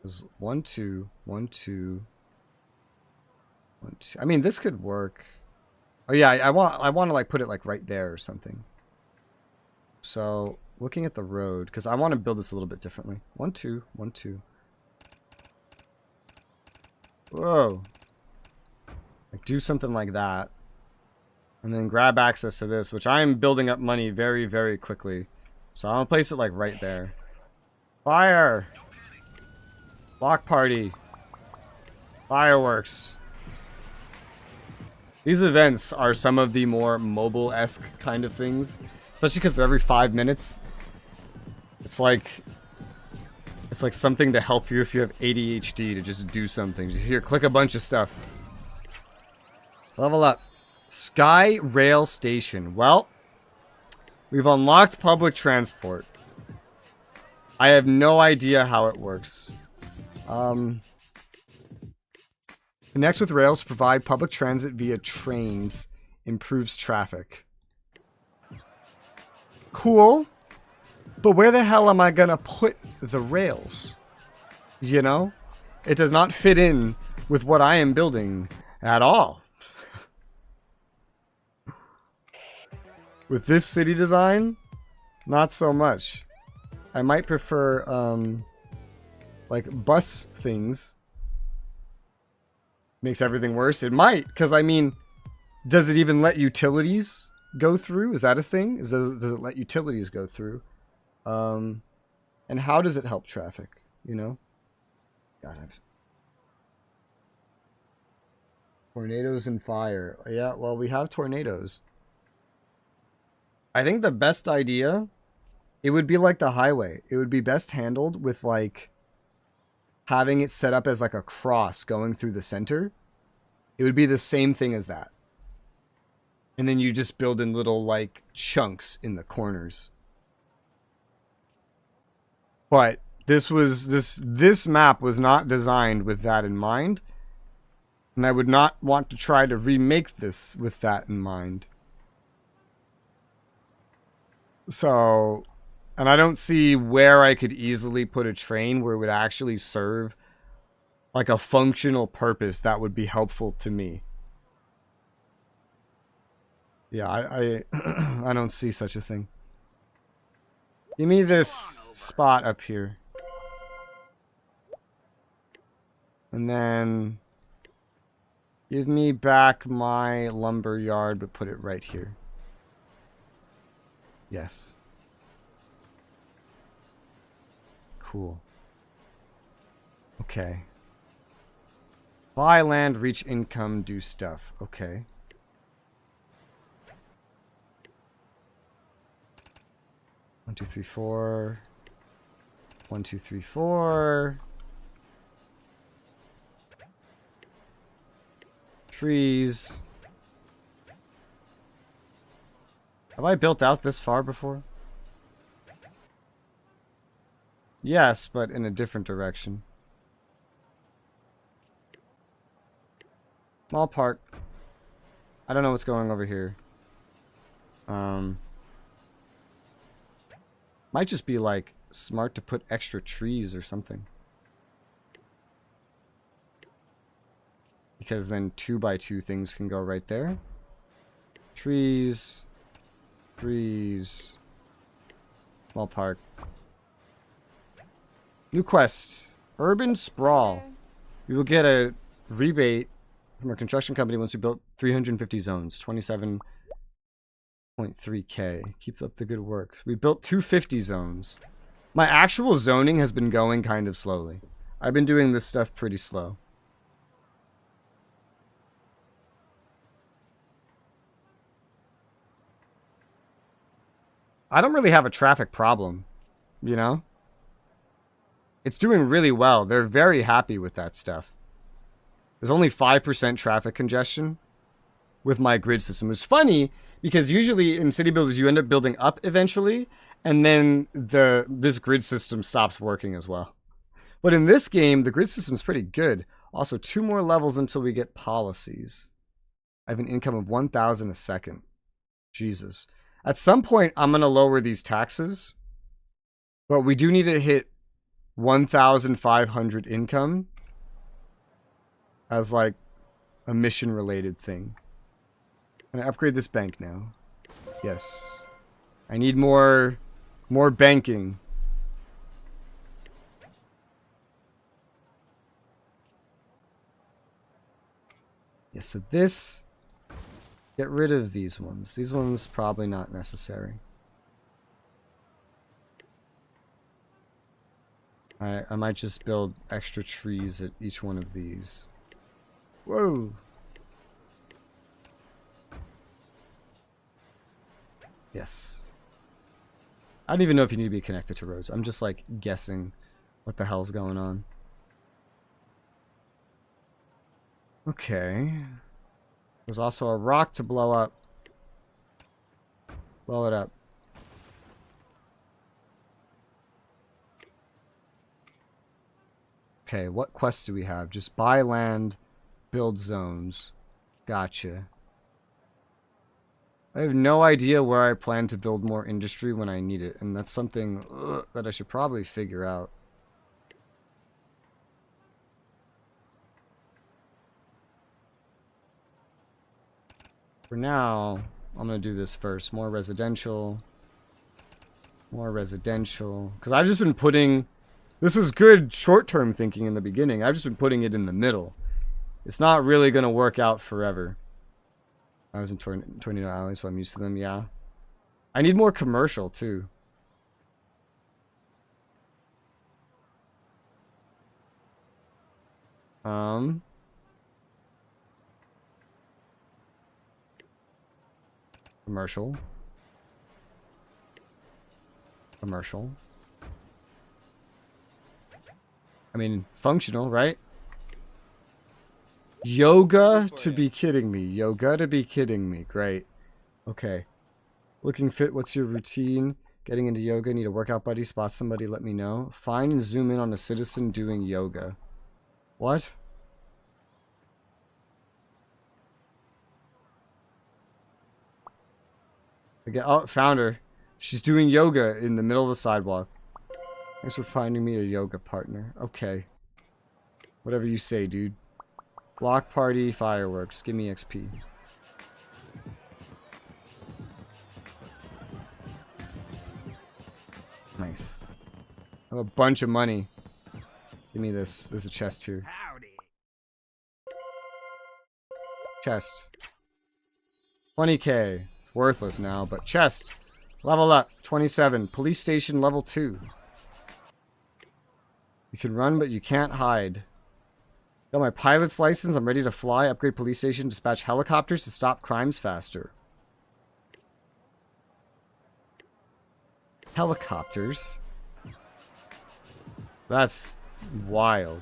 There's 1, 2, 1, 2, 1, 2. I mean, this could work. Oh yeah, I want to like put it like right there or something. So looking at the road, because I want to build this a little bit differently. 1, 2, 1, 2. Whoa. Like do something like that. And then grab access to this, which I'm building up money very, very quickly. So I'm going to place it like right there. Fire! Block party. Fireworks. These events are some of the more mobile-esque kind of things. Especially because they're every 5 minutes. It's like something to help you if you have ADHD to just do something. Here, click a bunch of stuff. Level up. Sky Rail Station. Well, we've unlocked public transport. I have no idea how it works. Connects with rails to provide public transit via trains. Improves traffic. Cool. But where the hell am I gonna put the rails? You know? It does not fit in with what I am building at all. With this city design, not so much. I might prefer, like, bus things. Makes everything worse. It might, because, I mean, does it even let utilities go through? Is that a thing? Does it let utilities go through? And how does it help traffic, you know? God, tornadoes and fire. Yeah, well, we have tornadoes. I think the best idea, it would be like the highway. It would be best handled with like having it set up as like a cross going through the center. It would be the same thing as that. And then you just build in little like chunks in the corners. But this map was not designed with that in mind. And I would not want to try to remake this with that in mind. So, and I don't see where I could easily put a train where it would actually serve like a functional purpose that would be helpful to me. Yeah, I I don't see such a thing. Give me this spot up here. And then give me back my lumber yard, but put it right here. Yes. Cool. Okay. Buy land, reach income, do stuff. Okay. One, two, three, four. 1, 2, 3, 4. Trees. Have I built out this far before? Yes, but in a different direction. Mall park. I don't know what's going over here. Might just be like smart to put extra trees or something. Because then 2x2 things can go right there. Trees. Trees. Small park. New quest. Urban Sprawl. We will get a rebate from our construction company once we built 350 zones. 27.3k. Keep up the good work. We built 250 zones. My actual zoning has been going kind of slowly. I've been doing this stuff pretty slow. I don't really have a traffic problem, you know? It's doing really well. They're very happy with that stuff. There's only 5% traffic congestion with my grid system. It's funny because usually in city builders you end up building up eventually, and then this grid system stops working as well. But in this game, the grid system is pretty good. Also, 2 more levels until we get policies. I have an income of 1,000 a second. Jesus. At some point, I'm going to lower these taxes. But we do need to hit 1,500 income as like a mission related thing. Can I upgrade this bank now? Yes. I need more banking. Yes, so this, get rid of these ones. These ones probably not necessary. I might just build extra trees at each one of these. Whoa. Yes. I don't even know if you need to be connected to roads. I'm just like guessing what the hell's going on. Okay. There's also a rock to blow up. Blow it up. Okay, what quests do we have? Just buy land, build zones. Gotcha. I have no idea where I plan to build more industry when I need it, and that's something that I should probably figure out. For now, I'm going to do this first. More residential. More residential. Because I've just been putting... This was good short-term thinking in the beginning. I've just been putting it in the middle. It's not really going to work out forever. I was in Tornado Alley, so I'm used to them, yeah. I need more commercial, too. Commercial. Commercial. I mean, functional, right? Yoga to be kidding me. Yoga to be kidding me. Great. Okay. Looking fit. What's your routine? Getting into yoga. Need a workout buddy. Spot somebody. Let me know. Find and zoom in on a citizen doing yoga. What? Okay. Oh, found her. She's doing yoga in the middle of the sidewalk. Thanks for finding me a yoga partner. Okay. Whatever you say, dude. Block party, fireworks. Give me XP. Nice. I have a bunch of money. Give me this. There's a chest here. Howdy. Chest. 20k. It's worthless now, but chest. Level up. 27. Police station level 2. You can run, but you can't hide. Got my pilot's license. I'm ready to fly. Upgrade police station. Dispatch helicopters to stop crimes faster. Helicopters? That's wild.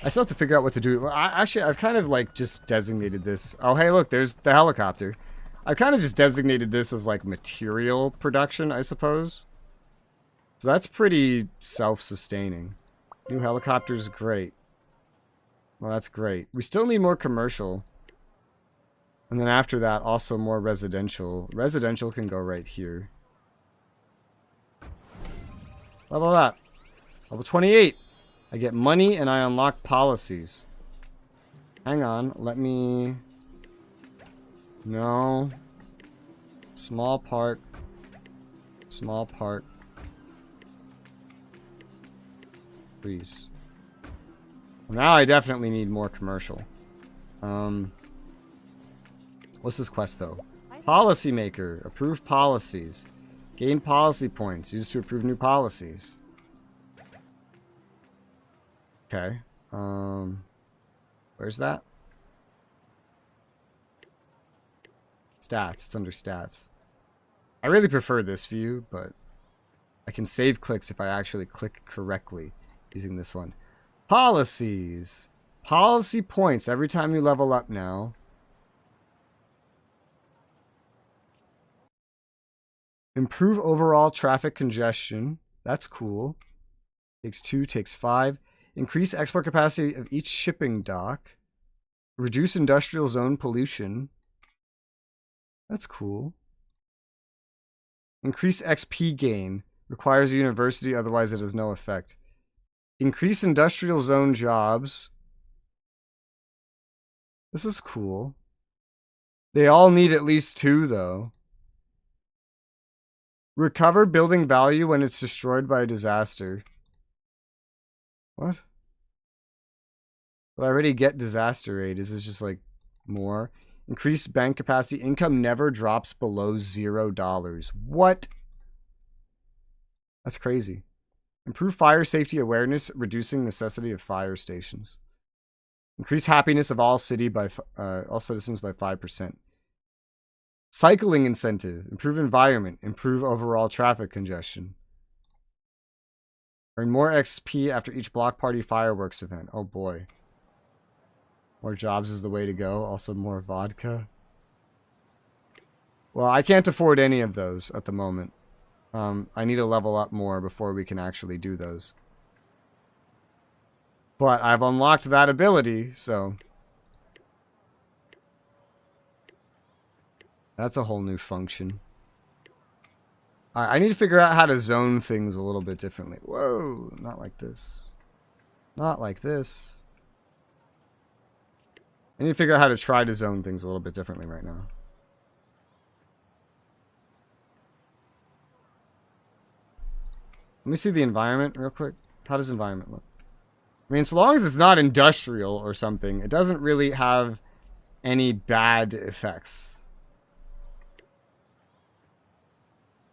I still have to figure out what to do. Well, I've kind of like just designated this. Oh, hey, look, there's the helicopter. I've kind of just designated this as like material production, I suppose. So that's pretty self-sustaining. New helicopter's great. Well, that's great. We still need more commercial. And then after that, also more residential. Residential can go right here. Level up. Level 28. I get money and I unlock policies. Hang on, let me... No. Small park. Small park. Please. Now I definitely need more commercial. What's this quest though? Policymaker. Approve policies. Gain policy points. Used to approve new policies. Okay. Where's that? Stats. It's under stats. I really prefer this view, but I can save clicks if I actually click correctly using this one. Policies. Policy points every time you level up now. Improve overall traffic congestion. That's cool. Takes 2, takes 5. Increase export capacity of each shipping dock. Reduce industrial zone pollution. That's cool. Increase XP gain. Requires a university, otherwise it has no effect. Increase industrial zone jobs. This is cool. They all need at least 2, though. Recover building value when it's destroyed by a disaster. What? But I already get disaster aid. Is this just like more? Increase bank capacity. Income never drops below $0. What? That's crazy. Improve fire safety awareness, reducing necessity of fire stations. Increase happiness of all citizens by 5%. Cycling incentive. Improve environment. Improve overall traffic congestion. Earn more XP after each block party fireworks event. Oh boy. More jobs is the way to go. Also more vodka. Well, I can't afford any of those at the moment. I need to level up more before we can actually do those. But I've unlocked that ability, so... That's a whole new function. I need to figure out how to zone things a little bit differently. Whoa, not like this. Not like this. I need to figure out how to try to zone things a little bit differently right now. Let me see the environment real quick. How does environment look? I mean, so long as it's not industrial or something, it doesn't really have any bad effects.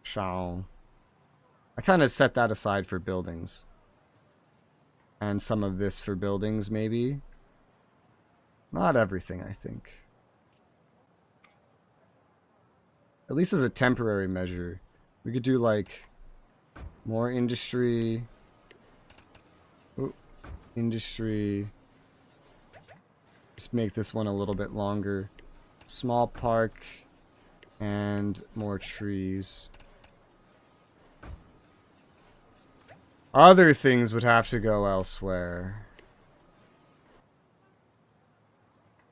So, I kind of set that aside for buildings. And some of this for buildings, maybe. Not everything, I think. At least as a temporary measure. We could do, like, more industry. Ooh, industry. Just make this one a little bit longer. Small park. And more trees. Other things would have to go elsewhere.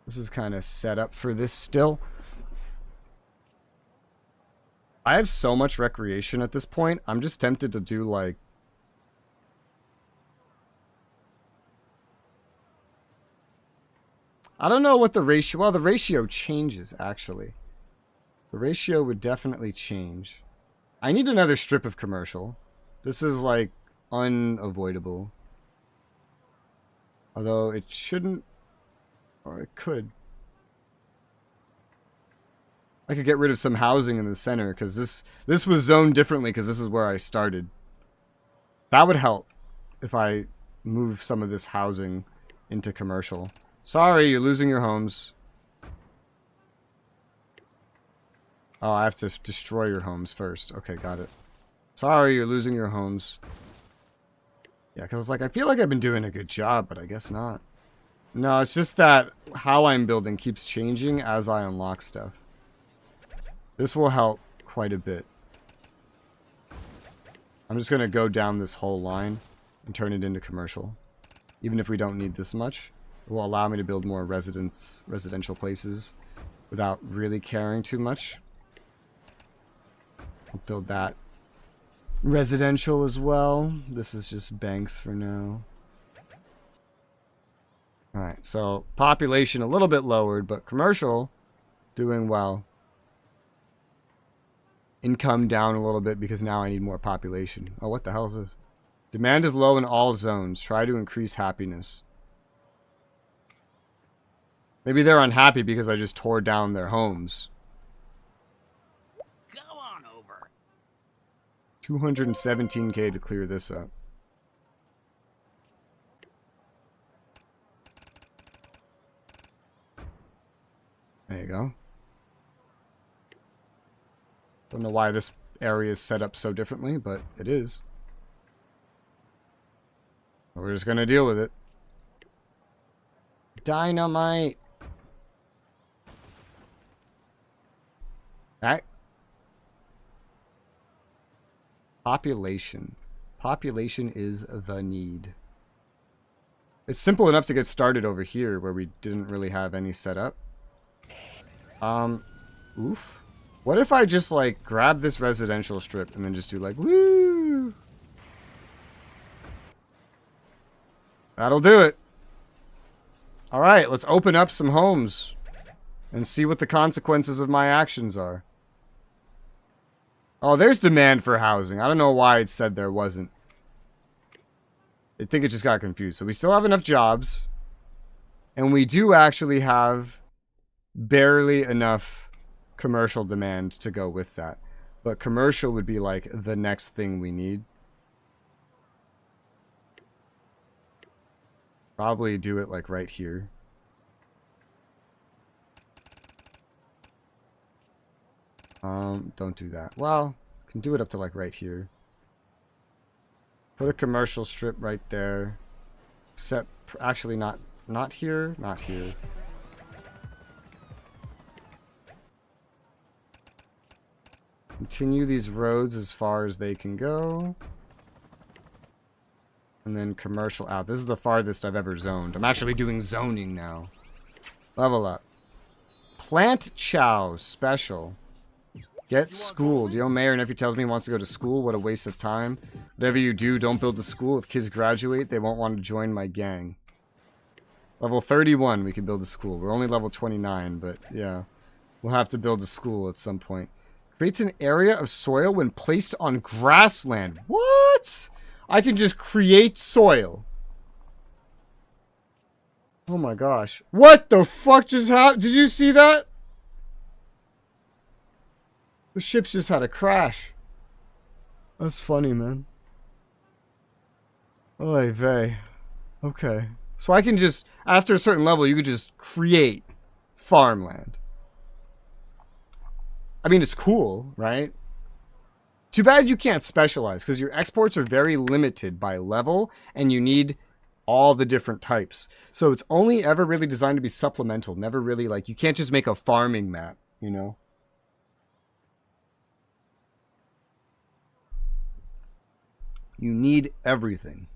This is kind of set up for this still. I have so much recreation at this point. I'm just tempted to do like... I don't know what the ratio... Well, the ratio changes, actually. The ratio would definitely change. I need another strip of commercial. This is like unavoidable. Although it shouldn't... Or it could. I could get rid of some housing in the center, because this was zoned differently, because this is where I started. That would help if I move some of this housing into commercial. Sorry, you're losing your homes. Oh, I have to destroy your homes first. Okay, got it. Sorry, you're losing your homes. Yeah, because it's like, I feel like I've been doing a good job, but I guess not. No, it's just that how I'm building keeps changing as I unlock stuff. This will help quite a bit. I'm just going to go down this whole line and turn it into commercial. Even if we don't need this much, it will allow me to build more residential places without really caring too much. I'll build that residential as well. This is just banks for now. Alright, so population a little bit lowered, but commercial doing well. Income down a little bit because now I need more population. Oh, what the hell is this? Demand is low in all zones. Try to increase happiness. Maybe they're unhappy because I just tore down their homes. Go on over. 217k to clear this up. There you go. Don't know why this area is set up so differently, but it is. We're just gonna deal with it. Dynamite! Alright. Population. Population is the need. It's simple enough to get started over here where we didn't really have any set up. Oof. What if I just, like, grab this residential strip and then just do, like, woo? That'll do it. Alright, let's open up some homes and see what the consequences of my actions are. Oh, there's demand for housing. I don't know why it said there wasn't. I think it just got confused. So we still have enough jobs. And we do actually have barely enough commercial demand to go with that. But commercial would be like the next thing we need. Probably do it like right here. Don't do that. Well, can do it up to like right here. Put a commercial strip right there. Except, actually not here, not here. Continue these roads as far as they can go. And then commercial out. This is the farthest I've ever zoned. I'm actually doing zoning now. Level up. Plant chow special. Get schooled. Yo, mayor nephew tells me he wants to go to school. What a waste of time. Whatever you do, don't build a school. If kids graduate, they won't want to join my gang. Level 31, we can build a school. We're only level 29, but yeah. We'll have to build a school at some point. Creates an area of soil when placed on grassland. What? I can just create soil. Oh my gosh. What the fuck just happened? Did you see that? The ship's just had a crash. That's funny, man. Oy vey. Okay. So I can just, after a certain level, you could just create farmland. I mean, it's cool, right? Too bad you can't specialize, because your exports are very limited by level, and you need all the different types. So it's only ever really designed to be supplemental, never really, like, you can't just make a farming map, you know? You need everything.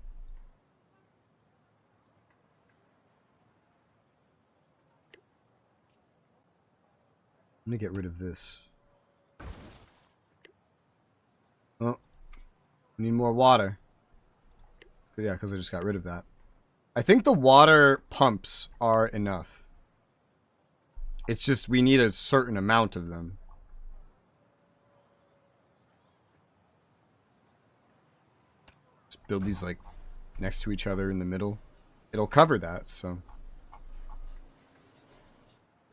Let me get rid of this. Oh. Need more water. Yeah, because I just got rid of that. I think the water pumps are enough. It's just we need a certain amount of them. Just build these like next to each other in the middle. It'll cover that, so.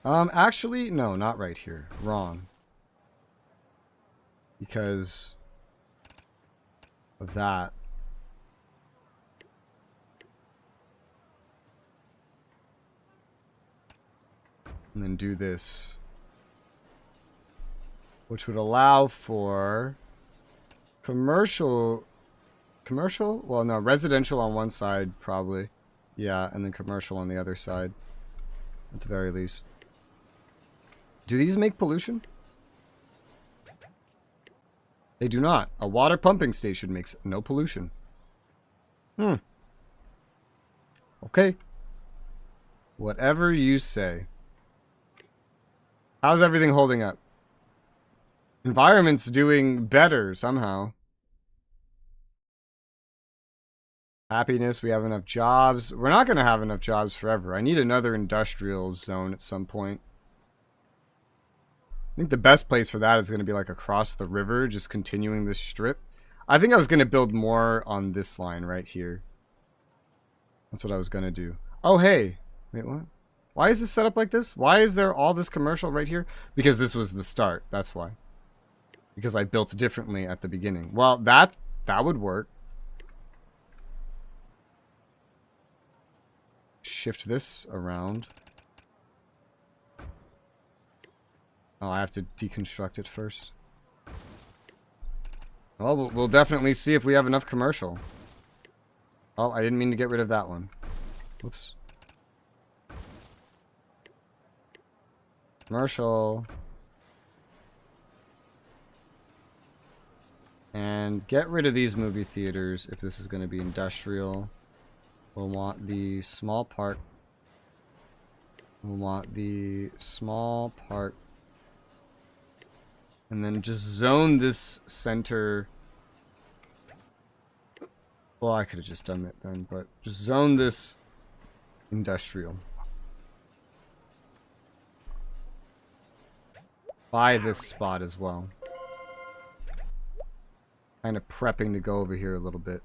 Actually, no, not right here. Wrong. Because of that. And then do this. Which would allow for commercial... Commercial? Well, no, residential on one side, probably. Yeah, and then commercial on the other side. At the very least. Do these make pollution? They do not. A water pumping station makes no pollution. Okay. Whatever you say. How's everything holding up? Environment's doing better somehow. Happiness, we have enough jobs. We're not going to have enough jobs forever. I need another industrial zone at some point. I think the best place for that is going to be like across the river, just continuing this strip. I think I was going to build more on this line right here. That's what I was going to do. Oh, hey. Wait, what? Why is this set up like this? Why is there all this commercial right here? Because this was the start. That's why. Because I built differently at the beginning. Well, that would work. Shift this around. Oh, I have to deconstruct it first. Well, we'll definitely see if we have enough commercial. Oh, I didn't mean to get rid of that one. Whoops. Commercial. And get rid of these movie theaters if this is going to be industrial. We'll want the small park. We'll want the small park. And then just zone this center. Well, I could have just done it then, but just zone this industrial. Buy this spot as well. Kind of prepping to go over here a little bit.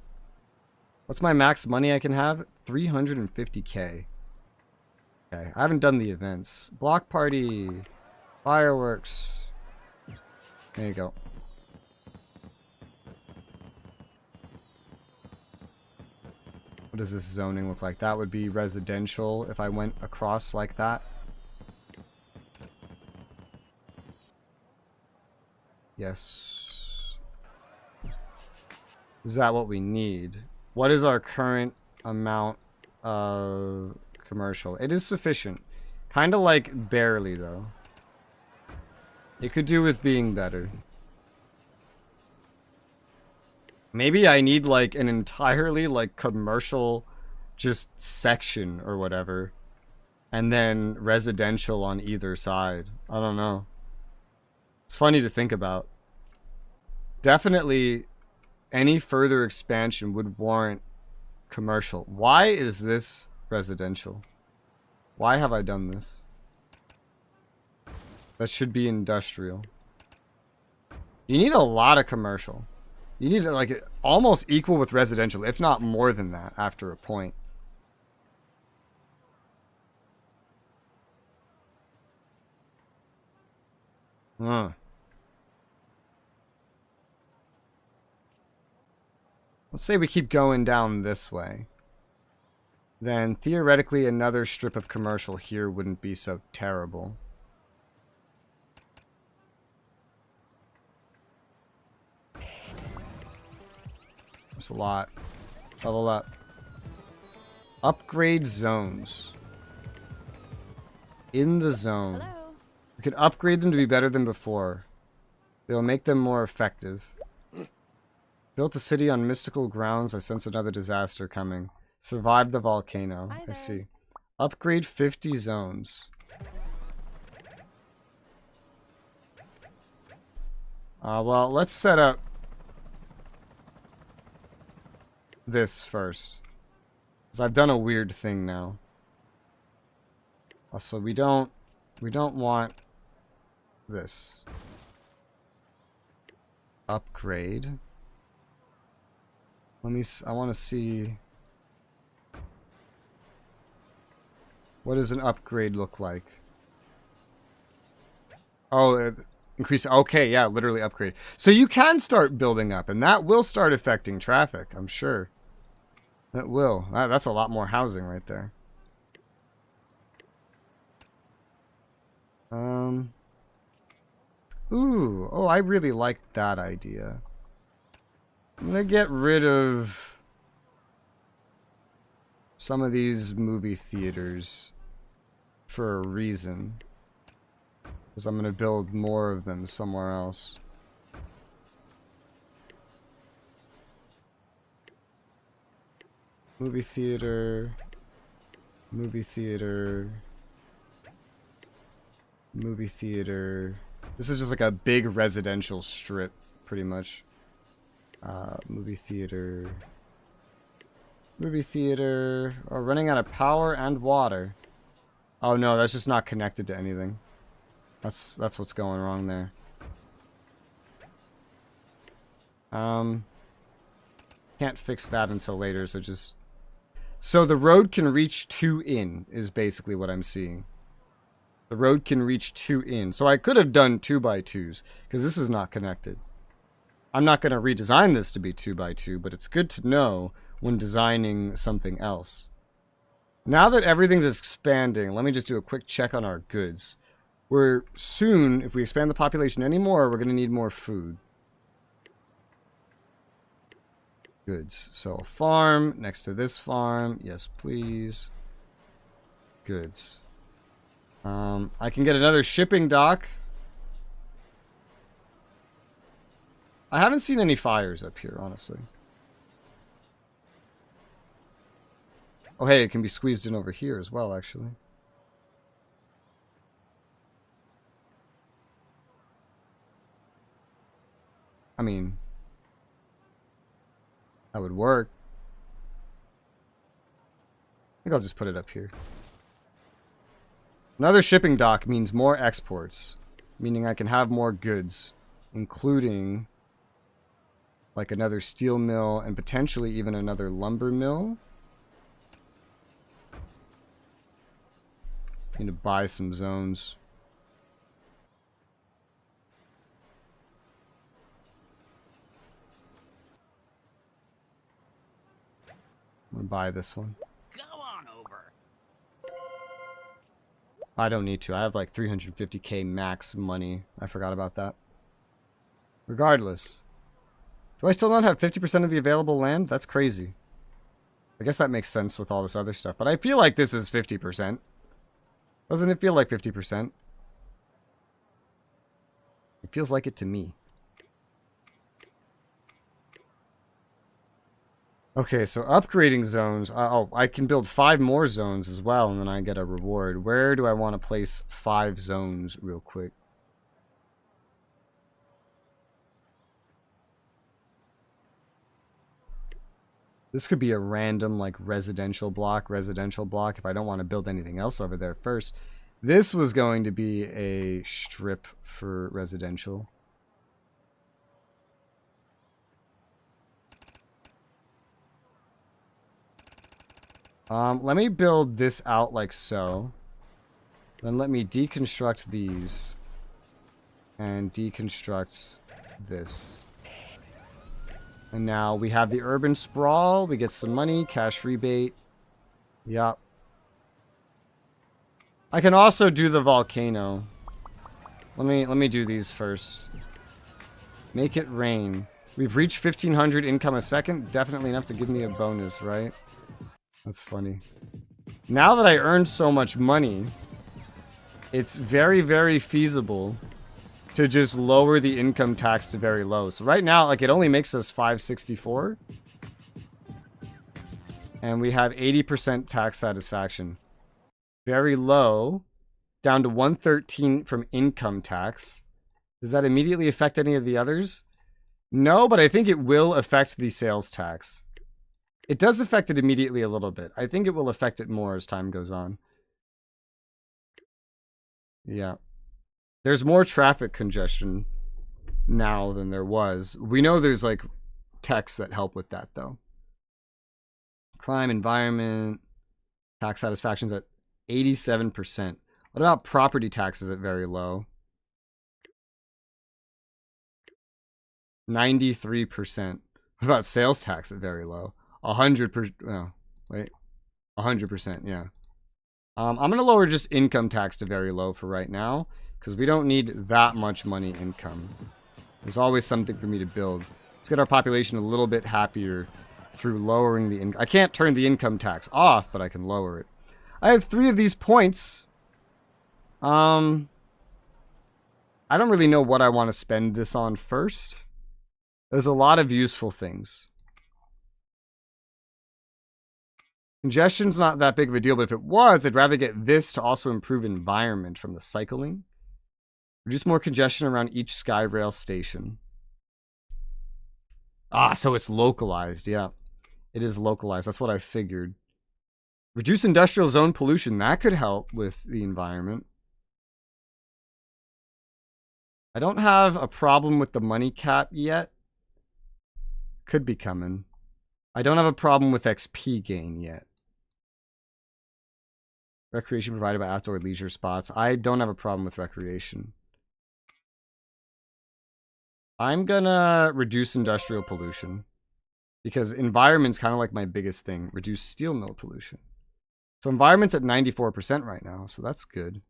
What's my max money I can have? 350k. Okay, I haven't done the events. Block party. Fireworks. There you go. What does this zoning look like? That would be residential if I went across like that. Yes. Is that what we need? What is our current amount of commercial? It is sufficient. Kind of like barely though. It could do with being better. Maybe I need like an entirely like commercial just section or whatever. And then residential on either side. I don't know. It's funny to think about. Definitely any further expansion would warrant commercial. Why is this residential? Why have I done this? That should be industrial. You need a lot of commercial. You need to like almost equal with residential, if not more than that after a point. Let's say we keep going down this way. Then theoretically another strip of commercial here wouldn't be so terrible. That's a lot. Level up. Upgrade zones. In the zone. Hello. We could upgrade them to be better than before. They'll make them more effective. Built the city on mystical grounds. I sense another disaster coming. Survived the volcano. I see. Upgrade 50 zones. Well, let's set up this first. Because I've done a weird thing now. Also, we don't want this. Upgrade. I want to see. What does an upgrade look like? Oh, increase. Okay, yeah, literally upgrade. So you can start building up, and that will start affecting traffic, I'm sure. It will. That's a lot more housing right there. Ooh. Oh, I really like that idea. I'm gonna get rid of some of these movie theaters for a reason. Because I'm gonna build more of them somewhere else. Movie theater. Movie theater. Movie theater. This is just like a big residential strip, pretty much. Movie theater. Movie theater. Oh, running out of power and water. Oh no, that's just not connected to anything. That's what's going wrong there. Can't fix that until later, so just... So the road can reach 2 in, is basically what I'm seeing. The road can reach 2 in. So I could have done 2x2s, because this is not connected. I'm not going to redesign this to be 2x2, but it's good to know when designing something else. Now that everything's expanding, let me just do a quick check on our goods. We're soon, if we expand the population anymore, we're going to need more food. Goods. So a farm next to this farm. Yes, please. Goods. I can get another shipping dock. I haven't seen any fires up here, honestly. Oh, hey, it can be squeezed in over here as well, actually. I mean, that would work. I think I'll just put it up here. Another shipping dock means more exports, meaning I can have more goods, including like another steel mill and potentially even another lumber mill. Need to buy some zones. I'm gonna buy this one. Go on over. I don't need to. I have like 350k max money. I forgot about that. Regardless. Do I still not have 50% of the available land? That's crazy. I guess that makes sense with all this other stuff. But I feel like this is 50%. Doesn't it feel like 50%? It feels like it to me. Okay, so upgrading zones. Oh, I can build 5 more zones as well, and then I get a reward. Where do I want to place 5 zones real quick? This could be a random, like, residential block, if I don't want to build anything else over there first. This was going to be a strip for residential. Let me build this out like so. Then let me deconstruct these. And deconstruct this. And now we have the urban sprawl. We get some money, cash rebate. Yup. I can also do the volcano. Let me do these first. Make it rain. We've reached 1,500 income a second. Definitely enough to give me a bonus, right? That's funny. Now that I earned so much money, it's very, very feasible to just lower the income tax to very low. So right now, like, it only makes us 564. And we have 80% tax satisfaction. Very low. Down to 113 from income tax. Does that immediately affect any of the others? No, but I think it will affect the sales tax. It does affect it immediately a little bit. I think it will affect it more as time goes on. Yeah. There's more traffic congestion now than there was. We know there's like techs that help with that though. Crime, environment, tax satisfaction's at 87%. What about property taxes at very low? 93%. What about sales tax at very low? 100%. Oh, wait. 100%, yeah. I'm going to lower just income tax to very low for right now, because we don't need that much money income. There's always something for me to build. Let's get our population a little bit happier through lowering the income. I can't turn the income tax off, but I can lower it. I have 3 of these points. I don't really know what I want to spend this on first. There's a lot of useful things. Congestion's not that big of a deal, but if it was, I'd rather get this to also improve environment from the cycling. Reduce more congestion around each SkyRail station. Ah, so it's localized, yeah. It is localized, that's what I figured. Reduce industrial zone pollution, that could help with the environment. I don't have a problem with the money cap yet. Could be coming. I don't have a problem with XP gain yet. Recreation provided by outdoor leisure spots. I don't have a problem with recreation. I'm gonna reduce industrial pollution. Because environment's kind of like my biggest thing. Reduce steel mill pollution. So environment's at 94% right now, so that's good.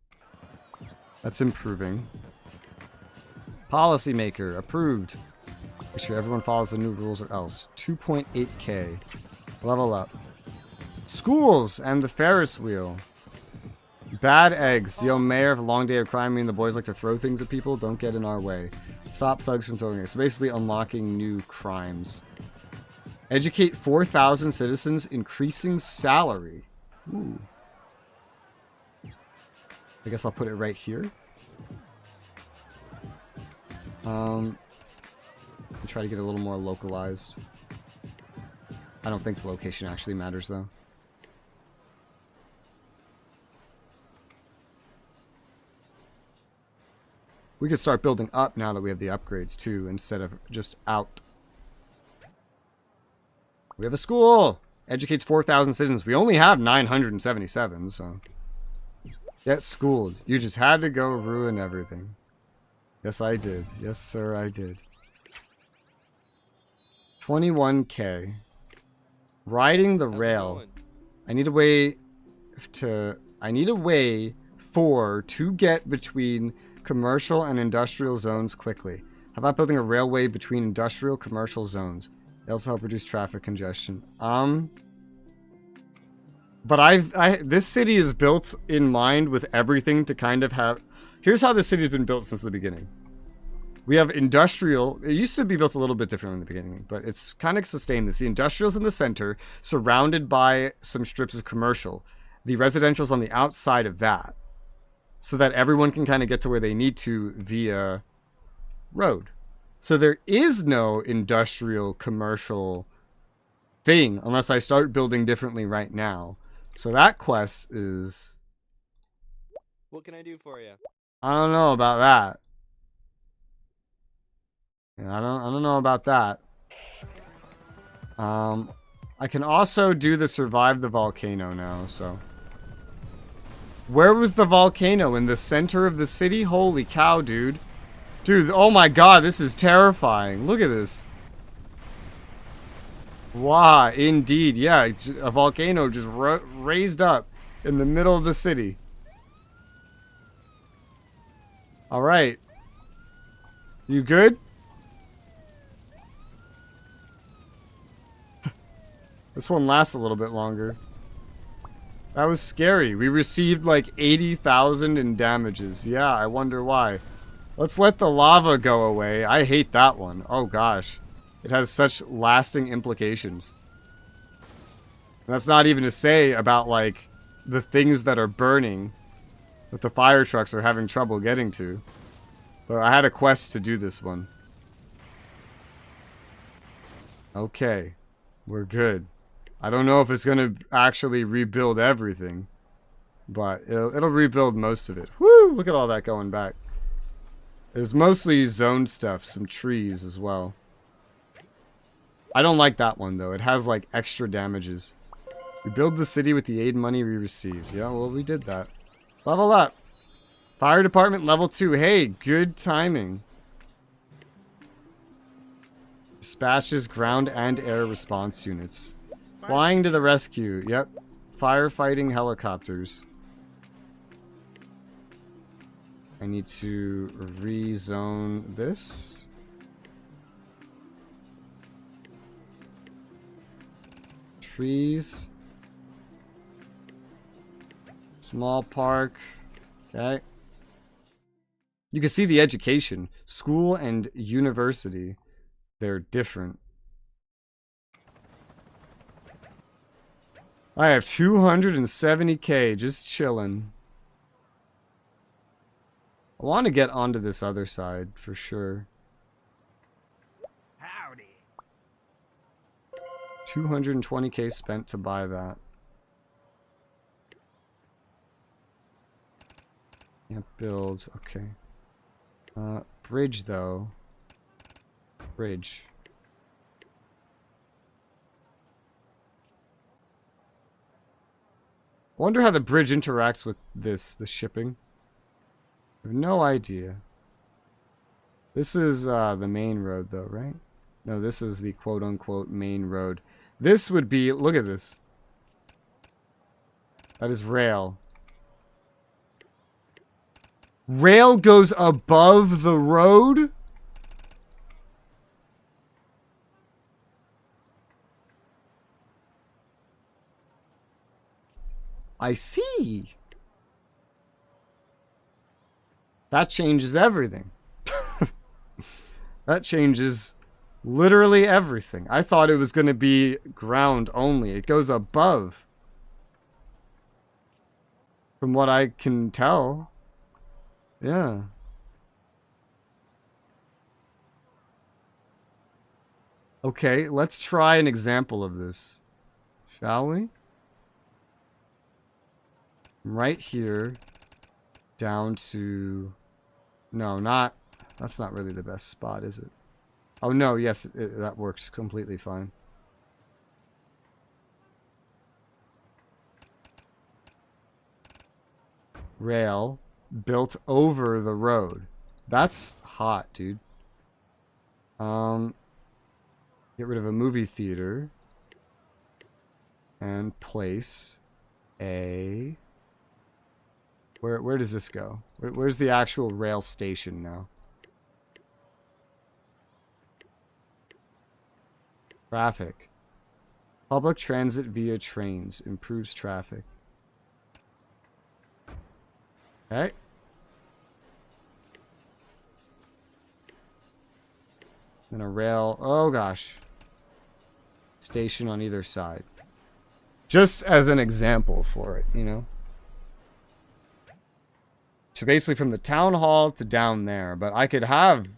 That's improving. Policymaker, approved. Make sure everyone follows the new rules or else. 2.8k. Level up. Schools and the Ferris wheel. Bad eggs. Yo, mayor of a long day of crime mean the boys like to throw things at people. Don't get in our way. Stop thugs from throwing it. So basically unlocking new crimes. Educate 4,000 citizens, increasing salary. Ooh. I guess I'll put it right here. Try to get a little more localized. I don't think the location actually matters though. We could start building up now that we have the upgrades too, instead of just out. We have a school! Educates 4,000 citizens. We only have 977, so... Get schooled. You just had to go ruin everything. Yes, I did. Yes, sir, I did. 21k. Riding the rail. I need a way to get between commercial and industrial zones quickly. How about building a railway between industrial commercial zones? They also help reduce traffic congestion. But this city is built in mind with everything to kind of have... Here's how this city's been built since the beginning. We have industrial. It used to be built a little bit different in the beginning, but it's kind of sustained this. The industrial's in the center, surrounded by some strips of commercial. The residential's on the outside of that, so that everyone can kind of get to where they need to via road. So there is no industrial commercial thing unless I start building differently right now. So that quest is... What can I do for you? I don't know about that. Yeah, I don't know about that. I can also do the survive the volcano now, so. Where was the volcano? In the center of the city? Holy cow, dude. Dude, oh my god, this is terrifying. Look at this. Wow, indeed. Yeah, a volcano just raised up in the middle of the city. Alright. You good? This one lasts a little bit longer. That was scary. We received like 80,000 in damages. Yeah, I wonder why. Let's let the lava go away. I hate that one. Oh gosh. It has such lasting implications. And that's not even to say about like the things that are burning that the fire trucks are having trouble getting to. But I had a quest to do this one. Okay. We're good. I don't know if it's going to actually rebuild everything. But it'll rebuild most of it. Woo! Look at all that going back. There's mostly zone stuff. Some trees as well. I don't like that one though. It has like extra damages. We build the city with the aid money we received. Yeah, well we did that. Level up. Fire department level 2. Hey, good timing. Dispatches ground and air response units. Flying to the rescue. Yep. Firefighting helicopters. I need to rezone this. Trees. Small park. Okay. You can see the education. School and university. They're different. I have 270k just chilling. I want to get onto this other side for sure. Howdy. 220k spent to buy that. Can't build. Okay. Bridge though. Bridge. I wonder how the bridge interacts with this, the shipping. I have no idea. This is the main road though, right? No, this is the quote-unquote main road. This would be, look at this. That is rail. Rail goes above the road? I see. That changes everything. That changes literally everything. I thought it was going to be ground only. It goes above. From what I can tell. Yeah. Okay, let's try an example of this. Shall we? Right here. Down to... No, not... That's not really the best spot, is it? Oh, no, yes, that works completely fine. Rail built over the road. That's hot, dude. Get rid of a movie theater. And place a... Where does this go? Where's the actual rail station now? Traffic. Public transit via trains. Improves traffic. Okay. And a rail. Oh, gosh. Station on either side. Just as an example for it, you know? So basically from the town hall to down there. But I could have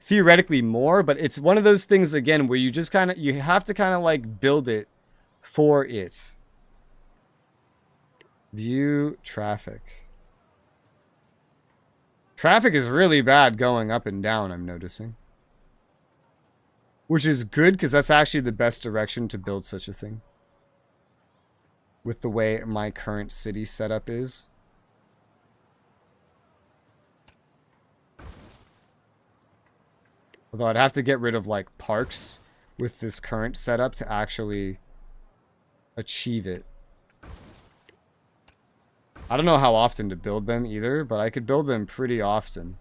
theoretically more, but it's one of those things again where you just kind of, you have to kind of like build it for it. View traffic. Traffic is really bad going up and down, I'm noticing. Which is good because that's actually the best direction to build such a thing. With the way my current city setup is. Although I'd have to get rid of like parks with this current setup to actually achieve it. I don't know how often to build them either, but I could build them pretty often.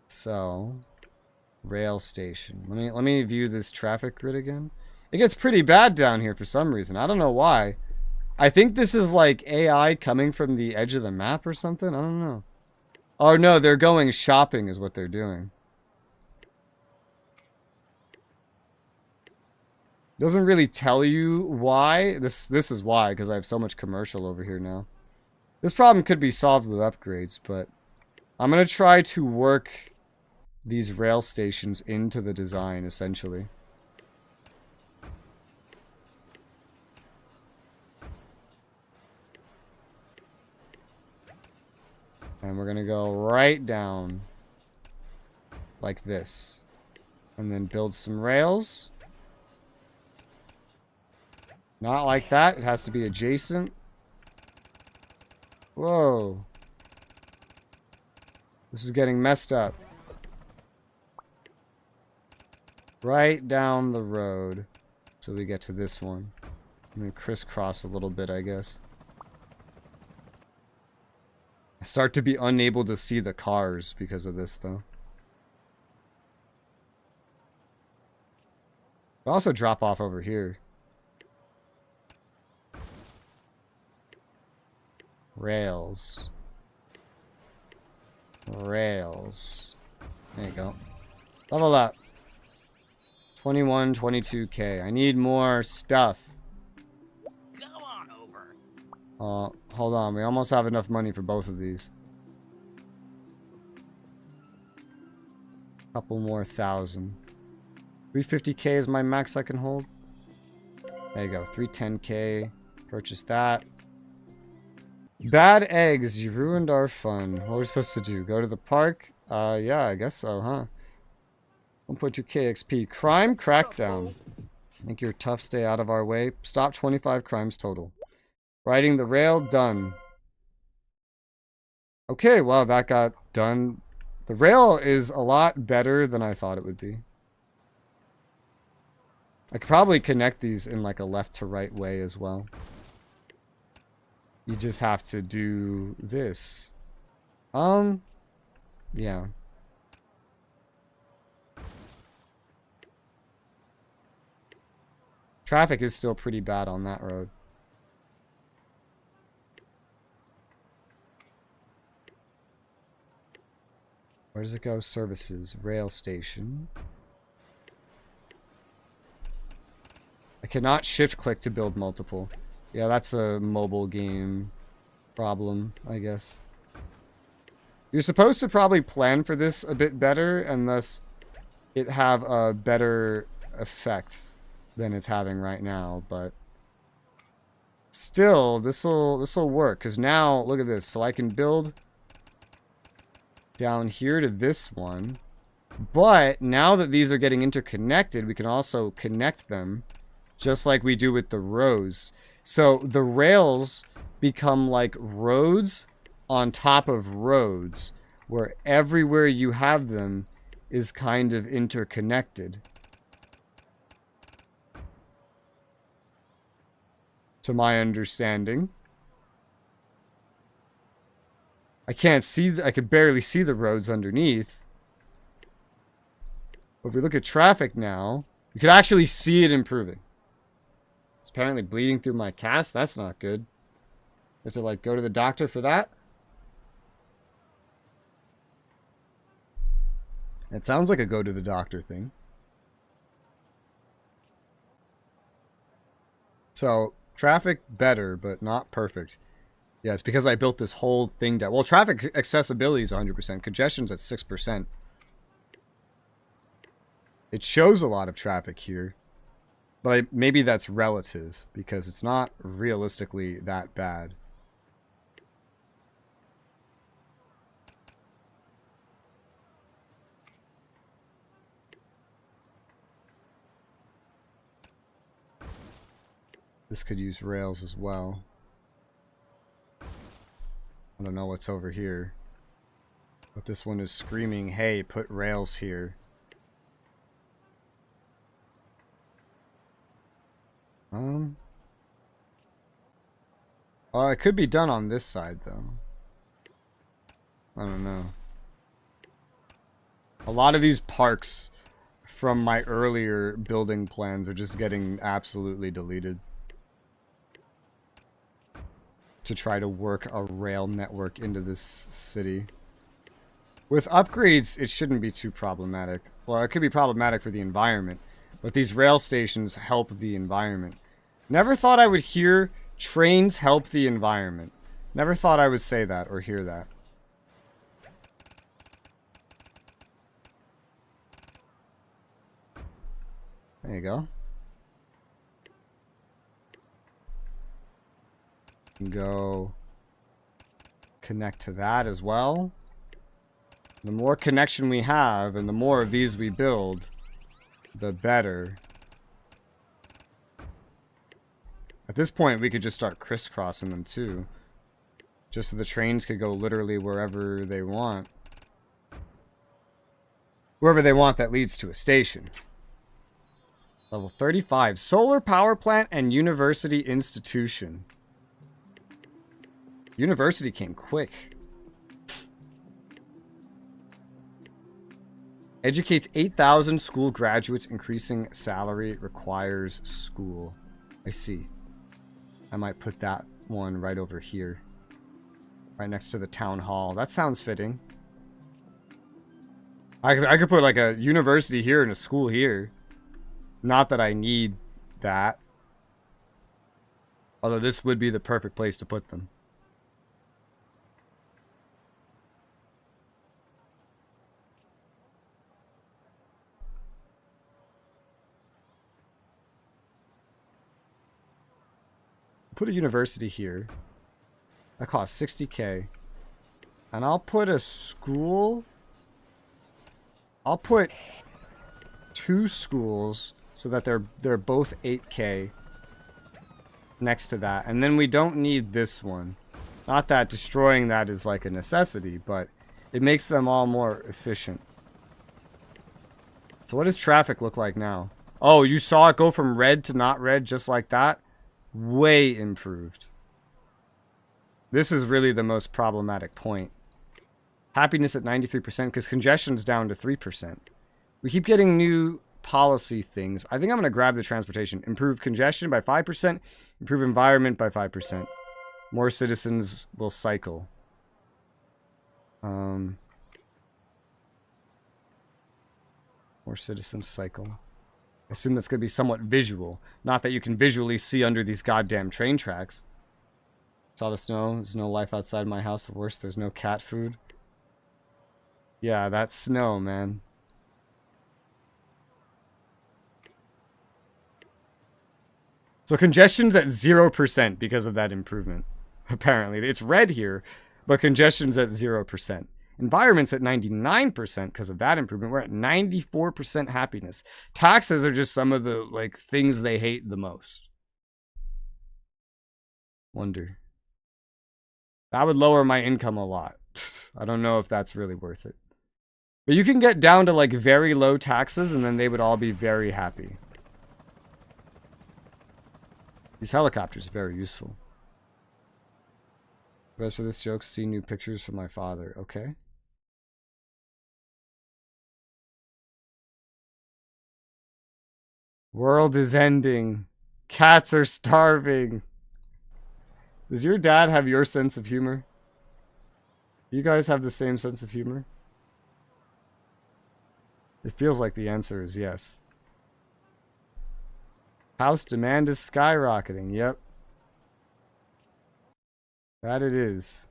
So, rail station. Let me view this traffic grid again. It gets pretty bad down here for some reason. I don't know why. I think this is like AI coming from the edge of the map or something. I don't know. Oh no, they're going shopping is what they're doing. Doesn't really tell you why. This is why, because I have so much commercial over here now. This problem could be solved with upgrades, but I'm going to try to work these rail stations into the design, essentially. And we're going to go right down like this. And then build some rails. Not like that. It has to be adjacent. Whoa. This is getting messed up. Right down the road. So we get to this one. And then crisscross a little bit, I guess. I start to be unable to see the cars because of this, though. I'll also drop off over here. Rails. Rails. There you go. Level up. 21, 22k. I need more stuff. Go on over. Hold on. We almost have enough money for both of these. Couple more thousand. 350k is my max I can hold. There you go. 310k. Purchase that. Bad eggs. You ruined our fun. What are we supposed to do? Go to the park? Yeah, I guess so, huh? 1.2k XP. Crime crackdown. Make your tough stay out of our way. Stop 25 crimes total. Riding the rail, done. Okay, well, that got done. The rail is a lot better than I thought it would be. I could probably connect these in like a left to right way as well. You just have to do this. Yeah. Traffic is still pretty bad on that road. Where does it go? Services. Rail station. I cannot shift click to build multiple. Yeah, that's a mobile game problem, I guess. You're supposed to probably plan for this a bit better and thus it have a better effect than it's having right now, but still this'll work because now look at this. So I can build down here to this one, but now that these are getting interconnected, we can also connect them just like we do with the rows. So the rails become like roads on top of roads, where everywhere you have them is kind of interconnected. To my understanding. I can't see, I could barely see the roads underneath. But if we look at traffic now, you can actually see it improving. It's apparently bleeding through my cast. That's not good. I have to like go to the doctor for that. It sounds like a go to the doctor thing. So traffic better, but not perfect. Yeah, it's because I built this whole thing down. Well, traffic accessibility is 100%. Congestion's at 6%. It shows a lot of traffic here. But maybe that's relative, because it's not realistically that bad. This could use rails as well. I don't know what's over here. But this one is screaming, hey, put rails here. Well, it could be done on this side, though. I don't know. A lot of these parks from my earlier building plans are just getting absolutely deleted. To try to work a rail network into this city. With upgrades, it shouldn't be too problematic. Well, it could be problematic for the environment, but these rail stations help the environment. Never thought I would hear trains help the environment. Never thought I would say that or hear that. There you go. Go connect to that as well. The more connection we have and the more of these we build, the better. At this point, we could just start crisscrossing them too. Just so the trains could go literally wherever they want. Wherever they want that leads to a station. Level 35. Solar power plant and university institution. University came quick. Educates 8,000 school graduates. Increasing salary requires school. I see. I might put that one right over here. Right next to the town hall. That sounds fitting. I could put like a university here and a school here. Not that I need that. Although this would be the perfect place to put them. Put a university here. That costs 60k. And I'll put a school. I'll put 2 schools so that they're both 8k next to that. And then we don't need this one. Not that destroying that is like a necessity, but it makes them all more efficient. So what does traffic look like now? Oh, you saw it go from red to not red just like that? Way improved. This is really the most problematic point. Happiness at 93% because congestion's down to 3%. We keep getting new policy things. I think I'm going to grab the transportation. Improve congestion by 5%. Improve environment by 5%. More citizens will cycle. More citizens cycle. I assume that's going to be somewhat visual. Not that you can visually see under these goddamn train tracks. Saw the snow. There's no life outside my house. Worse, there's no cat food. Yeah, that's snow, man. So congestion's at 0% because of that improvement. Apparently. It's red here, but congestion's at 0%. Environment's at 99% because of that improvement. We're at 94% happiness. Taxes are just some of the like things they hate the most. Wonder. That would lower my income a lot. I don't know if that's really worth it. But you can get down to like very low taxes and then they would all be very happy. These helicopters are very useful. The rest of this joke, see new pictures from my father. Okay. World is ending. Cats are starving. Does your dad have your sense of humor? Do you guys have the same sense of humor? It feels like the answer is yes. House demand is skyrocketing. Yep. That it is.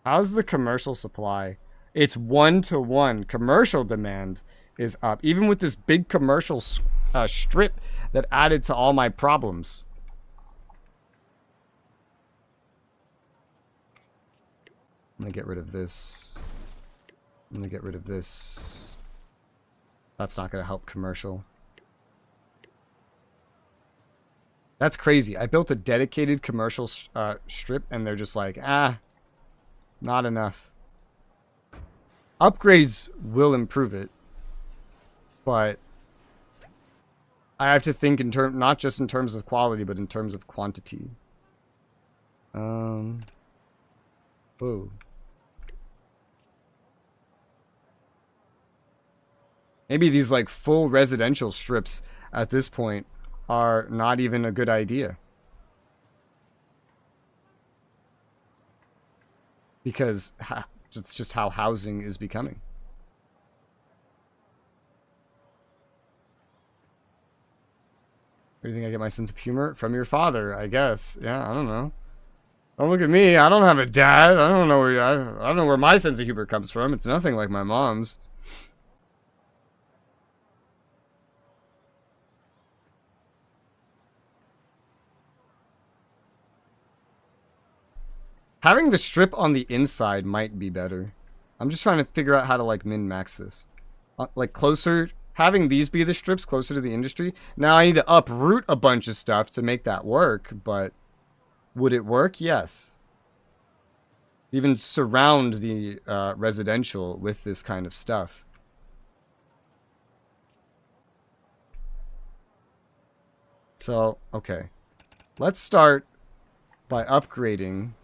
How's the commercial supply? It's 1-to-1. Commercial demand is up. Even with this big commercial strip that added to all my problems. I'm gonna get rid of this. I'm gonna get rid of this. That's not gonna help commercial. That's crazy. I built a dedicated commercial strip and they're just like, not enough. Upgrades will improve it, but I have to think in terms, not just in terms of quality, but in terms of quantity. Oh. Maybe these like full residential strips at this point are not even a good idea. Because it's just how housing is becoming. Where do you think I get my sense of humor? From your father, I guess. Yeah, I don't know. Don't look at me. I don't have a dad. I don't know where I don't know where my sense of humor comes from. It's nothing like my mom's. Having the strip on the inside might be better. I'm just trying to figure out how to like min-max this. Like closer, having these be the strips closer to the industry. Now I need to uproot a bunch of stuff to make that work, but would it work? Yes. Even surround the residential with this kind of stuff. So, okay. Let's start by upgrading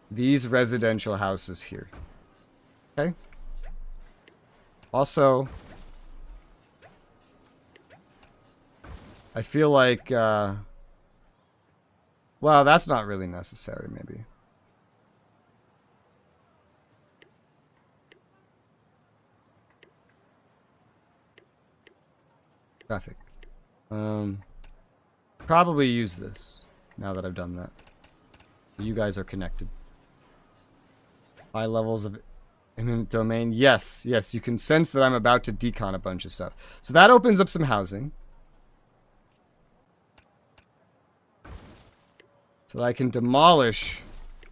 these residential houses here. Okay. Also, I feel like, well, that's not really necessary, maybe. Traffic. Probably use this, now that I've done that. You guys are connected. High levels of imminent domain. Yes, yes, you can sense that I'm about to decon a bunch of stuff. So that opens up some housing. So that I can demolish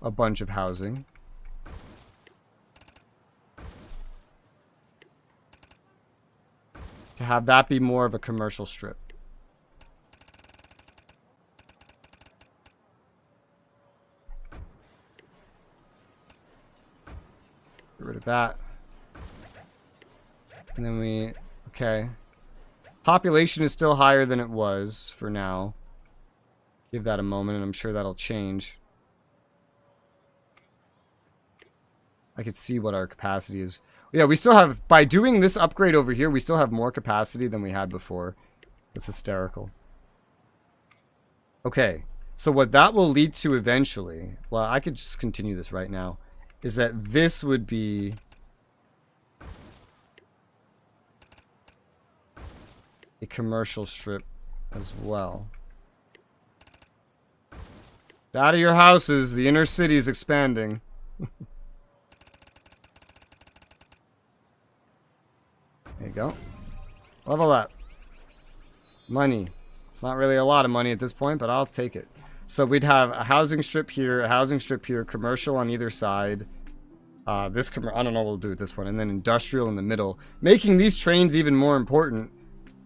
a bunch of housing. To have that be more of a commercial strip. Get rid of that. And then we... Okay. Population is still higher than it was for now. Give that a moment and I'm sure that'll change. I could see what our capacity is. Yeah, we still have, by doing this upgrade over here, we still have more capacity than we had before. It's hysterical. Okay, so what that will lead to eventually, well, I could just continue this right now, is that this would be a commercial strip as well. Get out of your houses, the inner city is expanding. There you go. Level up. Money. It's not really a lot of money at this point, but I'll take it. So we'd have a housing strip here, a housing strip here, commercial on either side. I don't know what we'll do with this one. And then industrial in the middle. Making these trains even more important,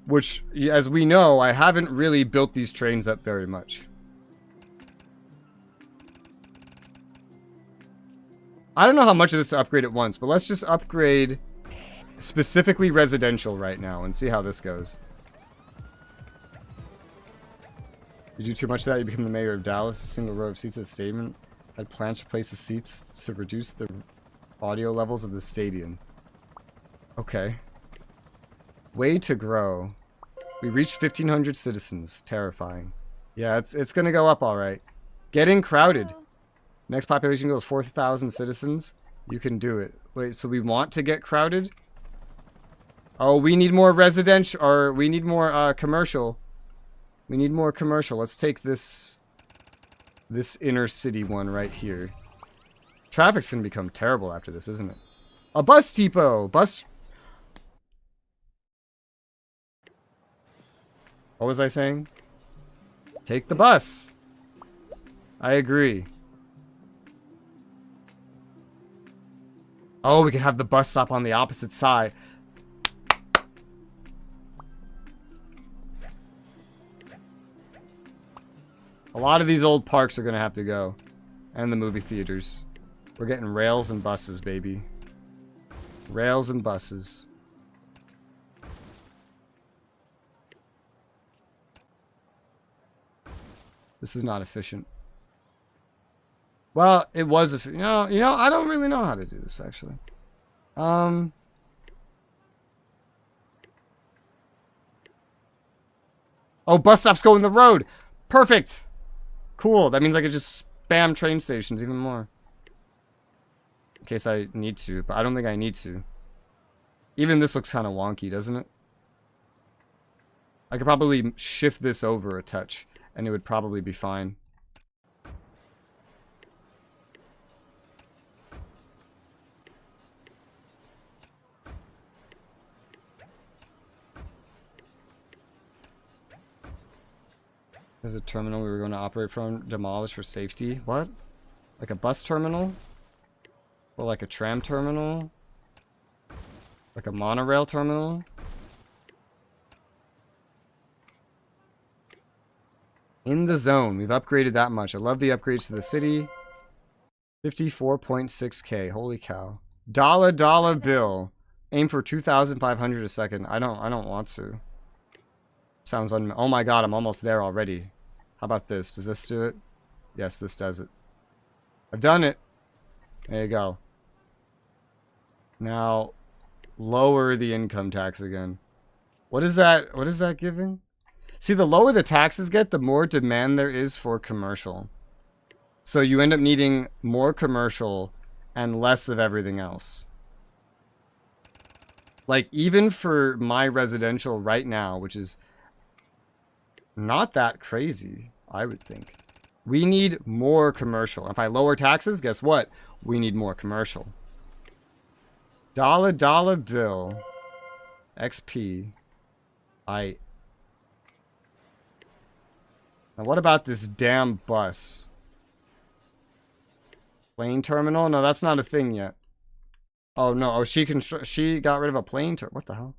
which, as we know, I haven't really built these trains up very much. I don't know how much of this to upgrade at once, but let's just upgrade specifically residential right now and see how this goes. You do too much of that, you become the mayor of Dallas. A single row of seats at the stadium. I'd plan to place the seats to reduce the audio levels of the stadium. Okay. Way to grow. We reached 1,500 citizens. Terrifying. Yeah, it's gonna go up alright. Getting crowded. Next population goal is 4,000 citizens. You can do it. Wait, so we want to get crowded? Oh, we need more residential, or we need more commercial. We need more commercial. Let's take this inner city one right here. Traffic's gonna become terrible after this, isn't it? A bus depot! Bus... What was I saying? Take the bus! I agree. Oh, we could have the bus stop on the opposite side. A lot of these old parks are going to have to go. And the movie theaters. We're getting rails and buses, baby. Rails and buses. This is not efficient. Well, it was efficient. You know, I don't really know how to do this, actually. Oh, bus stops go in the road. Perfect. Cool. That means I could just spam train stations even more. In case I need to, but I don't think I need to. Even this looks kind of wonky, doesn't it? I could probably shift this over a touch, and it would probably be fine. There's a terminal we were going to operate from, demolished for safety. What? Like a bus terminal? Or like a tram terminal? Like a monorail terminal? In the zone. We've upgraded that much. I love the upgrades to the city. 54.6k. Holy cow. Dollar bill. Aim for 2,500 a second. I don't want to. Sounds oh my god, I'm almost there already. How about this? Does this do it? Yes, this does it. I've done it. There you go. Now, lower the income tax again. What is that? What is that giving? See, the lower the taxes get, the more demand there is for commercial. So you end up needing more commercial and less of everything else. Like, even for my residential right now, which is not that crazy, I would think. We need more commercial. If I lower taxes, guess what? We need more commercial. Dollar bill. XP. Now what about this damn bus? Plane terminal? No, that's not a thing yet. Oh no, oh she got rid of a plane terminal. What the hell?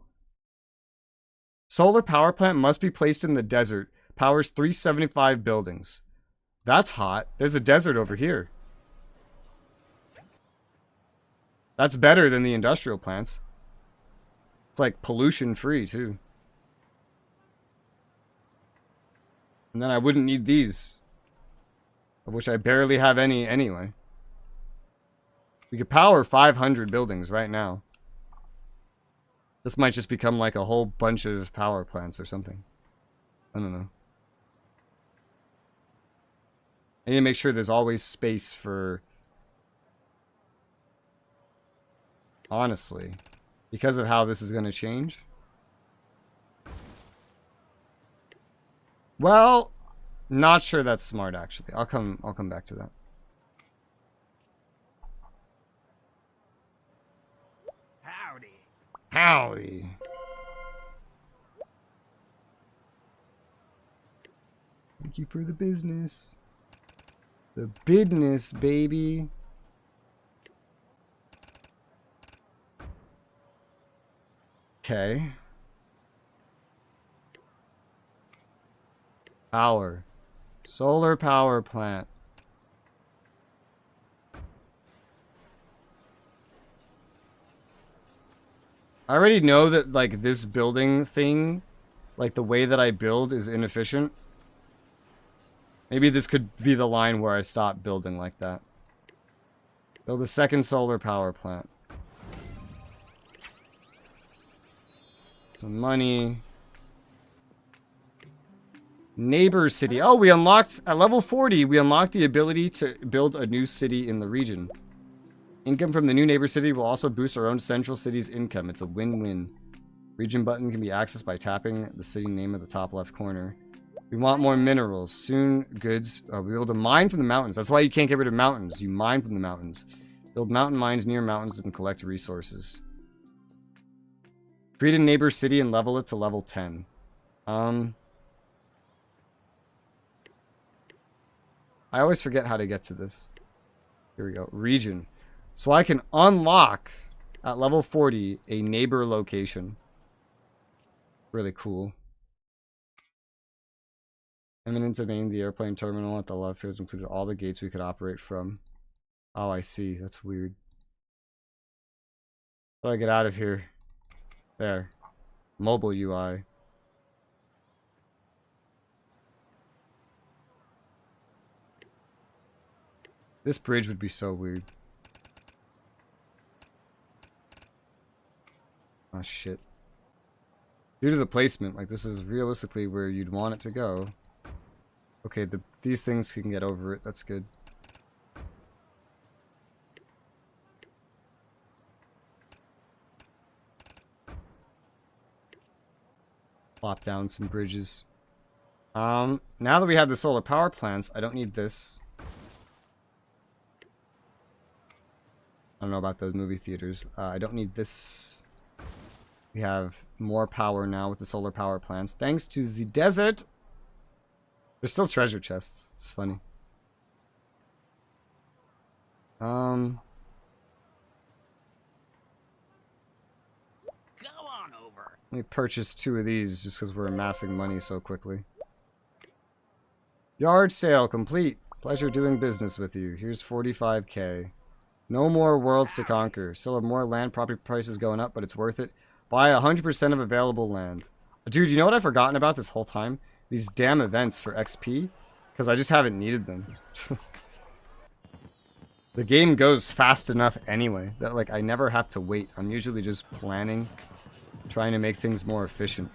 Solar power plant must be placed in the desert. Powers 375 buildings. That's hot. There's a desert over here. That's better than the industrial plants. It's like pollution free too. And then I wouldn't need these. Of which I barely have any anyway. We could power 500 buildings right now. This might just become like a whole bunch of power plants or something. I don't know. I need to make sure there's always space for... Honestly. Because of how this is going to change. Well, not sure that's smart actually. I'll come back to that. Howdy. Howdy. Thank you for the business. The business, baby. Okay. Power. Solar power plant. I already know that, like, this building thing, like, the way that I build is inefficient. Maybe this could be the line where I stop building like that. Build a second solar power plant. Some money. Neighbor city. Oh, we unlocked, at level 40, we unlocked the ability to build a new city in the region. Income from the new neighbor city will also boost our own central city's income. It's a win-win. Region button can be accessed by tapping the city name at the top left corner. We want more minerals. Soon goods. We'll be able to mine from the mountains. That's why you can't get rid of mountains. You mine from the mountains. Build mountain mines near mountains and collect resources. Create a neighbor city and level it to level 10. I always forget how to get to this. Here we go. Region. So I can unlock, at level 40, a neighbor location. Really cool. Eminent domain, the airplane terminal at the left field included all the gates we could operate from. Oh, I see. That's weird. How do I get out of here? There. Mobile UI. This bridge would be so weird. Oh shit. Due to the placement, like this is realistically where you'd want it to go. Okay, these things can get over it. That's good. Plop down some bridges. Now that we have the solar power plants, I don't need this. I don't know about those movie theaters. I don't need this. We have more power now with the solar power plants. Thanks to the desert. There's still treasure chests. It's funny. Go on over. Let me purchase 2 of these just because we're amassing money so quickly. Yard sale complete. Pleasure doing business with you. Here's 45k. No more worlds to conquer. Still have more land, property prices going up, but it's worth it. Buy 100% of available land. Dude, you know what I've forgotten about this whole time? These damn events for XP. Because I just haven't needed them. The game goes fast enough anyway that like I never have to wait. I'm usually just planning, trying to make things more efficient.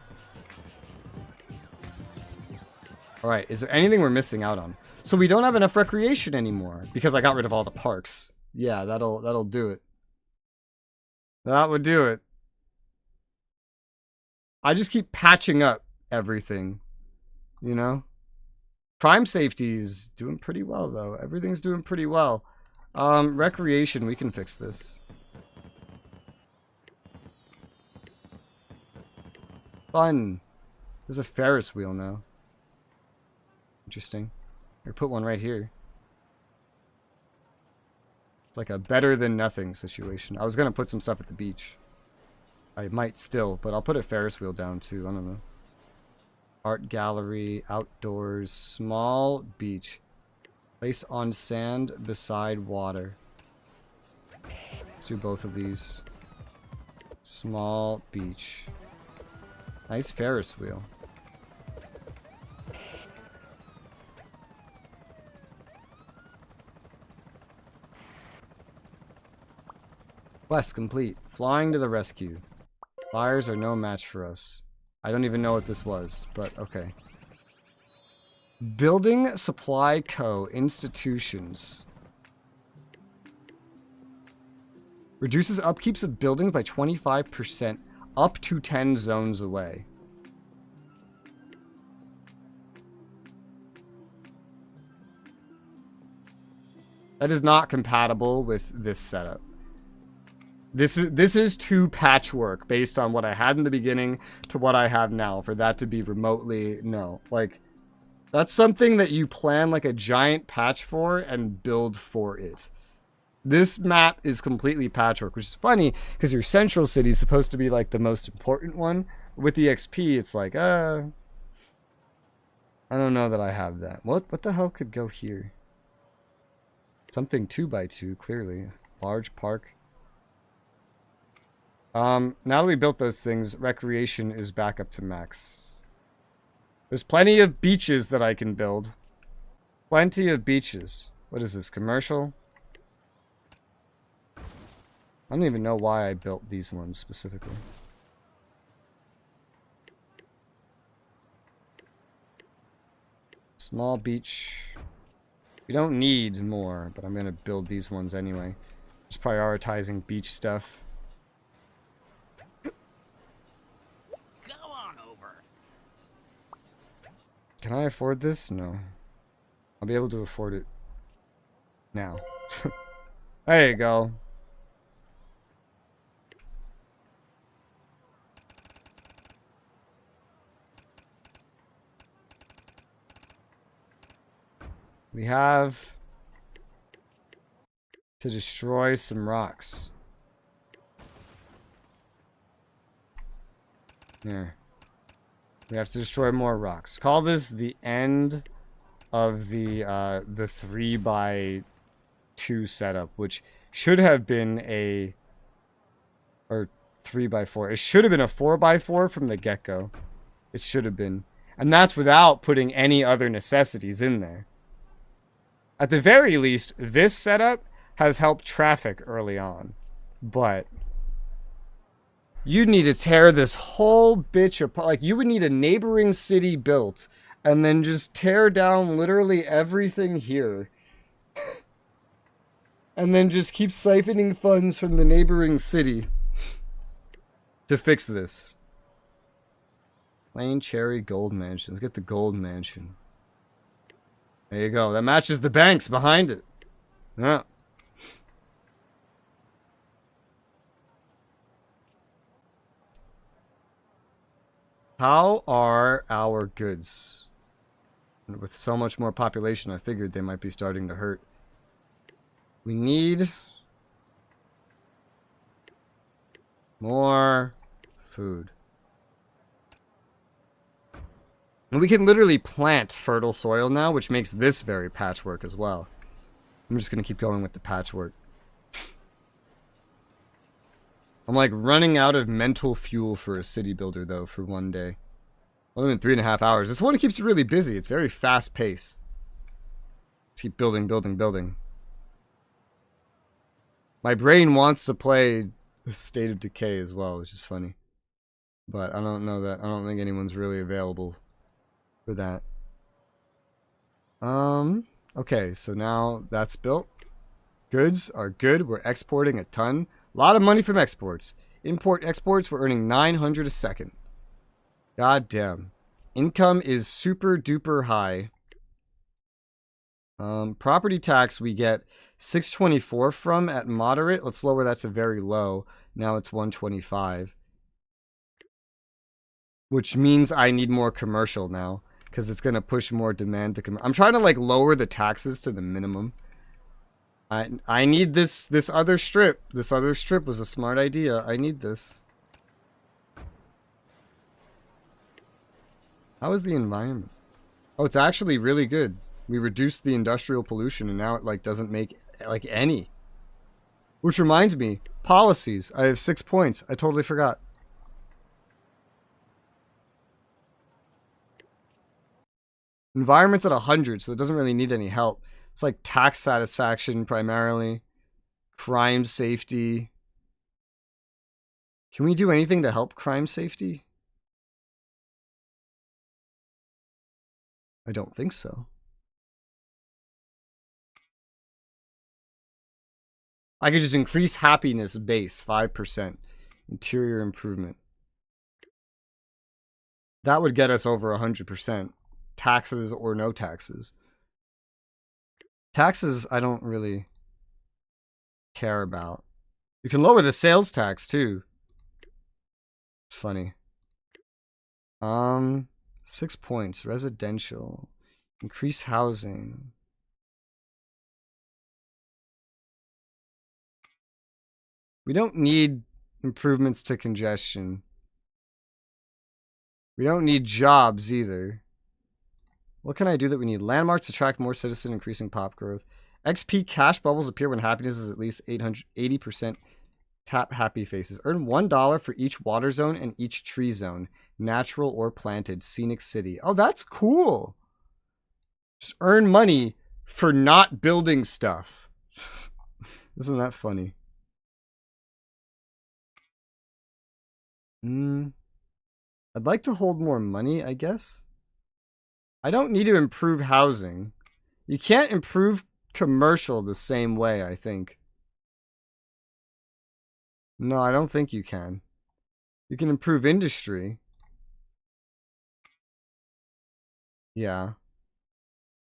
Alright, is there anything we're missing out on? So we don't have enough recreation anymore because I got rid of all the parks. Yeah, that'll do it. That would do it. I just keep patching up everything, you know? Crime safety's doing pretty well, though. Everything's doing pretty well. Recreation, we can fix this. Fun. There's a Ferris wheel now. Interesting. Or put one right here. It's like a better than nothing situation. I was gonna put some stuff at the beach. I might still, but I'll put a Ferris wheel down too. I don't know. Art gallery, outdoors, small beach. Place on sand beside water. Let's do both of these. Small beach. Nice Ferris wheel. Quest complete. Flying to the rescue. Fires are no match for us. I don't even know what this was, but okay. Building Supply Co. Institutions. Reduces upkeeps of buildings by 25% up to 10 zones away. That is not compatible with this setup. This is too patchwork based on what I had in the beginning to what I have now for that to be remotely no. Like, that's something that you plan like a giant patch for and build for it. This map is completely patchwork, which is funny because your central city is supposed to be like the most important one. With the XP, it's like, I don't know that I have that. What the hell could go here? Something 2x2, clearly. Large park. Now that we built those things, recreation is back up to max. There's plenty of beaches that I can build. Plenty of beaches. What is this, commercial? I don't even know why I built these ones specifically. Small beach. We don't need more, but I'm going to build these ones anyway. Just prioritizing beach stuff. Can I afford this? No. I'll be able to afford it now. There you go. We have to destroy some rocks. Here. We have to destroy more rocks. Call this the end of the 3x2 setup, which should have been a... Or 3x4. It should have been a 4x4 from the get-go. It should have been. And that's without putting any other necessities in there. At the very least, this setup has helped traffic early on. But... you'd need to tear this whole bitch apart. Like, you would need a neighboring city built and then just tear down literally everything here. And then just keep siphoning funds from the neighboring city to fix this. Plain Cherry Gold Mansion. Let's get the Gold Mansion. There you go. That matches the banks behind it. Yeah. How are our goods? With so much more population, I figured they might be starting to hurt. We need more food. And we can literally plant fertile soil now, which makes this very patchwork as well. I'm just going to keep going with the patchwork. I'm like running out of mental fuel for a city builder though for one day. Only in 3.5 hours. This one keeps you really busy. It's very fast paced. Keep building, building, building. My brain wants to play State of Decay as well, which is funny. But I don't know that. I don't think anyone's really available for that. Okay, so now that's built. Goods are good. We're exporting a ton. A lot of money from exports. Import exports, we're earning 900 a second. God damn. Income is super duper high. Property tax we get 624 from at moderate. Let's lower that to very low. Now it's 125. Which means I need more commercial now. Because it's going to push more demand to I'm trying to like lower the taxes to the minimum. I need this other strip. This other strip was a smart idea. I need this. How is the environment? Oh, it's actually really good. We reduced the industrial pollution and now it like doesn't make like any. Which reminds me, policies. I have 6 points. I totally forgot. Environment's at 100, so it doesn't really need any help. It's like tax satisfaction primarily, crime safety, Can we do anything to help crime safety? I don't think so. I could just increase happiness base 5%. Interior improvement. That would get us over 100%. Taxes or no taxes. Taxes, I don't really care about. You can lower the sales tax too. It's funny. 6 points. Residential. Increase housing. We don't need improvements to congestion. We don't need jobs either. What can I do that we need? Landmarks attract more citizen, increasing pop growth. XP cash bubbles appear when happiness is at least 80%. Tap happy faces. Earn $1 for each water zone and each tree zone. Natural or planted. Scenic city. Oh, that's cool. Just earn money for not building stuff. Isn't that funny? I'd like to hold more money, I guess. I don't need to improve housing. You can't improve commercial the same way, I think. No, I don't think you can. You can improve industry. Yeah.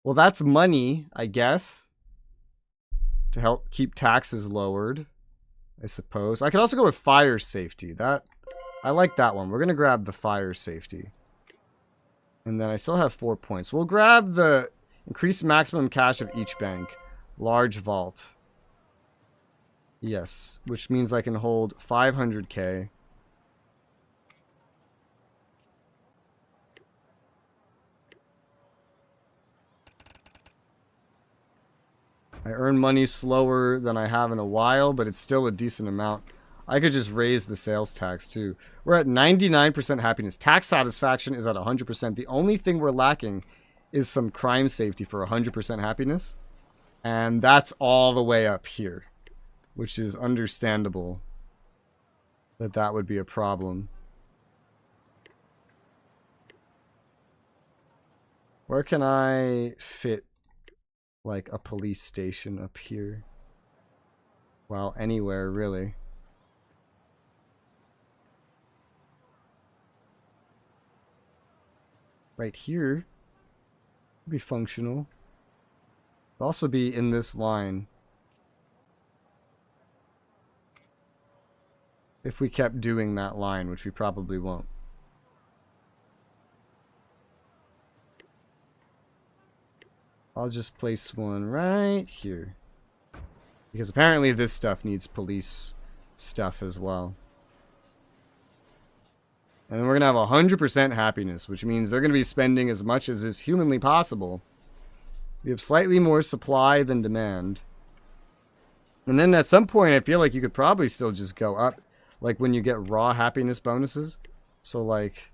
Well, that's money, I guess. To help keep taxes lowered, I suppose. I could also go with fire safety. I like that one. We're going to grab the fire safety. And then I still have 4 points. We'll grab the increase maximum cash of each bank. Large vault. Yes, which means I can hold 500k. I earn money slower than I have in a while, but it's still a decent amount. I could just raise the sales tax too. We're at 99% happiness. Tax satisfaction is at 100%. The only thing we're lacking is some crime safety for 100% happiness. And that's all the way up here, which is understandable that that would be a problem. Where can I fit like a police station up here? Well, anywhere really. Right here would be functional. It'd also be in this line. If we kept doing that line, which we probably won't. I'll just place one right here. Because apparently this stuff needs police stuff as well. And then we're going to have 100% happiness, which means they're going to be spending as much as is humanly possible. We have slightly more supply than demand. And then at some point, I feel like you could probably still just go up. Like when you get raw happiness bonuses. So like...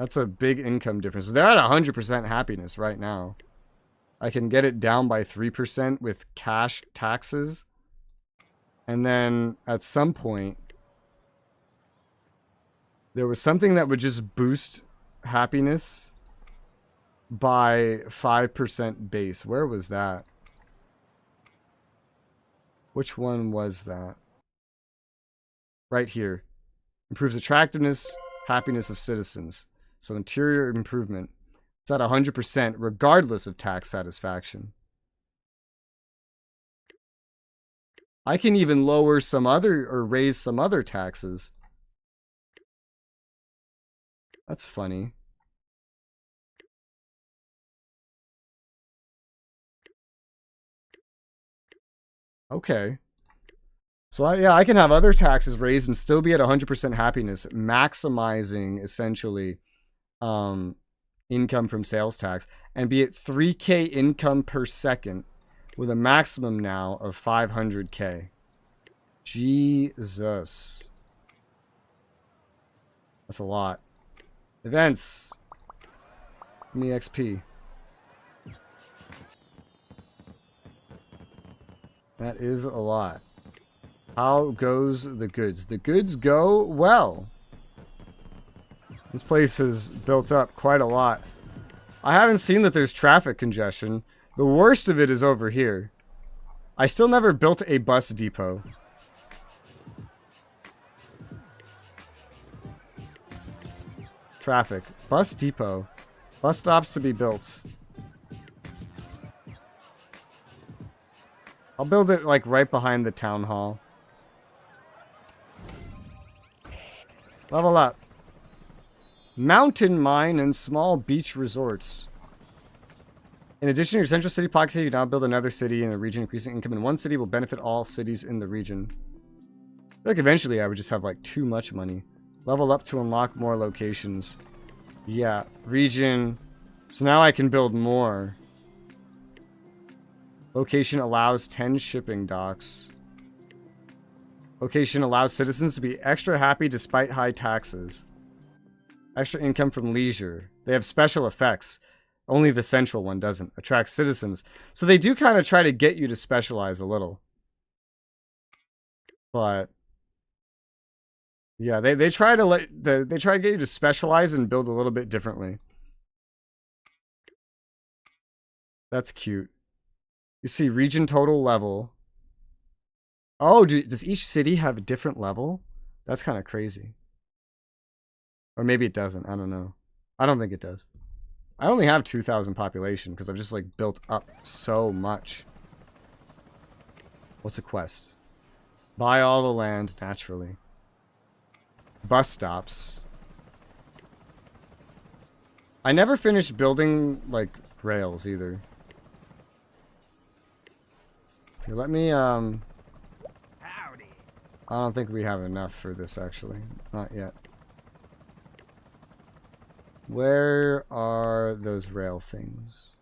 that's a big income difference. But they're at 100% happiness right now. I can get it down by 3% with cash taxes. And then at some point, there was something that would just boost happiness by 5% base. Where was that? Which one was that? Right here. Improves attractiveness, happiness of citizens. So interior improvement. It's at 100% regardless of tax satisfaction. I can even lower some other, or raise some other taxes. That's funny. Okay. So I can have other taxes raised and still be at 100% happiness, maximizing essentially income from sales tax, and be at 3k income per second with a maximum now of 500k. Jesus. That's a lot. Events. Give me XP. That is a lot. How goes the goods? The goods go well. This place has built up quite a lot. I haven't seen that there's traffic congestion. The worst of it is over here. I still never built a bus depot. Traffic. Bus depot. Bus stops to be built. I'll build it like right behind the town hall. Level up. Mountain mine and small beach resorts. In addition to your central city pocket city, you now build another city in a region. Increasing income in one city will benefit all cities in the region. I feel like eventually I would just have like too much money. Level up to unlock more locations. Yeah, region. So now I can build more. Location allows 10 shipping docks. Location allows citizens to be extra happy despite high taxes. Extra income from leisure. They have special effects. Only the central one doesn't. Attracts citizens. So they do kind of try to get you to specialize a little. But yeah, they try to they try to get you to specialize and build a little bit differently. That's cute. You see region total level. Oh, does each city have a different level? That's kind of crazy. Or maybe it doesn't. I don't know. I don't think it does. I only have 2,000 population because I've just like built up so much. What's a quest? Buy all the land naturally. Bus stops. I never finished building like rails either. Here, let me Howdy. I don't think we have enough for this actually. Not yet. Where are those rail things?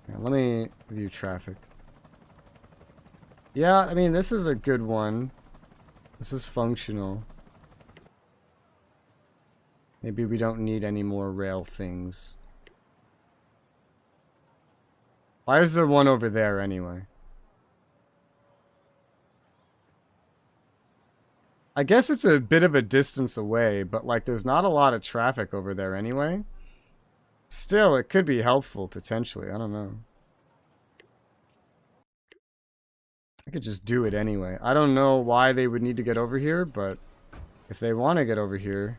Yeah, let me view traffic. Yeah, I mean, this is a good one. This is functional. Maybe we don't need any more rail things. Why is there one over there anyway? I guess it's a bit of a distance away, but like there's not a lot of traffic over there anyway. Still, it could be helpful potentially. I don't know. I could just do it anyway. I don't know why they would need to get over here, but if they want to get over here,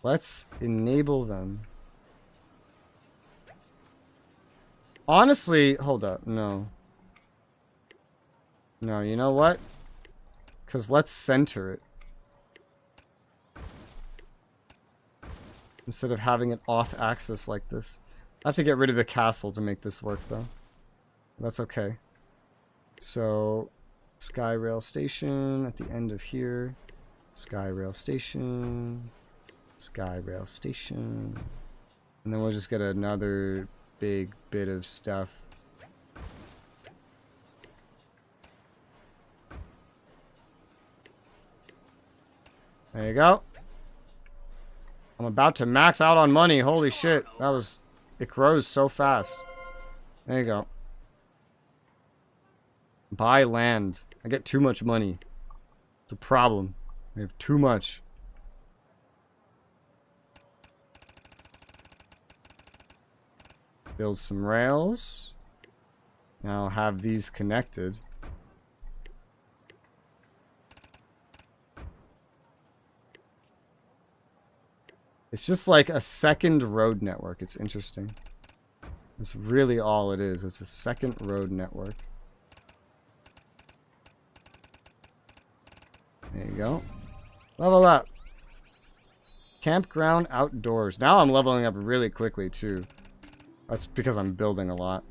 let's enable them. Honestly, hold up. No. No, you know what? Because let's center it. Instead of having it off axis like this. I have to get rid of the castle to make this work though. That's okay. So, Sky Rail Station at the end of here. Sky Rail Station. Sky Rail Station. And then we'll just get another big bit of stuff. There you go. I'm about to max out on money. Holy shit. That was... It grows so fast. There you go. Buy land. I get too much money. It's a problem. I have too much. Build some rails. Now have these connected. It's just like a second road network. It's interesting. That's really all it is. It's a second road network. There you go. Level up. Campground outdoors. Now I'm leveling up really quickly too. That's because I'm building a lot.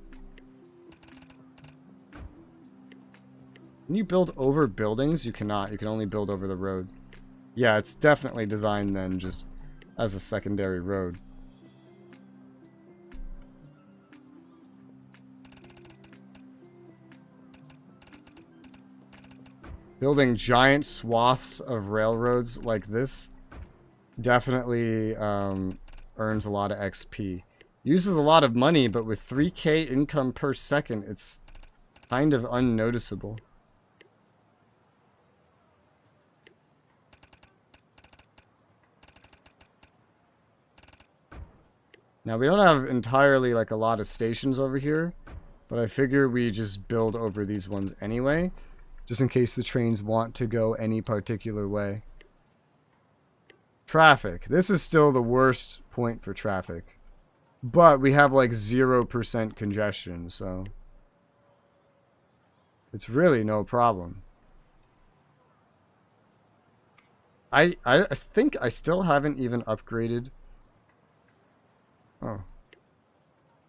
Can you build over buildings? You cannot. You can only build over the road. Yeah, it's definitely designed then just as a secondary road. Building giant swaths of railroads like this definitely earns a lot of XP. Uses a lot of money, but with 3K income per second, it's kind of unnoticeable. Now, we don't have entirely, like, a lot of stations over here, but I figure we just build over these ones anyway, just in case the trains want to go any particular way. Traffic. This is still the worst point for traffic. But we have, like, 0% congestion, so it's really no problem. I think I still haven't even upgraded. Oh.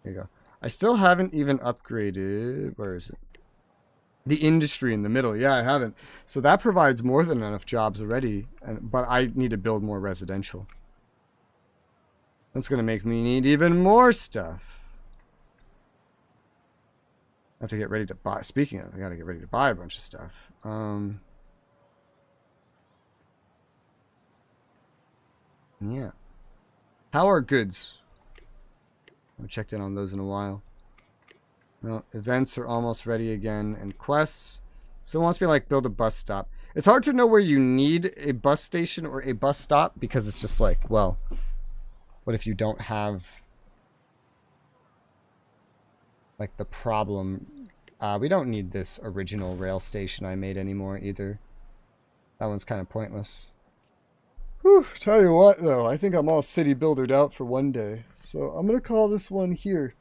There you go. I still haven't even upgraded. Where is it? The industry in the middle. Yeah, I haven't. So that provides more than enough jobs already. But I need to build more residential. That's going to make me need even more stuff. I have to get ready to buy. Speaking of, I got to get ready to buy a bunch of stuff. Yeah. How are goods? I haven't checked in on those in a while. Well, events are almost ready again, and quests. So it wants me to, like, build a bus stop. It's hard to know where you need a bus station or a bus stop, because it's just like, well, what if you don't have, like, the problem? We don't need this original rail station I made anymore either. That one's kind of pointless. Whew, tell you what, though, I think I'm all city buildered out for one day. So I'm going to call this one here.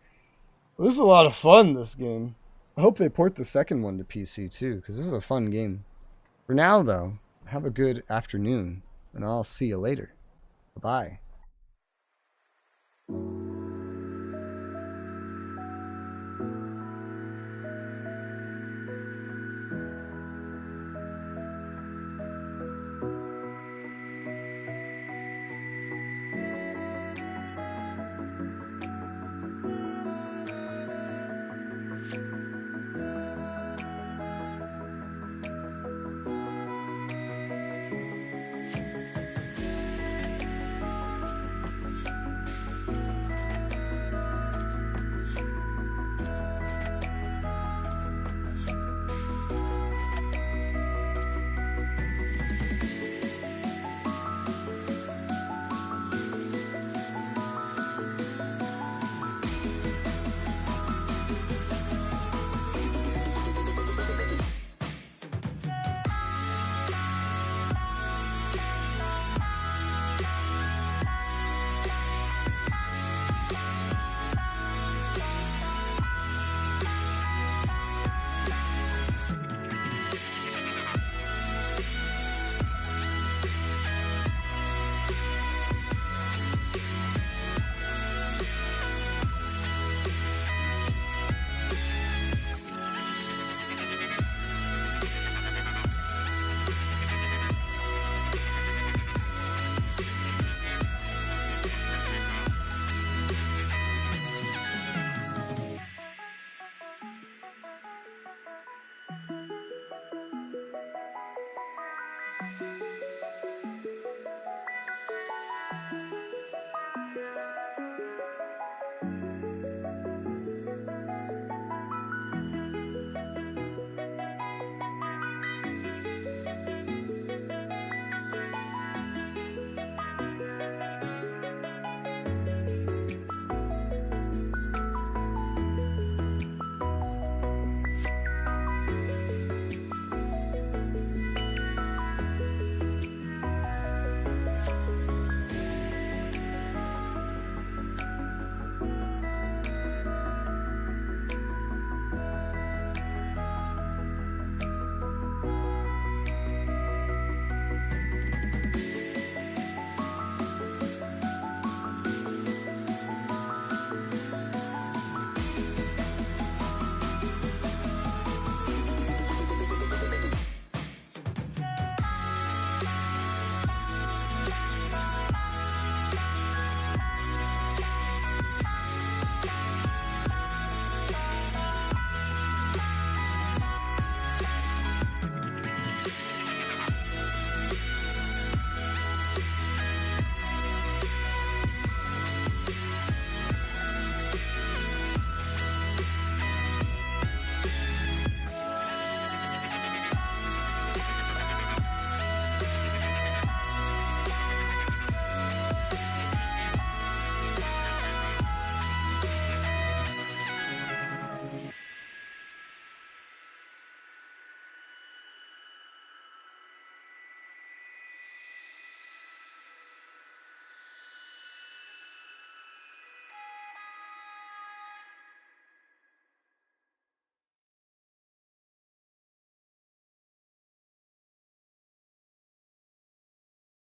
Well, this is a lot of fun, this game. I hope they port the second one to PC, too, because this is a fun game. For now, though, have a good afternoon, and I'll see you later. Bye-bye.